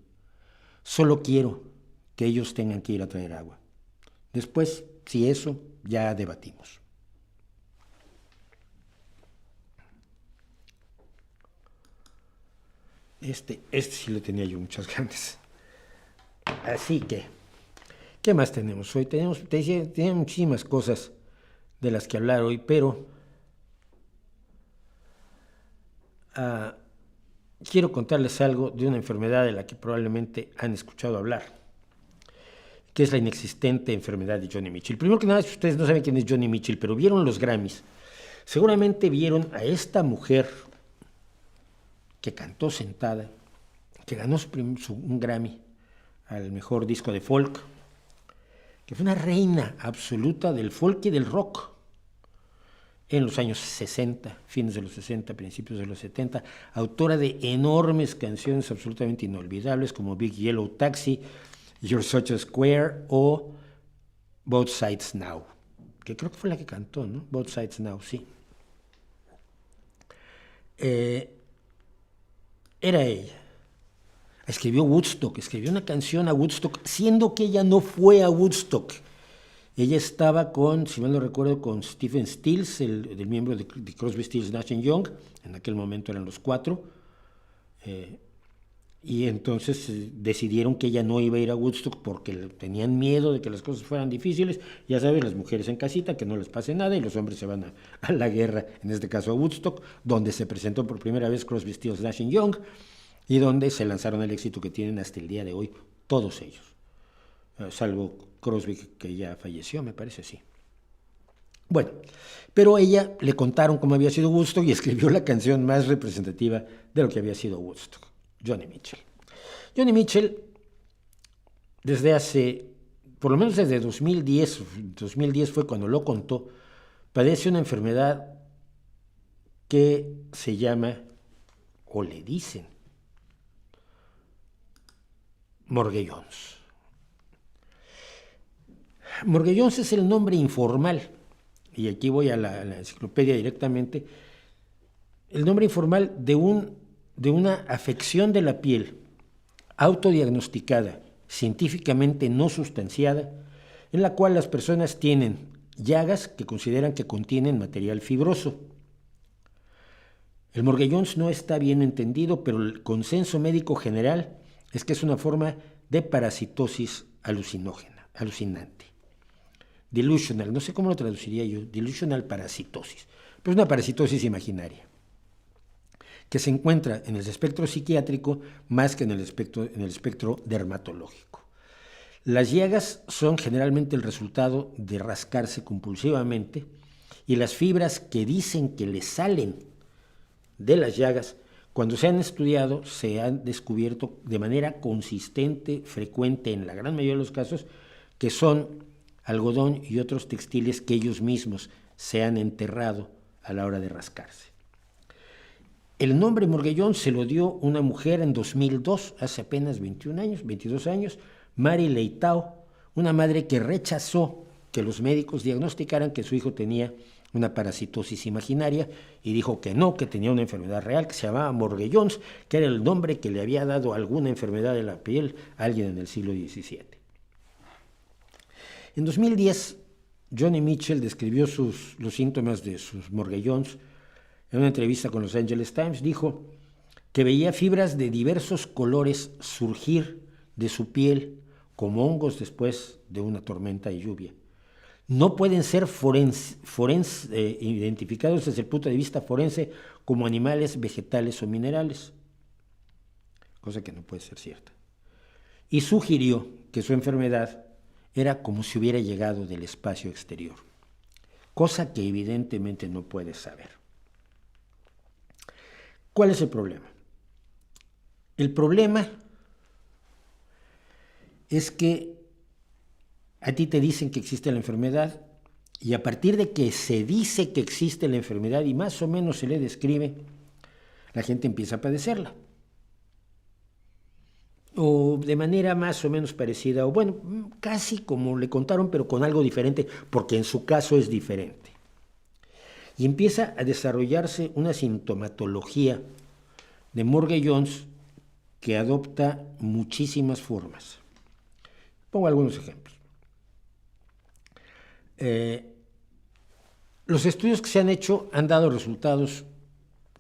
Solo quiero que ellos tengan que ir a traer agua. Después, si eso, ya debatimos. Este sí lo tenía yo muchas ganas. Así que, ¿qué más tenemos hoy? Tenemos muchísimas cosas de las que hablar hoy, pero quiero contarles algo de una enfermedad de la que probablemente han escuchado hablar, que es la inexistente enfermedad de Joni Mitchell. Primero que nada, si ustedes no saben quién es Joni Mitchell, pero vieron los Grammys, seguramente vieron a esta mujer que cantó sentada, que ganó un Grammy al mejor disco de folk, que fue una reina absoluta del folk y del rock en los años 60, fines de los 60, principios de los 70, autora de enormes canciones absolutamente inolvidables como Big Yellow Taxi, You're Such a Square o Both Sides Now, que creo que fue la que cantó, ¿no? Both Sides Now, sí. Era ella. Escribió Woodstock, escribió una canción a Woodstock, siendo que ella no fue a Woodstock. Ella estaba con, si mal no recuerdo, con Stephen Stills, el miembro de Crosby, Stills, Nash Young. En aquel momento eran los cuatro. Y entonces decidieron que ella no iba a ir a Woodstock porque tenían miedo de que las cosas fueran difíciles. Ya sabes, las mujeres en casita, que no les pase nada, y los hombres se van a la guerra, en este caso a Woodstock, donde se presentó por primera vez Crosby, Stills, Nash Young, y donde se lanzaron el éxito que tienen hasta el día de hoy todos ellos, salvo Crosby, que ya falleció, me parece, sí. Bueno, pero a ella le contaron cómo había sido Woodstock y escribió la canción más representativa de lo que había sido Woodstock, Joni Mitchell. Joni Mitchell, desde hace, por lo menos desde 2010 fue cuando lo contó, padece una enfermedad que se llama, o le dicen, Morgellons. Morgellons es el nombre informal, y aquí voy a la enciclopedia directamente, el nombre informal de una afección de la piel autodiagnosticada, científicamente no sustanciada, en la cual las personas tienen llagas que consideran que contienen material fibroso. El Morgellons no está bien entendido, pero el consenso médico general es que es una forma de parasitosis alucinante. Delusional, no sé cómo lo traduciría yo, delusional parasitosis, pero es una parasitosis imaginaria, que se encuentra en el espectro psiquiátrico más que en el espectro dermatológico. Las llagas son generalmente el resultado de rascarse compulsivamente, y las fibras que dicen que le salen de las llagas, cuando se han estudiado, se han descubierto de manera consistente, frecuente en la gran mayoría de los casos, que son algodón y otros textiles que ellos mismos se han enterrado a la hora de rascarse. El nombre Morgellons se lo dio una mujer en 2002, hace apenas 22 años, Mary Leitao, una madre que rechazó que los médicos diagnosticaran que su hijo tenía una parasitosis imaginaria, y dijo que no, que tenía una enfermedad real que se llamaba Morgellons, que era el nombre que le había dado alguna enfermedad de la piel a alguien en el siglo XVII. En 2010, Joni Mitchell describió los síntomas de sus Morgellons. En una entrevista con Los Angeles Times dijo que veía fibras de diversos colores surgir de su piel como hongos después de una tormenta de lluvia. No pueden ser identificados desde el punto de vista forense como animales, vegetales o minerales, cosa que no puede ser cierta. Y sugirió que su enfermedad era como si hubiera llegado del espacio exterior, cosa que evidentemente no puedes saber. ¿Cuál es el problema? El problema es que a ti te dicen que existe la enfermedad, y a partir de que se dice que existe la enfermedad y más o menos se le describe, la gente empieza a padecerla. O de manera más o menos parecida, o bueno, casi como le contaron, pero con algo diferente, porque en su caso es diferente. Y empieza a desarrollarse una sintomatología de Morgellons que adopta muchísimas formas. Pongo algunos ejemplos. Los estudios que se han hecho han dado resultados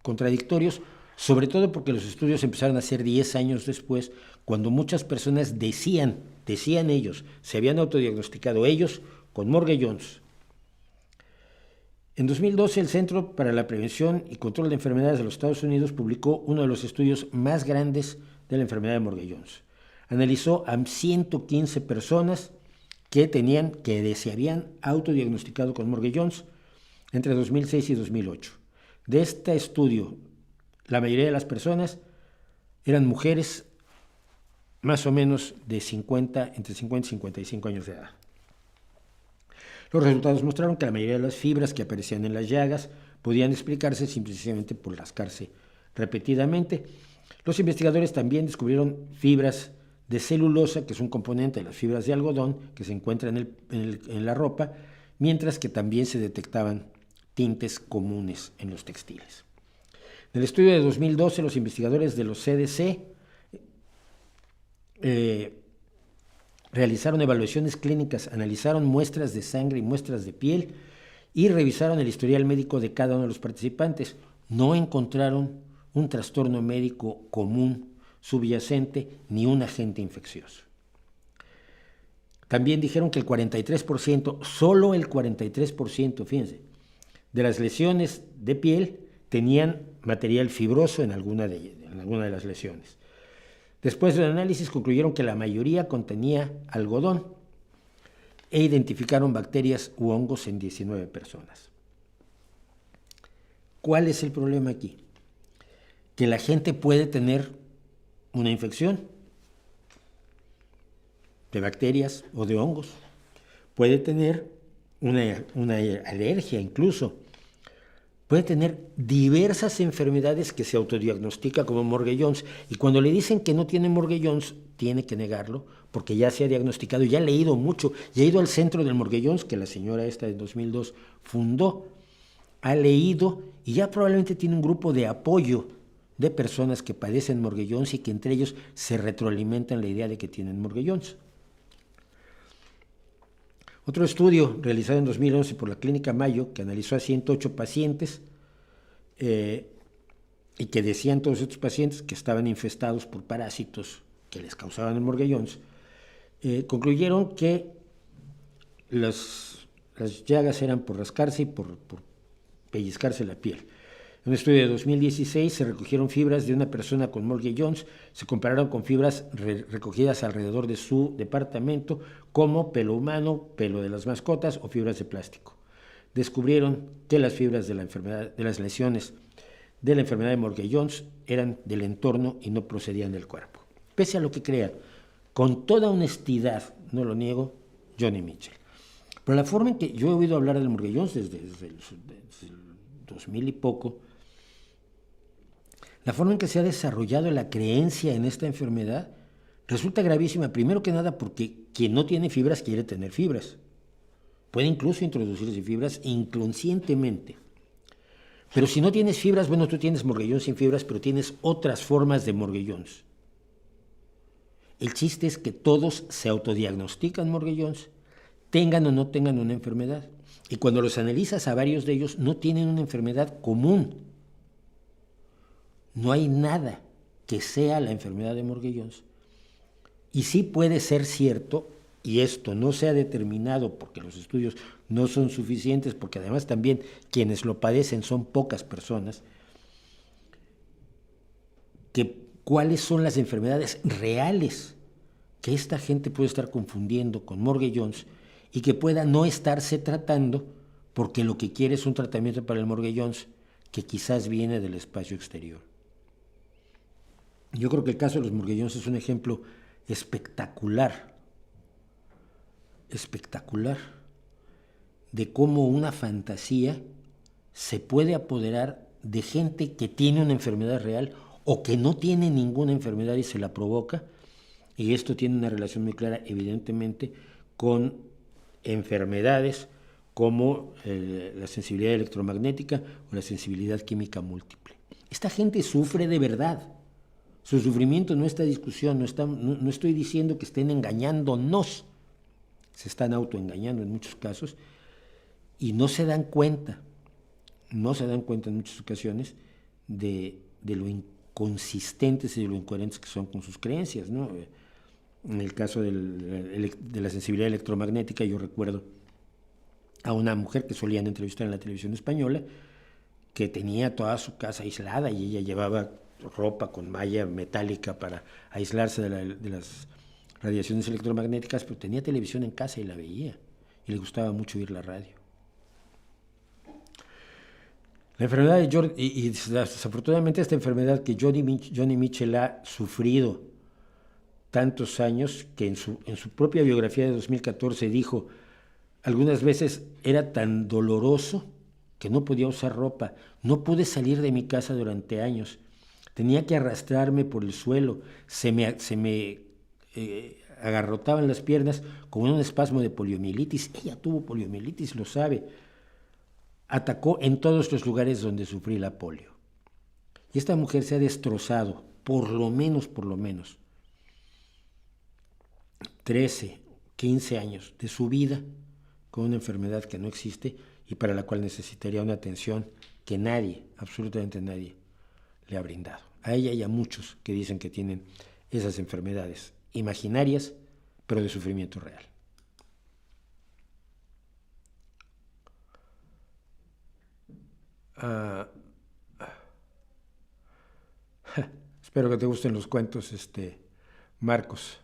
contradictorios, sobre todo porque los estudios empezaron a hacer 10 años después, cuando muchas personas decían ellos, se habían autodiagnosticado ellos con Morgellons. En 2012, el Centro para la Prevención y Control de Enfermedades de los Estados Unidos publicó uno de los estudios más grandes de la enfermedad de Morgellons. Analizó a 115 personas que se habían autodiagnosticado con Morgellons entre 2006 y 2008. De este estudio, la mayoría de las personas eran mujeres más o menos de entre 50 y 55 años de edad. Los resultados mostraron que la mayoría de las fibras que aparecían en las llagas podían explicarse simplemente por rascarse repetidamente. Los investigadores también descubrieron fibras de celulosa, que es un componente de las fibras de algodón que se encuentra en la ropa, mientras que también se detectaban tintes comunes en los textiles. En el estudio de 2012, los investigadores de los CDC realizaron evaluaciones clínicas, analizaron muestras de sangre y muestras de piel y revisaron el historial médico de cada uno de los participantes. No encontraron un trastorno médico común subyacente ni un agente infeccioso. También dijeron que el 43%, solo el 43%, fíjense, de las lesiones de piel tenían material fibroso en alguna de las lesiones. Después del análisis concluyeron que la mayoría contenía algodón e identificaron bacterias u hongos en 19 personas. ¿Cuál es el problema aquí? Que la gente puede tener una infección de bacterias o de hongos, puede tener una alergia incluso, puede tener diversas enfermedades que se autodiagnostica como Morgellons, y cuando le dicen que no tiene Morgellons, tiene que negarlo, porque ya se ha diagnosticado, ya ha leído mucho, ya ha ido al centro del Morgellons, que la señora esta de 2002 fundó, ha leído y ya probablemente tiene un grupo de apoyo de personas que padecen Morgellons y que entre ellos se retroalimentan la idea de que tienen Morgellons. Otro estudio realizado en 2011 por la Clínica Mayo, que analizó a 108 pacientes y que decían todos estos pacientes que estaban infestados por parásitos que les causaban el Morgellons, concluyeron que las llagas eran por rascarse y por pellizcarse la piel. En un estudio de 2016 se recogieron fibras de una persona con Morgellons, se compararon con fibras recogidas alrededor de su departamento, como pelo humano, pelo de las mascotas o fibras de plástico. Descubrieron que las fibras de las lesiones de la enfermedad de Morgellons eran del entorno y no procedían del cuerpo. Pese a lo que crean, con toda honestidad, no lo niego, Joni Mitchell. Pero la forma en que yo he oído hablar del Morgellons desde el 2000 y poco, la forma en que se ha desarrollado la creencia en esta enfermedad resulta gravísima, primero que nada porque quien no tiene fibras quiere tener fibras. Puede incluso introducirse fibras inconscientemente. Pero si no tienes fibras, bueno, tú tienes Morgellons sin fibras, pero tienes otras formas de Morgellons. El chiste es que todos se autodiagnostican Morgellons, tengan o no tengan una enfermedad. Y cuando los analizas a varios de ellos, no tienen una enfermedad común. No hay nada que sea la enfermedad de Morgellons. Y sí puede ser cierto, y esto no se ha determinado porque los estudios no son suficientes, porque además también quienes lo padecen son pocas personas, que cuáles son las enfermedades reales que esta gente puede estar confundiendo con Morgellons y que pueda no estarse tratando porque lo que quiere es un tratamiento para el Morgellons que quizás viene del espacio exterior. Yo creo que el caso de los Morgellons es un ejemplo espectacular de cómo una fantasía se puede apoderar de gente que tiene una enfermedad real o que no tiene ninguna enfermedad y se la provoca, y esto tiene una relación muy clara, evidentemente, con enfermedades como la sensibilidad electromagnética o la sensibilidad química múltiple. Esta gente sufre de verdad. Su sufrimiento no está en discusión, no estoy diciendo que estén engañándonos, se están autoengañando en muchos casos y no se dan cuenta en muchas ocasiones de lo inconsistentes y de lo incoherentes que son con sus creencias, ¿no? En el caso de la sensibilidad electromagnética, yo recuerdo a una mujer que solían entrevistar en la televisión española que tenía toda su casa aislada y ella llevaba ropa con malla metálica para aislarse de las radiaciones electromagnéticas, pero tenía televisión en casa y la veía, y le gustaba mucho oír la radio. La enfermedad de Jordi, y desafortunadamente esta enfermedad que Joni Mitchell ha sufrido tantos años, que en su propia biografía de 2014 dijo, algunas veces era tan doloroso que no podía usar ropa, no pude salir de mi casa durante años, tenía que arrastrarme por el suelo, se me agarrotaban las piernas con un espasmo de poliomielitis. Ella tuvo poliomielitis, lo sabe. Atacó en todos los lugares donde sufrí la polio. Y esta mujer se ha destrozado, por lo menos, 13 15 años de su vida con una enfermedad que no existe y para la cual necesitaría una atención que nadie, absolutamente nadie, le ha brindado. A ella y a muchos que dicen que tienen esas enfermedades imaginarias, pero de sufrimiento real. Espero que te gusten los cuentos, Marcos.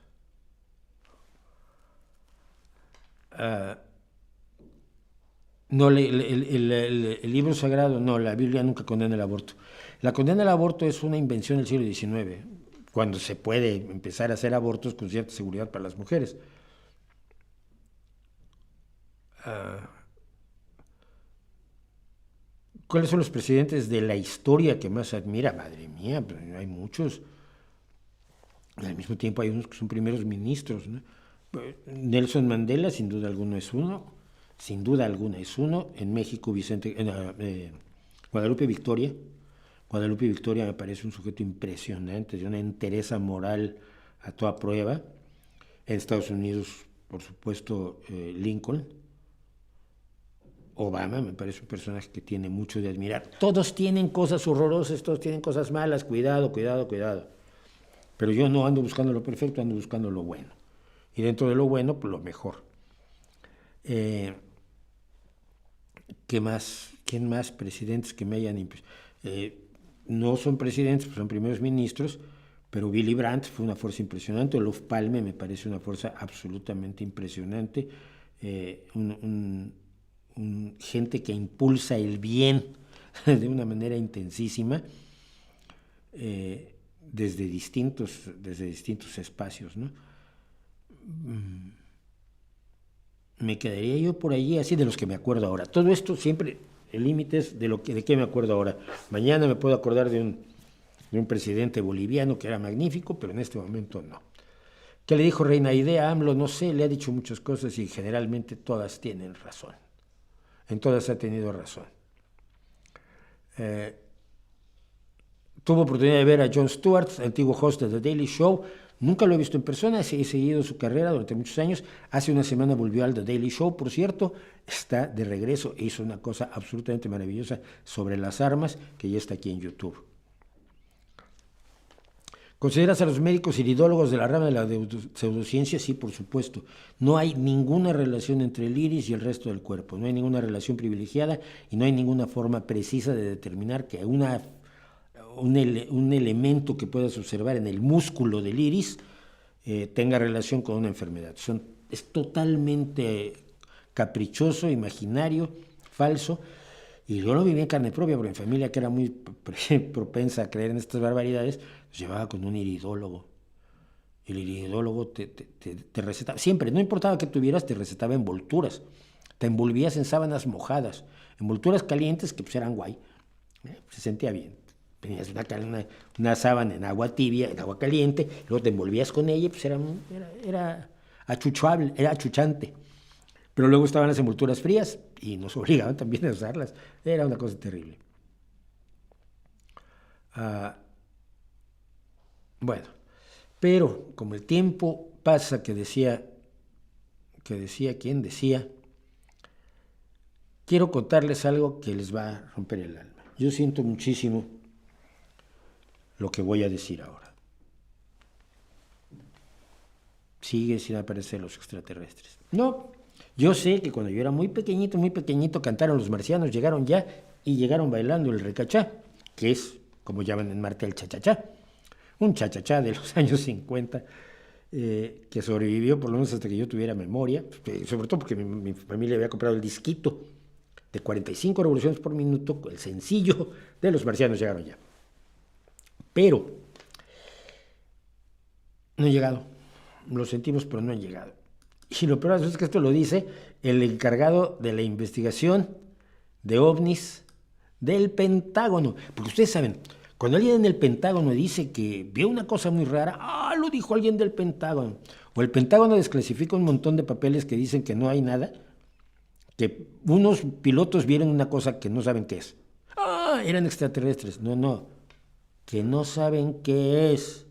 No, el libro sagrado, no, la Biblia nunca condena el aborto. La condena al aborto es una invención del siglo XIX, cuando se puede empezar a hacer abortos con cierta seguridad para las mujeres. ¿Cuáles son los presidentes de la historia que más admira? Madre mía, hay muchos. Y al mismo tiempo hay unos que son primeros ministros, ¿no? Nelson Mandela, sin duda alguna, es uno. Sin duda alguna es uno. En México, Guadalupe Victoria. Guadalupe Victoria me parece un sujeto impresionante, de una entereza moral a toda prueba. En Estados Unidos, por supuesto, Lincoln. Obama me parece un personaje que tiene mucho de admirar. Todos tienen cosas horrorosas, todos tienen cosas malas. Cuidado, cuidado, cuidado. Pero yo no ando buscando lo perfecto, ando buscando lo bueno. Y dentro de lo bueno, pues lo mejor. ¿Qué más? ¿Quién más? Presidentes que me hayan... no son presidentes, son primeros ministros, pero Willy Brandt fue una fuerza impresionante. Olof Palme me parece una fuerza absolutamente impresionante. Gente que impulsa el bien de una manera intensísima desde distintos espacios, ¿no? Me quedaría yo por allí, así de los que me acuerdo ahora. Todo esto siempre, el límite es de qué me acuerdo ahora. Mañana me puedo acordar de un presidente boliviano que era magnífico, pero en este momento no. ¿Qué le dijo Reina Idea a AMLO? No sé, le ha dicho muchas cosas y generalmente todas tienen razón. En todas ha tenido razón. Tuve oportunidad de ver a Jon Stewart, antiguo host de The Daily Show. Nunca lo he visto en persona, he seguido su carrera durante muchos años. Hace una semana volvió al The Daily Show, por cierto. Está de regreso e hizo una cosa absolutamente maravillosa sobre las armas, que ya está aquí en YouTube. ¿Consideras a los médicos iridólogos de la rama de la pseudociencia? Sí, por supuesto. No hay ninguna relación entre el iris y el resto del cuerpo. No hay ninguna relación privilegiada y no hay ninguna forma precisa de determinar que un elemento que puedas observar en el músculo del iris tenga relación con una enfermedad. Es totalmente caprichoso, imaginario, falso. Y yo lo viví en carne propia, porque mi familia, que era muy propensa a creer en estas barbaridades, nos llevaba con un iridólogo. El iridólogo te recetaba, siempre, no importaba qué tuvieras, te recetaba envolturas. Te envolvías en sábanas mojadas, envolturas calientes que pues eran guay. Se sentía bien. Tenías una sábana en agua tibia, en agua caliente, luego te envolvías con ella, pues era achuchable, era achuchante. Pero luego estaban las envolturas frías y nos obligaban también a usarlas. Era una cosa terrible. Bueno, pero como el tiempo pasa, ¿quién decía? Quiero contarles algo que les va a romper el alma. Yo siento muchísimo lo que voy a decir ahora. Sigue sin aparecer los extraterrestres. No. Yo sé que cuando yo era muy pequeñito, cantaron los marcianos, llegaron ya y llegaron bailando el recachá, que es, como llaman en Marte, el chachachá. Un chachachá de los años 50, que sobrevivió por lo menos hasta que yo tuviera memoria, sobre todo porque mi familia había comprado el disquito de 45 revoluciones por minuto, el sencillo de los marcianos llegaron ya. Pero no han llegado, lo sentimos, pero no han llegado. Y lo peor es que esto lo dice el encargado de la investigación de ovnis del Pentágono. Porque ustedes saben, cuando alguien en el Pentágono dice que vio una cosa muy rara, lo dijo alguien del Pentágono. O el Pentágono desclasifica un montón de papeles que dicen que no hay nada, que unos pilotos vieron una cosa que no saben qué es. Eran extraterrestres. No, que no saben qué es.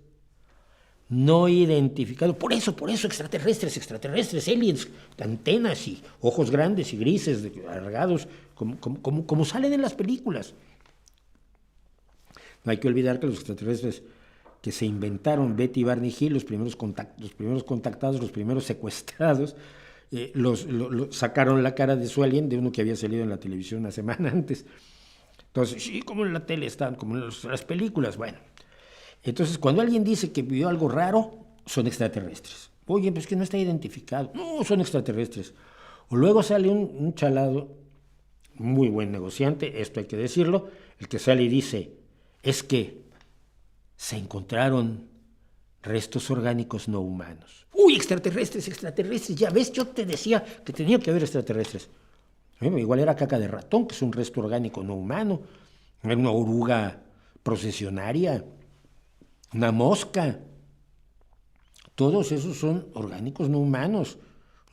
no identificados. Por eso, extraterrestres, aliens, antenas y ojos grandes y grises, alargados, como salen en las películas. No hay que olvidar que los extraterrestres que se inventaron, Betty y Barney Hill, los primeros contactados, los primeros secuestrados, sacaron la cara de su alien de uno que había salido en la televisión una semana antes. Entonces, sí, como en la tele están, como en las películas, bueno. Entonces, cuando alguien dice que vio algo raro, son extraterrestres. Oye, pues que no está identificado. No, son extraterrestres. O luego sale un chalado, muy buen negociante, esto hay que decirlo, el que sale y dice, es que se encontraron restos orgánicos no humanos. ¡Uy, extraterrestres! Ya ves, yo te decía que tenía que haber extraterrestres. Igual era caca de ratón, que es un resto orgánico no humano. Era una oruga procesionaria, una mosca. Todos esos son orgánicos no humanos.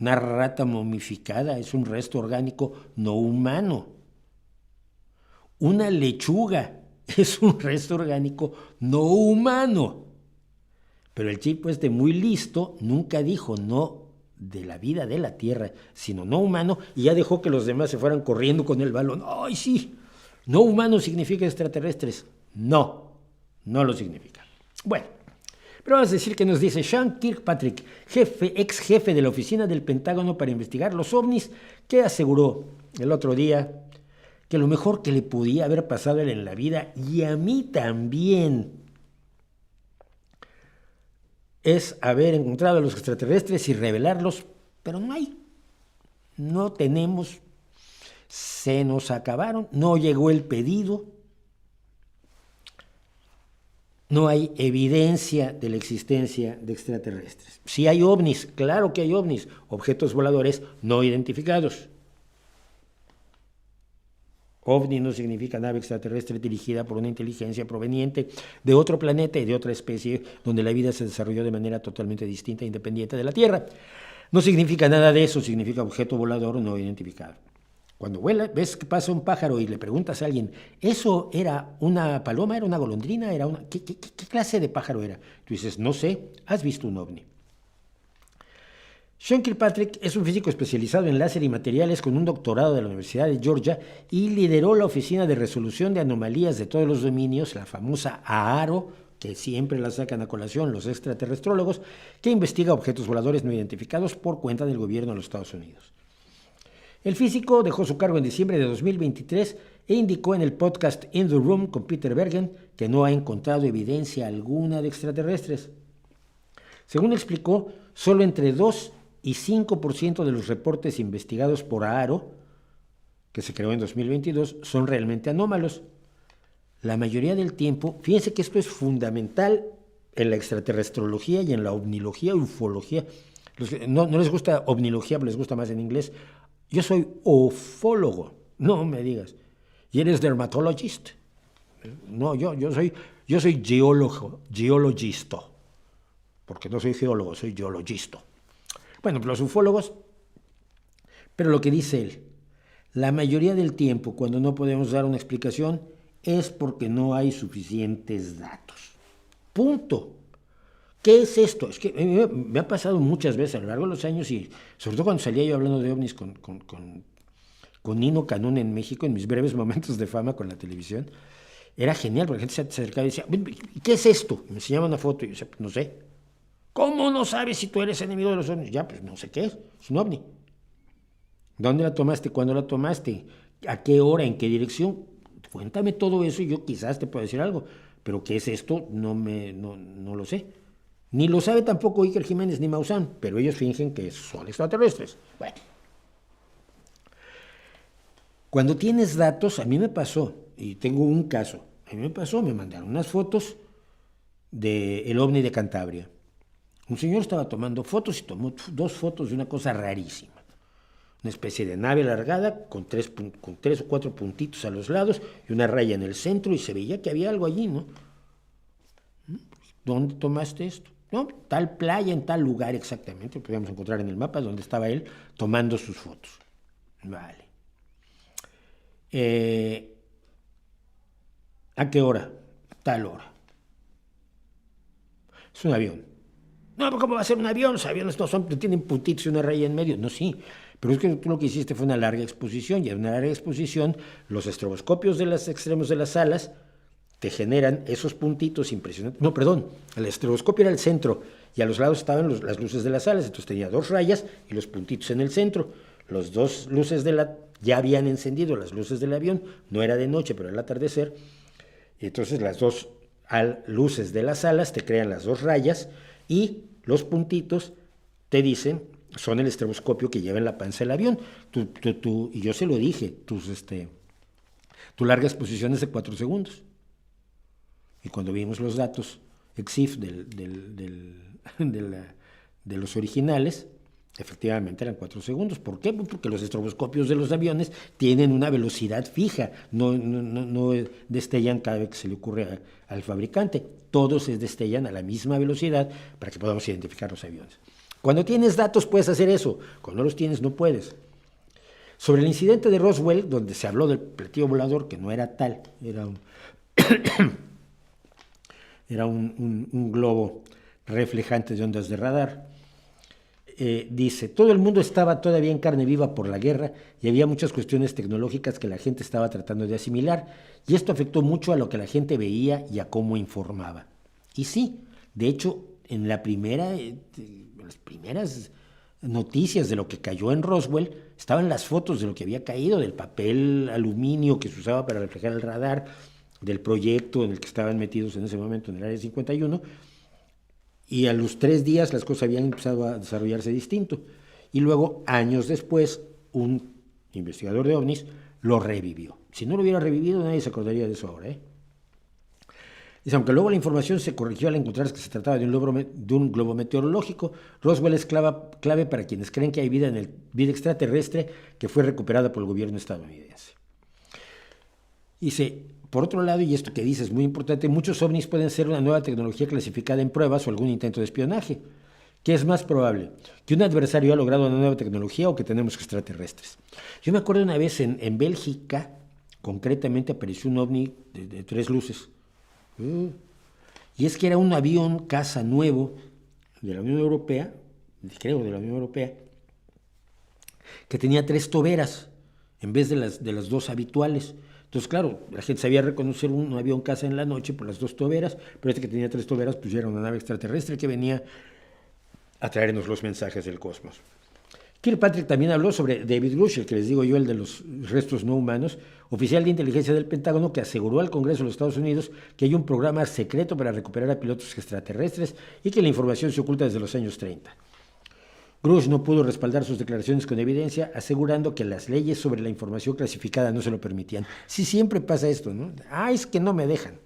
Una rata momificada es un resto orgánico no humano. Una lechuga es un resto orgánico no humano. Pero el chico muy listo nunca dijo no de la vida de la Tierra, sino no humano, y ya dejó que los demás se fueran corriendo con el balón. ¡Ay, sí! No humano significa extraterrestres. No lo significa. Bueno, pero vamos a decir que nos dice Sean Kirkpatrick, ex jefe de la oficina del Pentágono para investigar los ovnis, que aseguró el otro día que lo mejor que le podía haber pasado a él en la vida, y a mí también, es haber encontrado a los extraterrestres y revelarlos, pero no tenemos, se nos acabaron, no llegó el pedido, no hay evidencia de la existencia de extraterrestres. Sí hay ovnis, claro que hay ovnis, objetos voladores no identificados. OVNI no significa nave extraterrestre dirigida por una inteligencia proveniente de otro planeta y de otra especie donde la vida se desarrolló de manera totalmente distinta e independiente de la Tierra. No significa nada de eso, significa objeto volador no identificado. Cuando ves que pasa un pájaro y le preguntas a alguien, ¿eso era una paloma, era una golondrina, ¿qué clase de pájaro era? Tú dices, no sé, ¿has visto un ovni? Sean Kirkpatrick es un físico especializado en láser y materiales con un doctorado de la Universidad de Georgia y lideró la Oficina de Resolución de Anomalías de todos los dominios, la famosa AARO, que siempre la sacan a colación los extraterrestrólogos, que investiga objetos voladores no identificados por cuenta del gobierno de los Estados Unidos. El físico dejó su cargo en diciembre de 2023 e indicó en el podcast In the Room con Peter Bergen que no ha encontrado evidencia alguna de extraterrestres. Según explicó, solo entre 2 y 5% de los reportes investigados por AARO, que se creó en 2022, son realmente anómalos. La mayoría del tiempo, fíjense que esto es fundamental en la extraterrestrología y en la ovnilogía, ufología. No les gusta ovnilogía, pero les gusta más en inglés. Yo soy ufólogo, no me digas. ¿Y eres dermatologist? No, yo soy geologista, porque no soy geólogo, soy geologista. Bueno, los ufólogos, pero lo que dice él, la mayoría del tiempo cuando no podemos dar una explicación es porque no hay suficientes datos. Punto. ¿Qué es esto? Es que me ha pasado muchas veces a lo largo de los años y sobre todo cuando salía yo hablando de ovnis con Nino Canún en México, en mis breves momentos de fama con la televisión, era genial porque la gente se acercaba y decía, ¿qué es esto? Y me enseñaba una foto y yo decía, pues no sé. ¿Cómo no sabes si tú eres enemigo de los ovnis? Ya, pues no sé qué es un ovni. ¿Dónde la tomaste? ¿Cuándo la tomaste? ¿A qué hora? ¿En qué dirección? Cuéntame todo eso y yo quizás te pueda decir algo. Pero ¿qué es esto? No lo sé. Ni lo sabe tampoco Iker Jiménez ni Maussan, pero ellos fingen que son extraterrestres. Bueno. Cuando tienes datos, a mí me pasó, y tengo un caso, me mandaron unas fotos del ovni de Cantabria. Un señor estaba tomando fotos y tomó 2 fotos de una cosa rarísima. Una especie de nave alargada con 3 o 4 puntitos a los lados y una raya en el centro y se veía que había algo allí, ¿no? ¿Dónde tomaste esto? No, tal playa en tal lugar exactamente, podíamos encontrar en el mapa donde estaba él tomando sus fotos. Vale. ¿A qué hora? Tal hora. Es un avión. No, pero ¿cómo va a ser un avión? Los aviones no son, tienen puntitos y una raya en medio. No, sí. Pero es que tú lo que hiciste fue una larga exposición, y en una larga exposición los estroboscopios de los extremos de las alas te generan esos puntitos impresionantes. No, perdón, el estroboscopio era el centro y a los lados estaban las luces de las alas, entonces tenía dos rayas y los puntitos en el centro. Los dos luces ya habían encendido las luces del avión, no era de noche, pero era el atardecer, y entonces las dos luces de las alas te crean las dos rayas y los puntitos te dicen, son el estroboscopio que lleva en la panza del avión. Y yo se lo dije, tu larga exposición es de 4 segundos. Y cuando vimos los datos EXIF de los originales, efectivamente eran 4 segundos. ¿Por qué? Porque los estroboscopios de los aviones tienen una velocidad fija, no destellan cada vez que se le ocurre al fabricante. Todos se destellan a la misma velocidad para que podamos identificar los aviones. Cuando tienes datos puedes hacer eso, cuando no los tienes no puedes. Sobre el incidente de Roswell, donde se habló del platillo volador, que no era tal, era un globo reflejante de ondas de radar, dice, todo el mundo estaba todavía en carne viva por la guerra y había muchas cuestiones tecnológicas que la gente estaba tratando de asimilar, y esto afectó mucho a lo que la gente veía y a cómo informaba. Y sí, de hecho, en las primeras noticias de lo que cayó en Roswell estaban las fotos de lo que había caído, del papel aluminio que se usaba para reflejar el radar, del proyecto en el que estaban metidos en ese momento en el Área 51, y a los 3 días las cosas habían empezado a desarrollarse distinto. Y luego, años después, un investigador de ovnis lo revivió. Si no lo hubiera revivido, nadie se acordaría de eso ahora, Dice, aunque luego la información se corrigió al encontrarse que se trataba de un globo meteorológico, Roswell es clave para quienes creen que hay vida extraterrestre que fue recuperada por el gobierno estadounidense. Dice, por otro lado, y esto que dice es muy importante, muchos ovnis pueden ser una nueva tecnología clasificada en pruebas o algún intento de espionaje. ¿Qué es más probable? ¿Que un adversario ha logrado una nueva tecnología o que tenemos extraterrestres? Yo me acuerdo una vez en Bélgica, concretamente apareció un ovni de 3 luces. Y es que era un avión caza nuevo de la Unión Europea, creo de la Unión Europea, que tenía 3 toberas en vez de las 2 habituales. Entonces, claro, la gente sabía reconocer un avión caza en la noche por las 2 toberas, pero este que tenía 3 toberas, pues ya era una nave extraterrestre que venía a traernos los mensajes del cosmos. Kirkpatrick también habló sobre David Grush, el que les digo yo, el de los restos no humanos, oficial de inteligencia del Pentágono, que aseguró al Congreso de los Estados Unidos que hay un programa secreto para recuperar a pilotos extraterrestres y que la información se oculta desde los años 30. Grush no pudo respaldar sus declaraciones con evidencia, asegurando que las leyes sobre la información clasificada no se lo permitían. Sí, siempre pasa esto, ¿no? Es que no me dejan.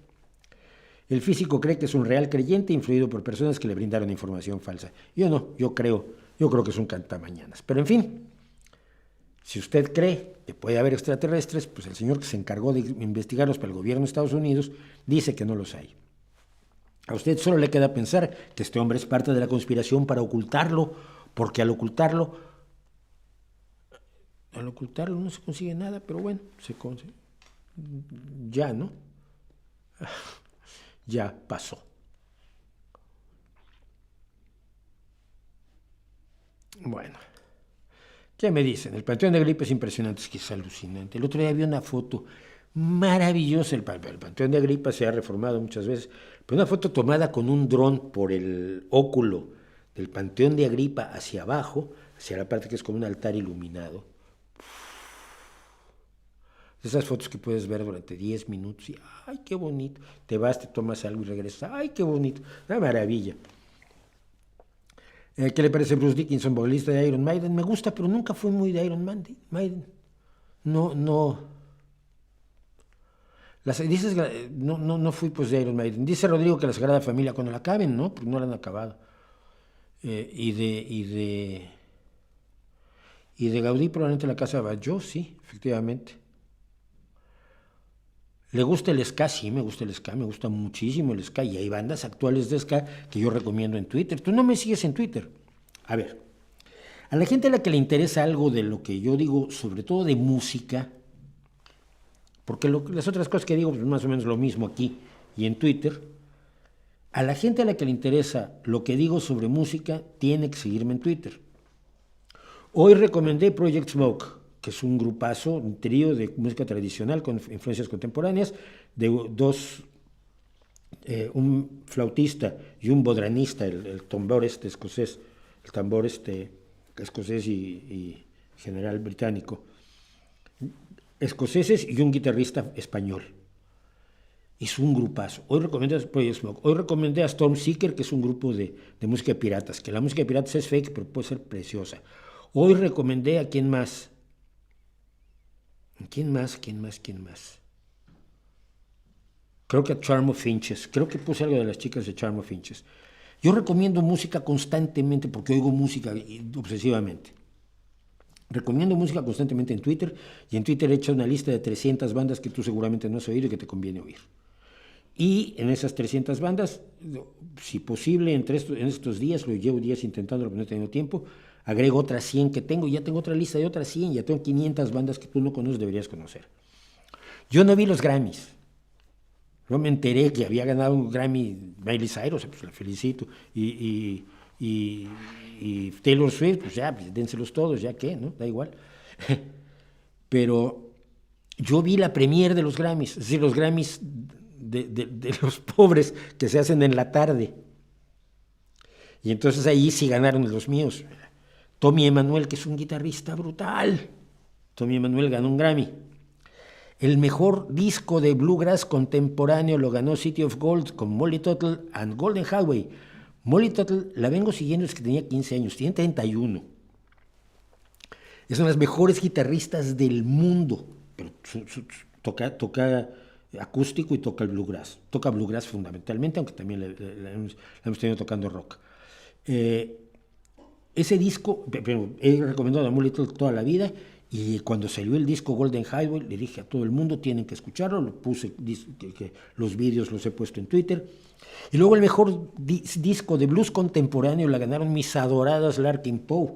El físico cree que es un real creyente influido por personas que le brindaron información falsa. Yo no, yo creo que es un cantamañanas. Pero en fin, si usted cree que puede haber extraterrestres, pues el señor que se encargó de investigarlos para el gobierno de Estados Unidos dice que no los hay. A usted solo le queda pensar que este hombre es parte de la conspiración para ocultarlo, porque al ocultarlo no se consigue nada, pero bueno, se consigue. Ya, ¿no? Ya pasó. Bueno, ¿qué me dicen? El Panteón de Agripa es impresionante, es que es alucinante. El otro día vi una foto maravillosa. El Panteón de Agripa se ha reformado muchas veces, pero una foto tomada con un dron por el óculo del Panteón de Agripa hacia abajo, hacia la parte que es como un altar iluminado. Esas fotos que puedes ver durante 10 minutos y ¡ay, qué bonito! Te vas, te tomas algo y regresas. ¡Ay, qué bonito! Una maravilla. ¿Qué le parece Bruce Dickinson, vocalista de Iron Maiden? Me gusta, pero nunca fui muy de Iron Maiden. No. No fui pues de Iron Maiden. Dice Rodrigo que la Sagrada Familia cuando la acaben, ¿no? Pues no la han acabado. Y de Gaudí probablemente la casa Batlló, sí, efectivamente. ¿Le gusta el ska? Sí, me gusta el ska, me gusta muchísimo el ska. Y hay bandas actuales de ska que yo recomiendo en Twitter. Tú no me sigues en Twitter. A ver, a la gente a la que le interesa algo de lo que yo digo, sobre todo de música, porque las otras cosas que digo, pues más o menos lo mismo aquí y en Twitter, A la gente a la que le interesa lo que digo sobre música, tiene que seguirme en Twitter. Hoy recomendé Project Smoke, que es un grupazo, un trío de música tradicional con influencias contemporáneas, de un flautista y un bodranista, el tambor escocés, el tambor escocés y general británico, escoceses y un guitarrista español. Es un grupazo. Hoy recomendé a Project Smoke. Hoy recomendé a Stormseeker, que es un grupo de música de piratas, que la música de piratas es fake, pero puede ser preciosa. Hoy recomendé a quién más. ¿Quién más? Creo que a Charm of Finches. Creo que puse algo de las chicas de Charm of Finches. Yo recomiendo música constantemente porque oigo música obsesivamente. Recomiendo música constantemente en Twitter, y en Twitter he hecho una lista de 300 bandas que tú seguramente no has oído y que te conviene oír. Y en esas 300 bandas, si posible, en estos días, lo llevo días intentándolo, pero no he tenido tiempo, agrego otras 100 que tengo, y ya tengo otra lista de otras 100, ya tengo 500 bandas que tú no conoces, deberías conocer. Yo no vi los Grammys. Yo me enteré que había ganado un Grammy Miley Cyrus, pues la felicito, y Taylor Swift, pues ya, pues, dénselos todos, ya que, ¿no? Da igual. Pero yo vi la premier de los Grammys, es decir, los Grammys de los pobres que se hacen en la tarde. Y entonces ahí sí ganaron los míos. Tommy Emmanuel, que es un guitarrista brutal. Tommy Emmanuel ganó un Grammy. El mejor disco de bluegrass contemporáneo lo ganó City of Gold con Molly Tuttle and Golden Highway. Molly Tuttle la vengo siguiendo desde que tenía 15 años, tiene 31. Es una de las mejores guitarristas del mundo, pero toca acústico y toca el bluegrass. Toca bluegrass fundamentalmente, aunque también la hemos tenido tocando rock. Ese disco, he recomendado a Molly Tuttle toda la vida, y cuando salió el disco Golden Highway, le dije a todo el mundo, tienen que escucharlo, lo puse, los vídeos los he puesto en Twitter. Y luego el mejor disco de blues contemporáneo la ganaron mis adoradas Larkin Poe,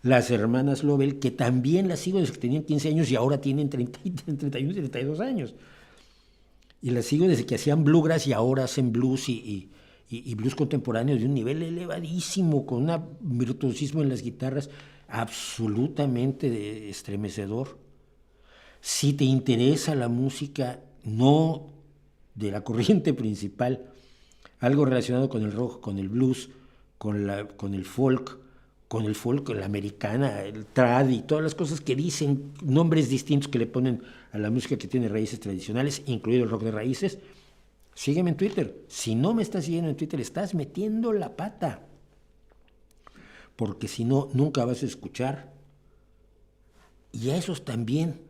las hermanas Lovell, que también las sigo desde que tenían 15 años y ahora tienen 31 y 32 años. Y las sigo desde que hacían bluegrass y ahora hacen blues y blues contemporáneo de un nivel elevadísimo, con un virtuosismo en las guitarras absolutamente estremecedor. Si te interesa la música no de la corriente principal, algo relacionado con el rock, con el blues, con el folk, la americana, el trad y todas las cosas que dicen, nombres distintos que le ponen a la música que tiene raíces tradicionales, incluido el rock de raíces, sígueme en Twitter. Si no me estás siguiendo en Twitter, estás metiendo la pata. Porque si no, nunca vas a escuchar. Y a esos también,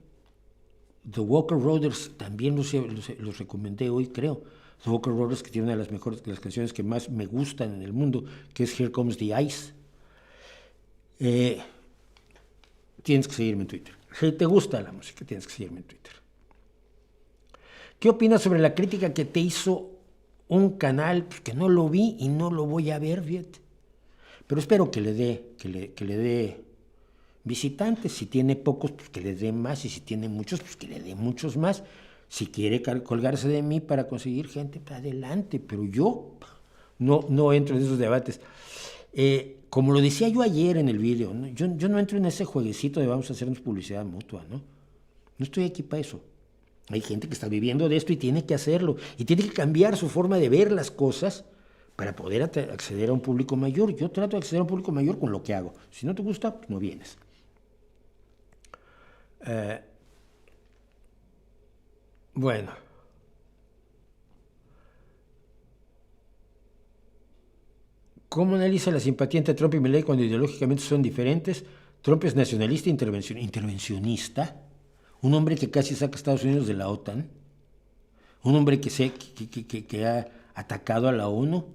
The Walker Roaders, también los recomendé hoy, creo. The Walker Roaders, que tiene una de las mejores, las canciones que más me gustan en el mundo, que es Here Comes the Ice. Tienes que seguirme en Twitter. Si te gusta la música, tienes que seguirme en Twitter. ¿Qué opinas sobre la crítica que te hizo un canal pues, que no lo vi y no lo voy a ver, fíjate? Pero espero que le dé visitantes. Si tiene pocos, pues que le dé más, y si tiene muchos, pues que le dé muchos más. Si quiere colgarse de mí para conseguir gente, pues adelante, pero yo no entro en esos debates. Como lo decía yo ayer en el vídeo, ¿no? Yo no entro en ese jueguecito de vamos a hacernos publicidad mutua, ¿no? No estoy aquí para eso. Hay gente que está viviendo de esto y tiene que hacerlo, y tiene que cambiar su forma de ver las cosas para poder acceder a un público mayor. Yo trato de acceder a un público mayor con lo que hago. Si no te gusta, pues no vienes. Bueno. ¿Cómo analiza la simpatía entre Trump y Milei cuando ideológicamente son diferentes? Trump es nacionalista e intervencionista. Un hombre que casi saca a Estados Unidos de la OTAN. Un hombre que ha atacado a la ONU.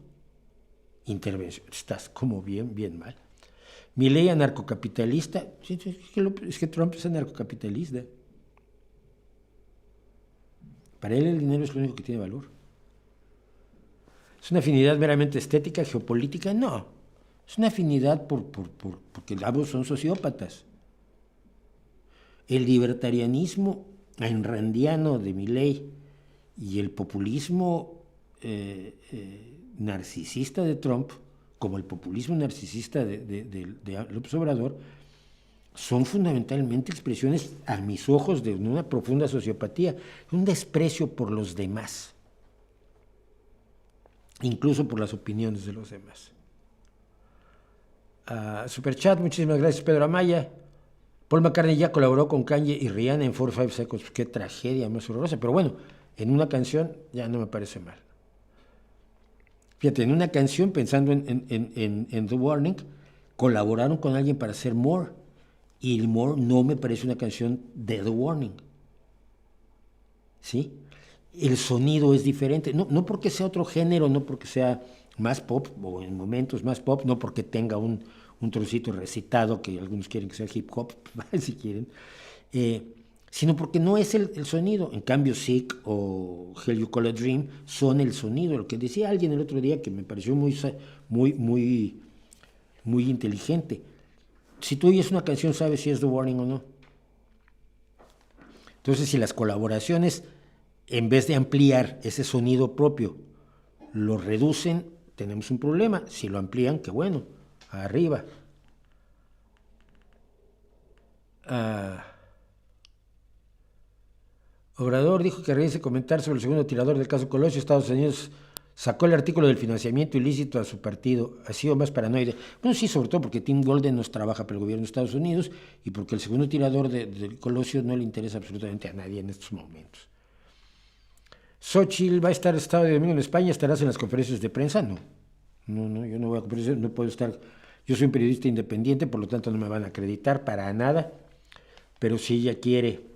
Intervención. Estás como bien mal. Milei anarcocapitalista. Sí, es que Trump es anarcocapitalista. Para él el dinero es lo único que tiene valor. ¿Es una afinidad meramente estética, geopolítica? No. Es una afinidad porque ambos son sociópatas. El libertarianismo aynrandiano de Milei y el populismo narcisista de Trump, como el populismo narcisista de López Obrador, son fundamentalmente expresiones, a mis ojos, de una profunda sociopatía, un desprecio por los demás, incluso por las opiniones de los demás. Superchat, muchísimas gracias, Pedro Amaya. Paul McCartney ya colaboró con Kanye y Rihanna en 45 Seconds. Qué tragedia más horrorosa, pero bueno, en una canción ya no me parece mal. Fíjate, en una canción, pensando en The Warning, colaboraron con alguien para hacer More, y el More no me parece una canción de The Warning. ¿Sí? El sonido es diferente, no porque sea otro género, no porque sea más pop, o en momentos más pop, no porque tenga un trocito recitado, que algunos quieren que sea hip hop, si quieren, sino porque no es el sonido. En cambio, Sick o Hell You Call a Dream son el sonido. Lo que decía alguien el otro día que me pareció muy inteligente. Si tú oyes una canción, sabes si es The Warning o no. Entonces, si las colaboraciones, en vez de ampliar ese sonido propio, lo reducen, tenemos un problema. Si lo amplían, qué bueno, arriba. Obrador dijo que regrese a comentar sobre el segundo tirador del caso Colosio. Estados Unidos sacó el artículo del financiamiento ilícito a su partido. Ha sido más paranoide. Bueno, sí, sobre todo porque Tim Golden nos trabaja para el gobierno de Estados Unidos y porque el segundo tirador del Colosio no le interesa absolutamente a nadie en estos momentos. Xochitl va a estar el sábado y domingo en España. ¿Estarás en las conferencias de prensa? No, yo no voy a conferencias, no puedo estar. Yo soy un periodista independiente, por lo tanto no me van a acreditar para nada, pero si ella quiere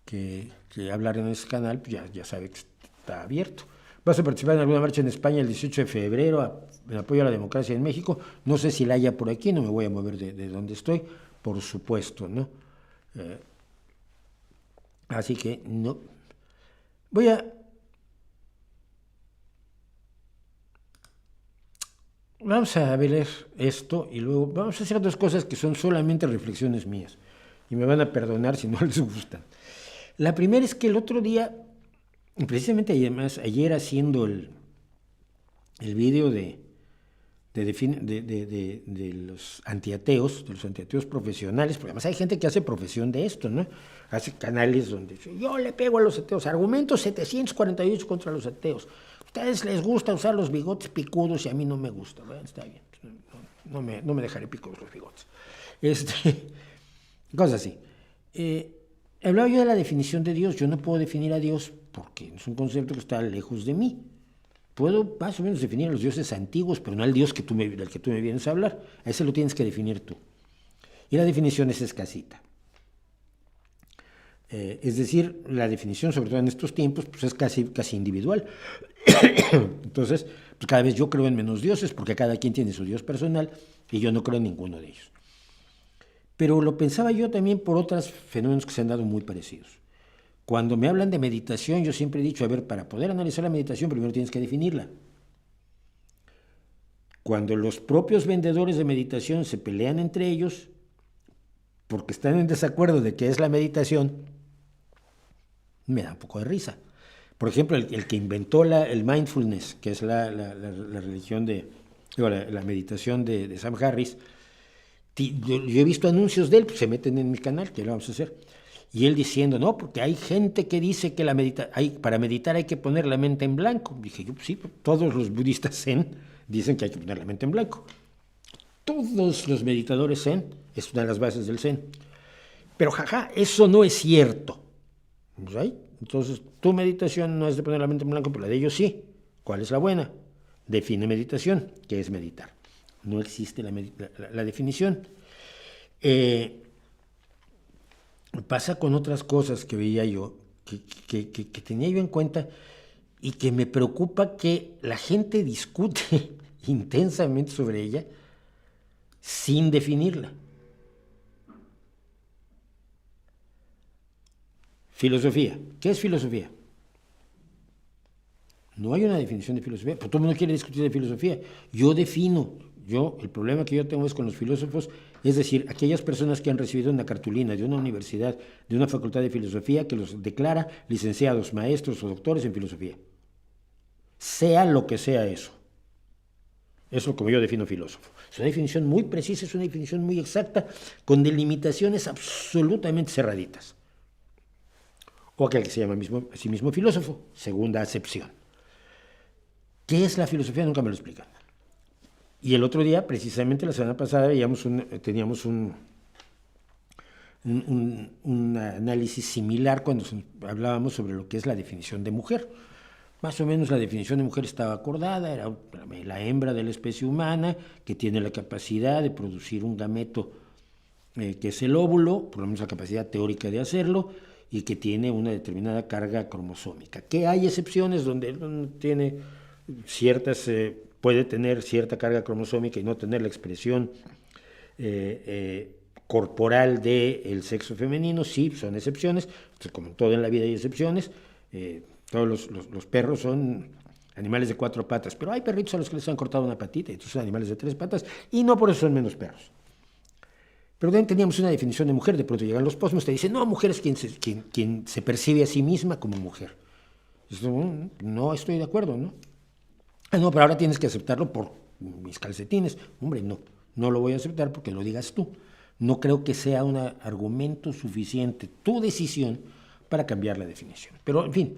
que hablar en ese canal, pues ya sabe que está abierto. ¿Vas a participar en alguna marcha en España el 18 de febrero en apoyo a la democracia en México? No sé si la haya por aquí, no me voy a mover de donde estoy, por supuesto, ¿no? Así que no. Vamos a ver esto y luego vamos a hacer dos cosas que son solamente reflexiones mías y me van a perdonar si no les gustan. La primera es que el otro día, precisamente ayer haciendo el vídeo de los antiateos, profesionales, porque además hay gente que hace profesión de esto, ¿no? Hace canales donde dice, yo le pego a los ateos, argumentos 748 contra los ateos. A ustedes les gusta usar los bigotes picudos y a mí no me gusta. Bueno, está bien, no me dejaré picudos los bigotes. Cosas así. Hablaba yo de la definición de Dios. Yo no puedo definir a Dios porque es un concepto que está lejos de mí. Puedo más o menos definir a los dioses antiguos, pero no al Dios del que tú me vienes a hablar. A ese lo tienes que definir tú. Y la definición es escasita. Es decir, la definición, sobre todo en estos tiempos, pues es casi individual. Entonces, pues cada vez yo creo en menos dioses, porque cada quien tiene su Dios personal, y yo no creo en ninguno de ellos. Pero lo pensaba yo también por otros fenómenos que se han dado muy parecidos. Cuando me hablan de meditación, yo siempre he dicho, a ver, para poder analizar la meditación, primero tienes que definirla. Cuando los propios vendedores de meditación se pelean entre ellos, porque están en desacuerdo de qué es la meditación, me da un poco de risa. Por ejemplo, el que inventó el mindfulness, que es la religión la meditación de Sam Harris, yo he visto anuncios de él, pues se meten en mi canal, que lo vamos a hacer, y él diciendo, no, porque hay gente que dice que para meditar hay que poner la mente en blanco. Dije yo, pues sí, todos los budistas zen dicen que hay que poner la mente en blanco. Todos los meditadores zen, es una de las bases del zen. Pero eso no es cierto. ¿Sí? Entonces, tu meditación no es de poner la mente en blanco, pero la de ellos sí. ¿Cuál es la buena? Define meditación. ¿Qué es meditar? No existe la definición. Pasa con otras cosas que veía yo, que tenía yo en cuenta y que me preocupa que la gente discute intensamente sobre ella sin definirla. Filosofía. ¿Qué es filosofía? No hay una definición de filosofía, pero todo el mundo quiere discutir de filosofía. Yo defino. El problema que yo tengo es con los filósofos, es decir, aquellas personas que han recibido una cartulina de una universidad, de una facultad de filosofía, que los declara licenciados, maestros o doctores en filosofía. sea lo que sea eso. Eso es como yo defino filósofo. Es una definición muy precisa, es una definición muy exacta, con delimitaciones absolutamente cerraditas. O aquel que se llama a sí mismo filósofo, segunda acepción. ¿Qué es la filosofía? Nunca me lo explican. Y el otro día, precisamente la semana pasada, teníamos un análisis similar cuando hablábamos sobre lo que es la definición de mujer. Más o menos la definición de mujer estaba acordada, era la hembra de la especie humana que tiene la capacidad de producir un gameto que es el óvulo, por lo menos la capacidad teórica de hacerlo, y que tiene una determinada carga cromosómica. Que hay excepciones donde tiene puede tener cierta carga cromosómica y no tener la expresión corporal del sexo femenino, sí, son excepciones. Entonces, como en todo en la vida hay excepciones, todos los perros son animales de 4 patas, pero hay perritos a los que les han cortado una patita, y entonces son animales de 3 patas, y no por eso son menos perros. Pero también teníamos una definición de mujer, de pronto llegan los posmos, te dicen, no, mujer es quien se percibe a sí misma como mujer. No estoy de acuerdo, ¿no? No, pero ahora tienes que aceptarlo por mis calcetines. Hombre, no lo voy a aceptar porque lo digas tú. No creo que sea un argumento suficiente, tu decisión, para cambiar la definición. Pero, en fin,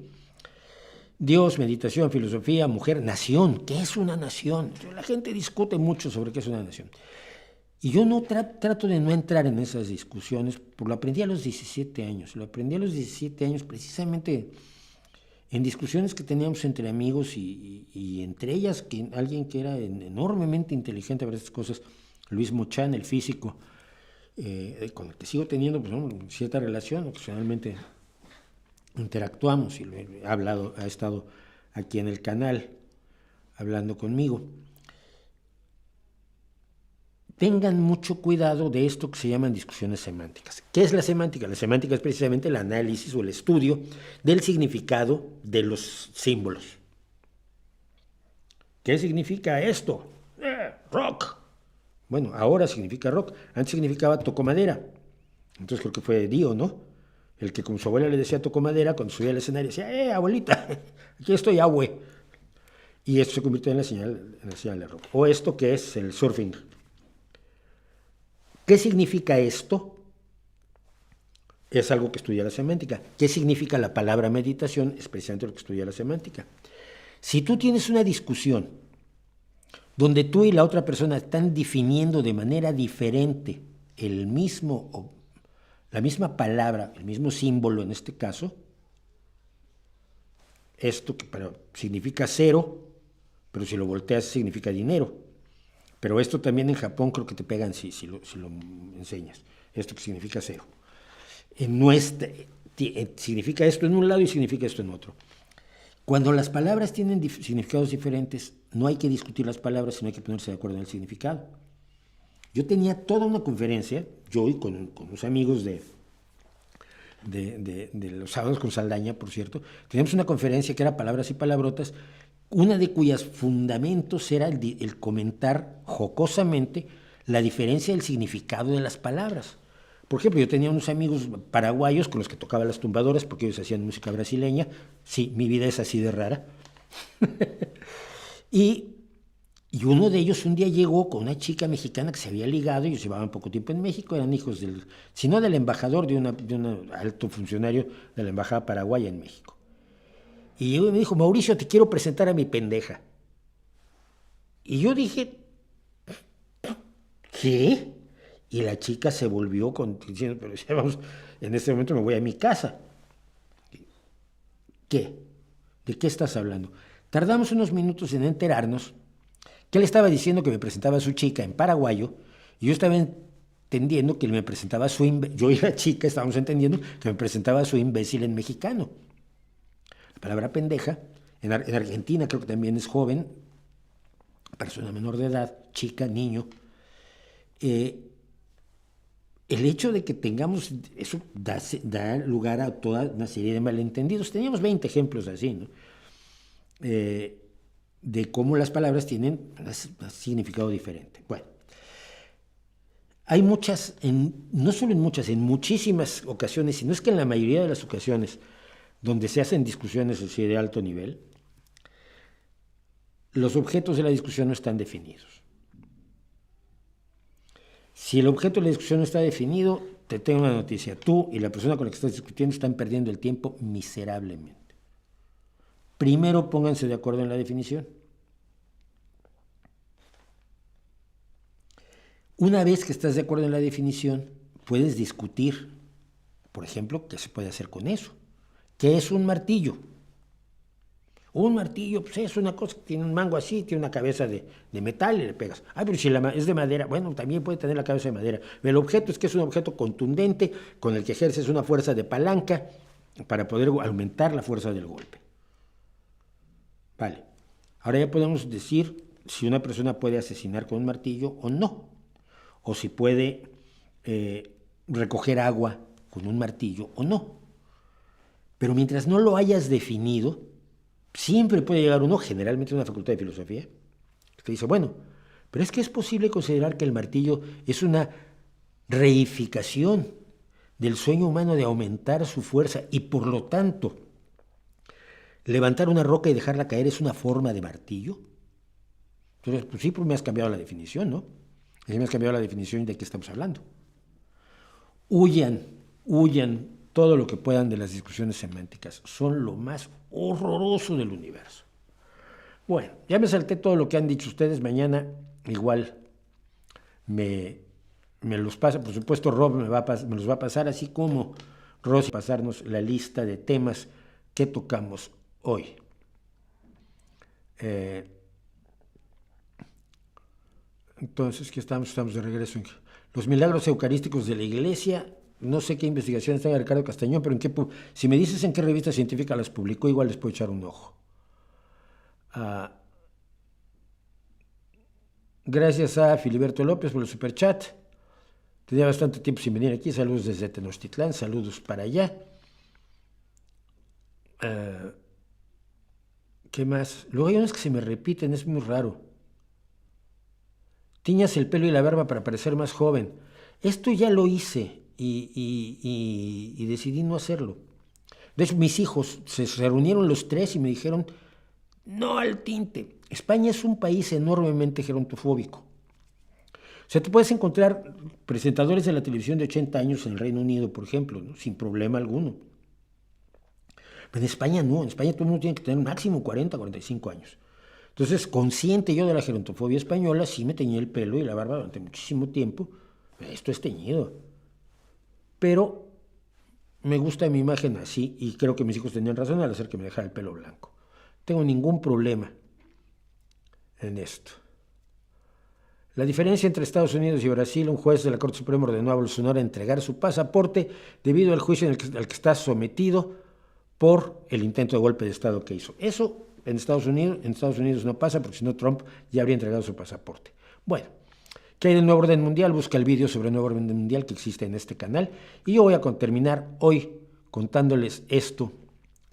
Dios, meditación, filosofía, mujer, nación. ¿Qué es una nación? La gente discute mucho sobre qué es una nación. Y yo no trato de no entrar en esas discusiones, porque lo aprendí a los 17 años. Lo aprendí a los 17 años precisamente en discusiones que teníamos entre amigos y entre ellas alguien que era enormemente inteligente para estas cosas, Luis Mochán, el físico, con el que sigo teniendo pues, cierta relación, ocasionalmente interactuamos y ha estado aquí en el canal hablando conmigo. Tengan mucho cuidado de esto que se llaman discusiones semánticas. ¿Qué es la semántica? La semántica es precisamente el análisis o el estudio del significado de los símbolos. ¿Qué significa esto? Rock. Bueno, ahora significa rock. Antes significaba tocomadera. Entonces creo que fue Dio, ¿no? El que como su abuela le decía tocomadera, cuando subía al escenario decía, abuelita, aquí estoy, abue. Y esto se convirtió en la señal de rock. O esto que es el surfing. ¿Qué significa esto? Es algo que estudia la semántica. ¿Qué significa la palabra meditación? Es precisamente lo que estudia la semántica. Si tú tienes una discusión donde tú y la otra persona están definiendo de manera diferente la misma palabra, el mismo símbolo en este caso, esto que significa cero, pero si lo volteas significa dinero. Pero esto también en Japón creo que te pegan si lo enseñas. Esto que significa cero. Significa esto en un lado y significa esto en otro. Cuando las palabras tienen significados diferentes, no hay que discutir las palabras, sino hay que ponerse de acuerdo en el significado. Yo tenía toda una conferencia, yo y con unos amigos de los sábados con Saldaña, por cierto, teníamos una conferencia que era palabras y palabrotas, una de cuyos fundamentos era el comentar jocosamente la diferencia del significado de las palabras. Por ejemplo, yo tenía unos amigos paraguayos con los que tocaba las tumbadoras porque ellos hacían música brasileña. Sí, mi vida es así de rara. y uno de ellos un día llegó con una chica mexicana que se había ligado, ellos llevaban poco tiempo en México, eran hijos si no del embajador, de un alto funcionario de la embajada paraguaya en México. Y me dijo, Mauricio, te quiero presentar a mi pendeja. Y yo dije, ¿qué? Y la chica se volvió diciendo, pero ya vamos, en este momento me voy a mi casa. ¿Qué? ¿De qué estás hablando? Tardamos unos minutos en enterarnos que él estaba diciendo que me presentaba a su chica en paraguayo, y yo estaba entendiendo que él me presentaba a yo y la chica estábamos entendiendo que me presentaba a su imbécil en mexicano. La palabra pendeja, en Argentina creo que también es joven, persona menor de edad, chica, niño. El hecho de que tengamos, eso da lugar a toda una serie de malentendidos. Teníamos 20 ejemplos así, ¿no? De cómo las palabras tienen un significado diferente. Bueno, hay no solo en muchísimas ocasiones, sino es que en la mayoría de las ocasiones donde se hacen discusiones así de alto nivel, los objetos de la discusión no están definidos. Si el objeto de la discusión no está definido, te tengo una noticia. Tú y la persona con la que estás discutiendo están perdiendo el tiempo miserablemente. Primero pónganse de acuerdo en la definición. Una vez que estás de acuerdo en la definición, puedes discutir, por ejemplo, qué se puede hacer con eso. ¿Qué es un martillo? Un martillo, pues es una cosa que tiene un mango así, tiene una cabeza de metal y le pegas. Ah, pero si es de madera, bueno, también puede tener la cabeza de madera. El objeto es que es un objeto contundente con el que ejerces una fuerza de palanca para poder aumentar la fuerza del golpe. Vale. Ahora ya podemos decir si una persona puede asesinar con un martillo o no. O si puede recoger agua con un martillo o no. Pero mientras no lo hayas definido, siempre puede llegar uno, generalmente en una facultad de filosofía, que dice, bueno, pero es que es posible considerar que el martillo es una reificación del sueño humano de aumentar su fuerza y por lo tanto levantar una roca y dejarla caer es una forma de martillo. Entonces, pues sí, pues me has cambiado la definición, ¿no? Y me has cambiado la definición de qué estamos hablando. Huyan todo lo que puedan de las discusiones semánticas. Son lo más horroroso del universo. Bueno, ya me salté todo lo que han dicho ustedes. Mañana igual me los pasa. Por supuesto, Rob me los va a pasar, así como Rosy pasarnos la lista de temas que tocamos hoy. Entonces, ¿qué estamos de regreso? Los milagros eucarísticos de la Iglesia. No sé qué investigaciones tenga Ricardo Castañón, pero si me dices en qué revista científica las publicó, igual les puedo echar un ojo. Gracias a Filiberto López por el superchat. Tenía bastante tiempo sin venir aquí. Saludos desde Tenochtitlán, saludos para allá. ¿Qué más? Luego hay unos que se me repiten, es muy raro. Tiñas el pelo y la barba para parecer más joven. Esto ya lo hice y decidí no hacerlo. De hecho, mis hijos se reunieron los tres y me dijeron, no al tinte. España es un país enormemente gerontofóbico. O sea, tú puedes encontrar presentadores de la televisión de 80 años en el Reino Unido, por ejemplo, ¿no? Sin problema alguno. Pero en España no, en España todo el mundo tiene que tener máximo 40, 45 años. Entonces, consciente yo de la gerontofobia española, sí me teñí el pelo y la barba durante muchísimo tiempo. Esto es teñido. Pero me gusta mi imagen así y creo que mis hijos tenían razón al hacer que me dejara el pelo blanco. No tengo ningún problema en esto. La diferencia entre Estados Unidos y Brasil: un juez de la Corte Suprema ordenó a Bolsonaro entregar su pasaporte debido al juicio al que está sometido por el intento de golpe de Estado que hizo. Eso en Estados Unidos no pasa, porque si no Trump ya habría entregado su pasaporte. Bueno, ¿qué hay del nuevo orden mundial? Busca el vídeo sobre el nuevo orden mundial que existe en este canal. Y yo voy a terminar hoy contándoles esto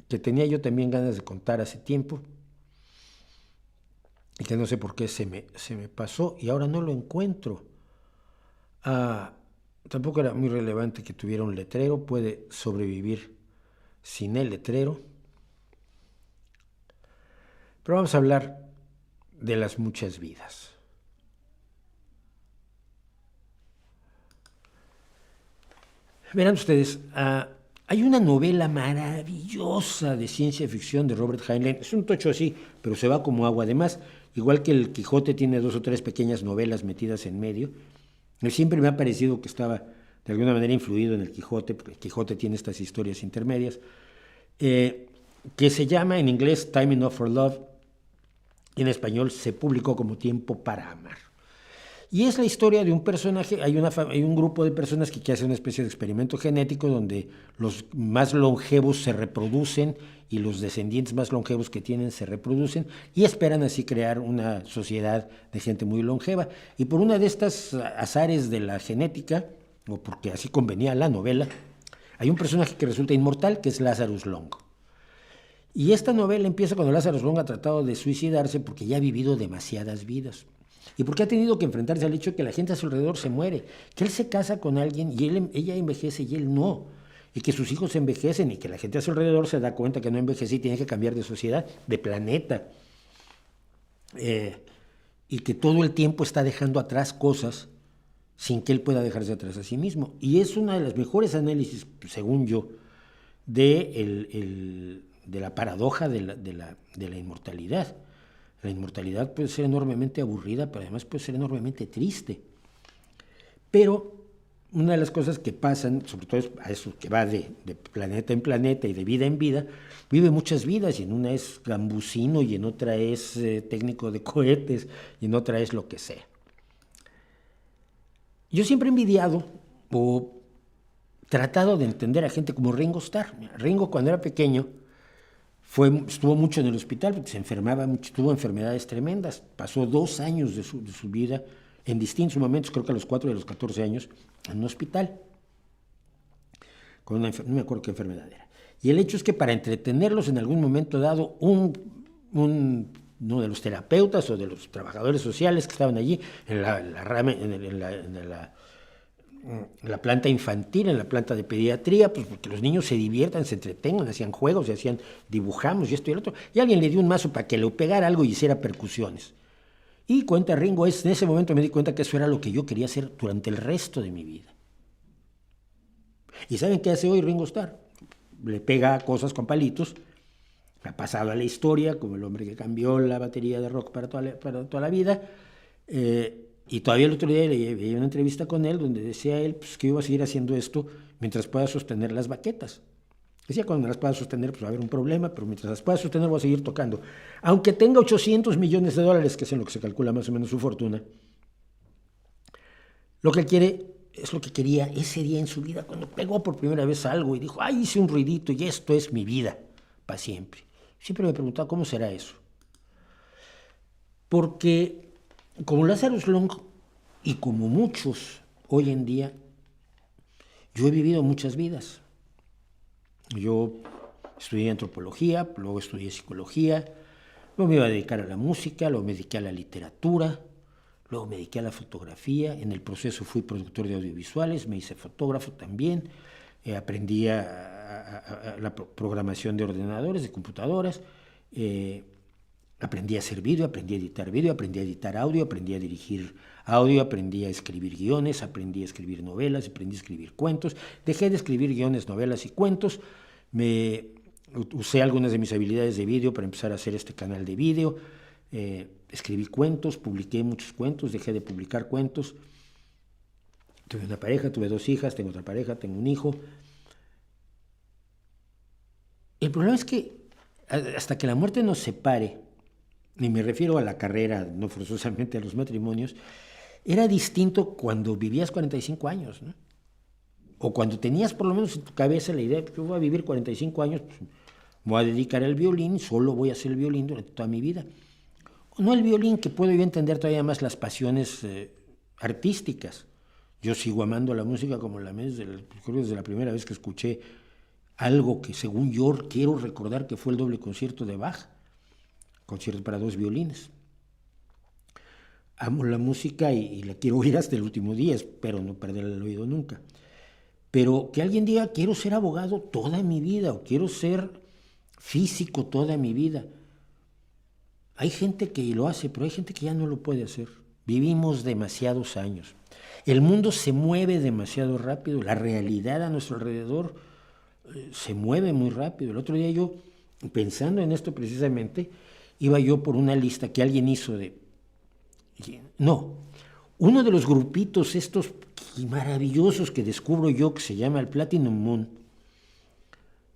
que tenía yo también ganas de contar hace tiempo y que no sé por qué se me pasó y ahora no lo encuentro. Tampoco era muy relevante que tuviera un letrero, puede sobrevivir sin el letrero. Pero vamos a hablar de las muchas vidas. Verán ustedes, hay una novela maravillosa de ciencia ficción de Robert Heinlein. Es un tocho así, pero se va como agua. Además, igual que el Quijote tiene 2 o 3 pequeñas novelas metidas en medio, siempre me ha parecido que estaba de alguna manera influido en el Quijote, porque el Quijote tiene estas historias intermedias, que se llama en inglés Time Enough for Love, y en español se publicó como Tiempo para Amar. Y es la historia de un personaje. Hay un grupo de personas que hace una especie de experimento genético donde los más longevos se reproducen y los descendientes más longevos que tienen se reproducen y esperan así crear una sociedad de gente muy longeva. Y por una de estas azares de la genética, o porque así convenía la novela, hay un personaje que resulta inmortal, que es Lazarus Long. Y esta novela empieza cuando Lazarus Long ha tratado de suicidarse porque ya ha vivido demasiadas vidas. Y porque ha tenido que enfrentarse al hecho de que la gente a su alrededor se muere, que él se casa con alguien y ella envejece y él no, y que sus hijos envejecen y que la gente a su alrededor se da cuenta que no envejece y tiene que cambiar de sociedad, de planeta. eh, y que todo el tiempo está dejando atrás cosas sin que él pueda dejarse atrás a sí mismo. Y es una de las mejores análisis, según yo, de la paradoja de la inmortalidad. La inmortalidad puede ser enormemente aburrida, pero además puede ser enormemente triste. Pero una de las cosas que pasan, sobre todo a eso que va de planeta en planeta y de vida en vida, vive muchas vidas, y en una es gambusino, y en otra es técnico de cohetes, y en otra es lo que sea. Yo siempre he envidiado o tratado de entender a gente como Ringo Starr. Ringo, cuando era pequeño, estuvo mucho en el hospital porque se enfermaba mucho, tuvo enfermedades tremendas. Pasó 2 años de su vida en distintos momentos, creo que a los 4 y a los 14 años, en un hospital. Con no me acuerdo qué enfermedad era. Y el hecho es que para entretenerlos en algún momento dado, uno de los terapeutas o de los trabajadores sociales que estaban allí en la planta infantil, en la planta de pediatría, pues porque los niños se diviertan, se entretengan, hacían juegos, dibujamos y esto y el otro, y alguien le dio un mazo para que le pegara algo y hiciera percusiones. Y cuenta Ringo, en ese momento me di cuenta que eso era lo que yo quería hacer durante el resto de mi vida. ¿Y saben qué hace hoy Ringo Starr? Le pega cosas con palitos, ha pasado a la historia como el hombre que cambió la batería de rock para toda la vida, y todavía el otro día leí una entrevista con él donde decía él pues, que iba a seguir haciendo esto mientras pueda sostener las baquetas. Decía, cuando las pueda sostener pues va a haber un problema, pero mientras las pueda sostener voy a seguir tocando. Aunque tenga $800 millones, que es en lo que se calcula más o menos su fortuna, lo que quiere es lo que quería ese día en su vida, cuando pegó por primera vez algo y dijo, ay, hice un ruidito y esto es mi vida para siempre. Siempre me he preguntado, ¿cómo será eso? Porque como Lazarus Long y como muchos hoy en día, yo he vivido muchas vidas. Yo estudié antropología, luego estudié psicología, luego me iba a dedicar a la música, luego me dediqué a la literatura, luego me dediqué a la fotografía. En el proceso fui productor de audiovisuales, me hice fotógrafo también, aprendí a la programación de ordenadores, de computadoras, aprendí a hacer vídeo, aprendí a editar audio, aprendí a dirigir audio, aprendí a escribir guiones, aprendí a escribir novelas, aprendí a escribir cuentos. Dejé de escribir guiones, novelas y cuentos. Usé algunas de mis habilidades de vídeo para empezar a hacer este canal de vídeo. Escribí cuentos, publiqué muchos cuentos, dejé de publicar cuentos. Tuve una pareja, tuve 2 hijas, tengo otra pareja, tengo un hijo. El problema es que hasta que la muerte nos separe, y me refiero a la carrera, no forzosamente a los matrimonios, era distinto cuando vivías 45 años, ¿no? O cuando tenías por lo menos en tu cabeza la idea de que yo voy a vivir 45 años, pues, me voy a dedicar al violín, solo voy a hacer el violín durante toda mi vida. No el violín, que puedo yo entender todavía más las pasiones artísticas. Yo sigo amando la música como la desde la primera vez que escuché algo que según yo quiero recordar que fue el doble concierto de Bach, concierto para 2 violines. Amo la música y la quiero oír hasta el último día, espero no perder el oído nunca. Pero que alguien diga, quiero ser abogado toda mi vida, o quiero ser físico toda mi vida. Hay gente que lo hace, pero hay gente que ya no lo puede hacer. Vivimos demasiados años. El mundo se mueve demasiado rápido, la realidad a nuestro alrededor se mueve muy rápido. El otro día yo, pensando en esto precisamente, iba yo por una lista que alguien hizo uno de los grupitos estos maravillosos que descubro yo, que se llama el Platinum Moon.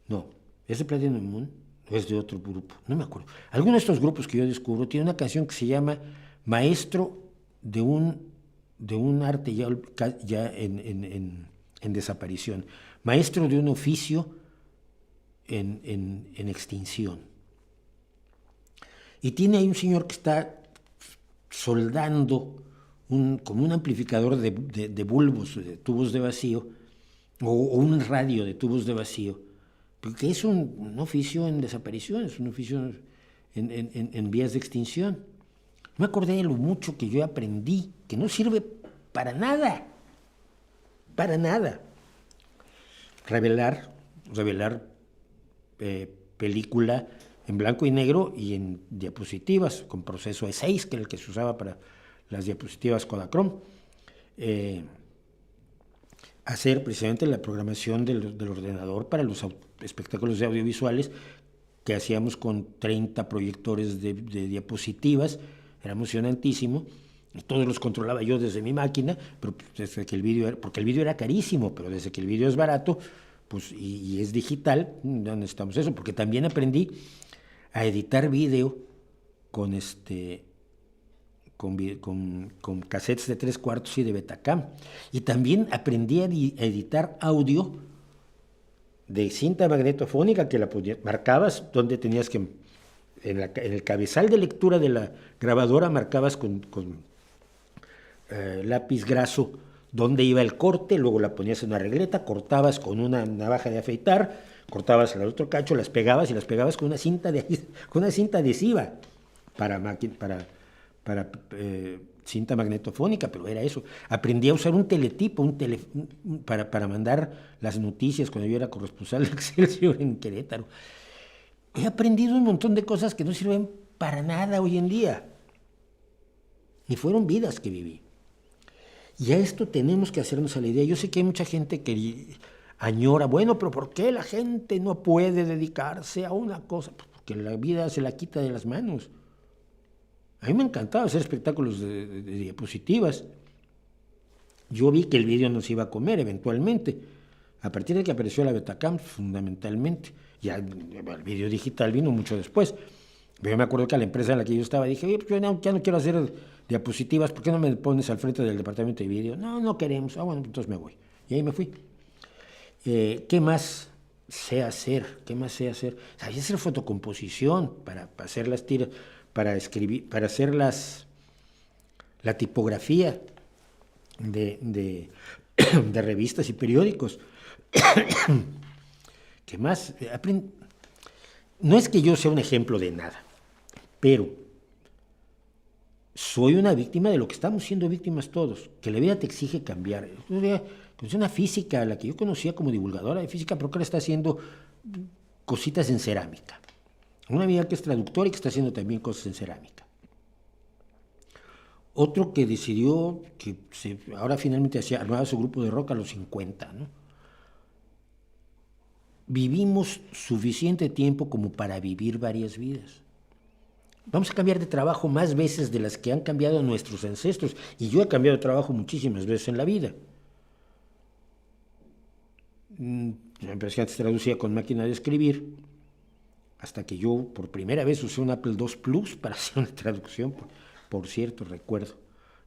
No, ¿es de Platinum Moon o es de otro grupo? No me acuerdo. Alguno de estos grupos que yo descubro tiene una canción que se llama Maestro de un arte ya en desaparición. Maestro de un oficio en extinción. Y tiene ahí un señor que está soldando como un amplificador de bulbos, de tubos de vacío, o un radio de tubos de vacío, porque es un oficio en desaparición, es un oficio en vías de extinción. Me acordé de lo mucho que yo aprendí, que no sirve para nada, para nada. Revelar película en blanco y negro y en diapositivas, con proceso E6, que era el que se usaba para las diapositivas Kodachrome. Hacer precisamente la programación del ordenador para los espectáculos de audiovisuales que hacíamos con 30 proyectores de diapositivas. Era emocionantísimo. Y todos los controlaba yo desde mi máquina, pero desde que el vídeo porque el vídeo era carísimo, pero desde que el vídeo es barato, pues, y es digital, no necesitamos eso, porque también aprendí a editar vídeo con con cassettes de 3/4 y de Betacam. Y también aprendí a editar audio de cinta magnetofónica, que marcabas donde tenías que, en el cabezal de lectura de la grabadora, marcabas con lápiz graso dónde iba el corte, luego la ponías en una regleta, cortabas con una navaja de afeitar, cortabas el otro cacho, las pegabas con una cinta adhesiva para cinta magnetofónica, pero era eso. Aprendí a usar un teletipo, para mandar las noticias cuando yo era corresponsal de Excelsior en Querétaro. He aprendido un montón de cosas que no sirven para nada hoy en día. Y fueron vidas que viví. Y a esto tenemos que hacernos a la idea. Yo sé que hay mucha gente que añora, bueno, pero ¿por qué la gente no puede dedicarse a una cosa? Pues porque la vida se la quita de las manos. A mí me encantaba hacer espectáculos de diapositivas. Yo vi que el vídeo nos iba a comer eventualmente, a partir de que apareció la Betacam, fundamentalmente. Ya el vídeo digital vino mucho después. Pero yo me acuerdo que a la empresa en la que yo estaba dije, pues yo ya no quiero hacer diapositivas, ¿por qué no me pones al frente del departamento de vídeo? No queremos. Bueno, entonces me voy. Y ahí me fui. ¿Qué más sé hacer? Sabía hacer fotocomposición para hacer las tiras, para escribir, para hacer la tipografía de revistas y periódicos. ¿Qué más? No es que yo sea un ejemplo de nada, pero soy una víctima de lo que estamos siendo víctimas todos, que la vida te exige cambiar. Es una física, la que yo conocía como divulgadora de física, pero que ahora está haciendo cositas en cerámica. Una amiga que es traductora y que está haciendo también cosas en cerámica. Otro que decidió que ahora finalmente armaba su grupo de rock a los 50, ¿no? Vivimos suficiente tiempo como para vivir varias vidas. Vamos a cambiar de trabajo más veces de las que han cambiado nuestros ancestros. Y yo he cambiado de trabajo muchísimas veces en la vida. Yo empecé antes traducía con máquina de escribir, hasta que yo por primera vez usé un Apple II Plus para hacer una traducción. Por cierto, recuerdo,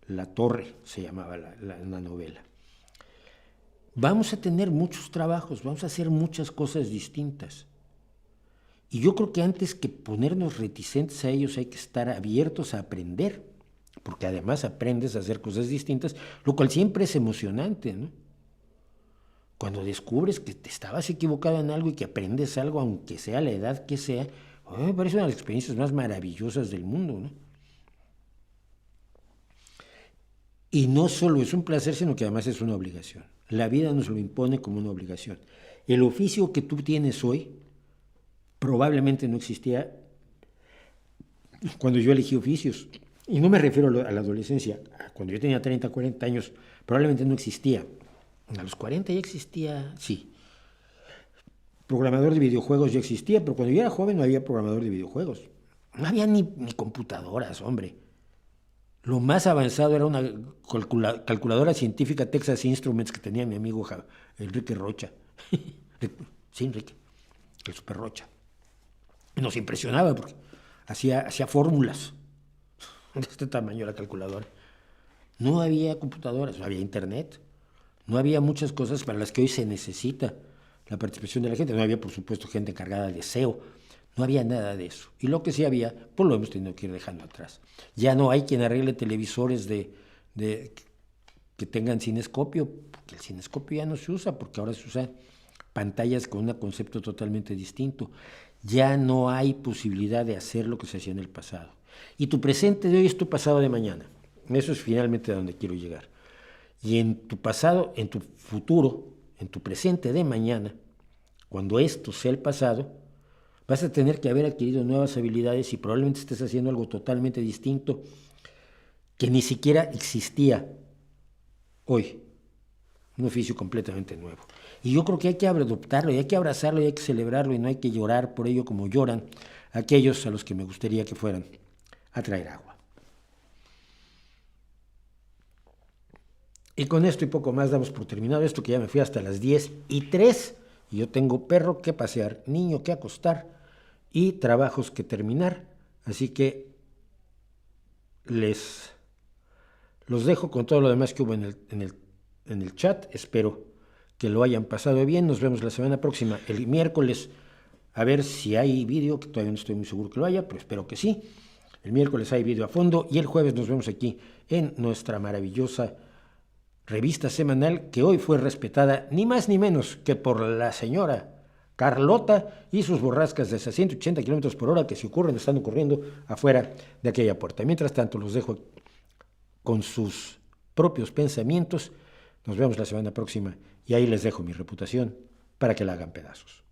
La Torre se llamaba la novela. Vamos a tener muchos trabajos, vamos a hacer muchas cosas distintas. Y yo creo que antes que ponernos reticentes a ellos hay que estar abiertos a aprender, porque además aprendes a hacer cosas distintas, lo cual siempre es emocionante, ¿no? Cuando descubres que te estabas equivocado en algo y que aprendes algo, aunque sea la edad que sea, me parece una de las experiencias más maravillosas del mundo, ¿no? Y no solo es un placer, sino que además es una obligación. La vida nos lo impone como una obligación. El oficio que tú tienes hoy probablemente no existía cuando yo elegí oficios. Y no me refiero a la adolescencia. Cuando yo tenía 30, 40 años, probablemente no existía. A los 40 ya existía, sí. Programador de videojuegos ya existía, pero cuando yo era joven no había programador de videojuegos. No había ni computadoras, hombre. Lo más avanzado era una calculadora científica Texas Instruments que tenía mi amigo Enrique Rocha. Sí, Enrique, el Super Rocha. Nos impresionaba porque hacía fórmulas de este tamaño la calculadora. No había computadoras, no había internet, no había muchas cosas para las que hoy se necesita la participación de la gente. No había, por supuesto, gente encargada de SEO. No había nada de eso. Y lo que sí había, pues lo hemos tenido que ir dejando atrás. Ya no hay quien arregle televisores que tengan cinescopio, porque el cinescopio ya no se usa, porque ahora se usan pantallas con un concepto totalmente distinto. Ya no hay posibilidad de hacer lo que se hacía en el pasado. Y tu presente de hoy es tu pasado de mañana. Eso es finalmente a donde quiero llegar. Y en tu pasado, en tu futuro, en tu presente de mañana, cuando esto sea el pasado, vas a tener que haber adquirido nuevas habilidades y probablemente estés haciendo algo totalmente distinto que ni siquiera existía hoy. Un oficio completamente nuevo. Y yo creo que hay que adoptarlo, y hay que abrazarlo, y hay que celebrarlo, y no hay que llorar por ello como lloran aquellos a los que me gustaría que fueran a traer agua. Y con esto y poco más damos por terminado esto, que ya me fui hasta las 10:03, y yo tengo perro que pasear, niño que acostar y trabajos que terminar. Así que los dejo con todo lo demás que hubo en el chat. Espero que lo hayan pasado bien. Nos vemos la semana próxima, el miércoles, a ver si hay vídeo, que todavía no estoy muy seguro que lo haya, pero espero que sí. El miércoles hay vídeo a fondo y el jueves nos vemos aquí en nuestra maravillosa revista semanal, que hoy fue respetada ni más ni menos que por la señora Carlota y sus borrascas de 180 kilómetros por hora que si ocurren, están ocurriendo afuera de aquella puerta. Mientras tanto, los dejo con sus propios pensamientos. Nos vemos la semana próxima y ahí les dejo mi reputación para que la hagan pedazos.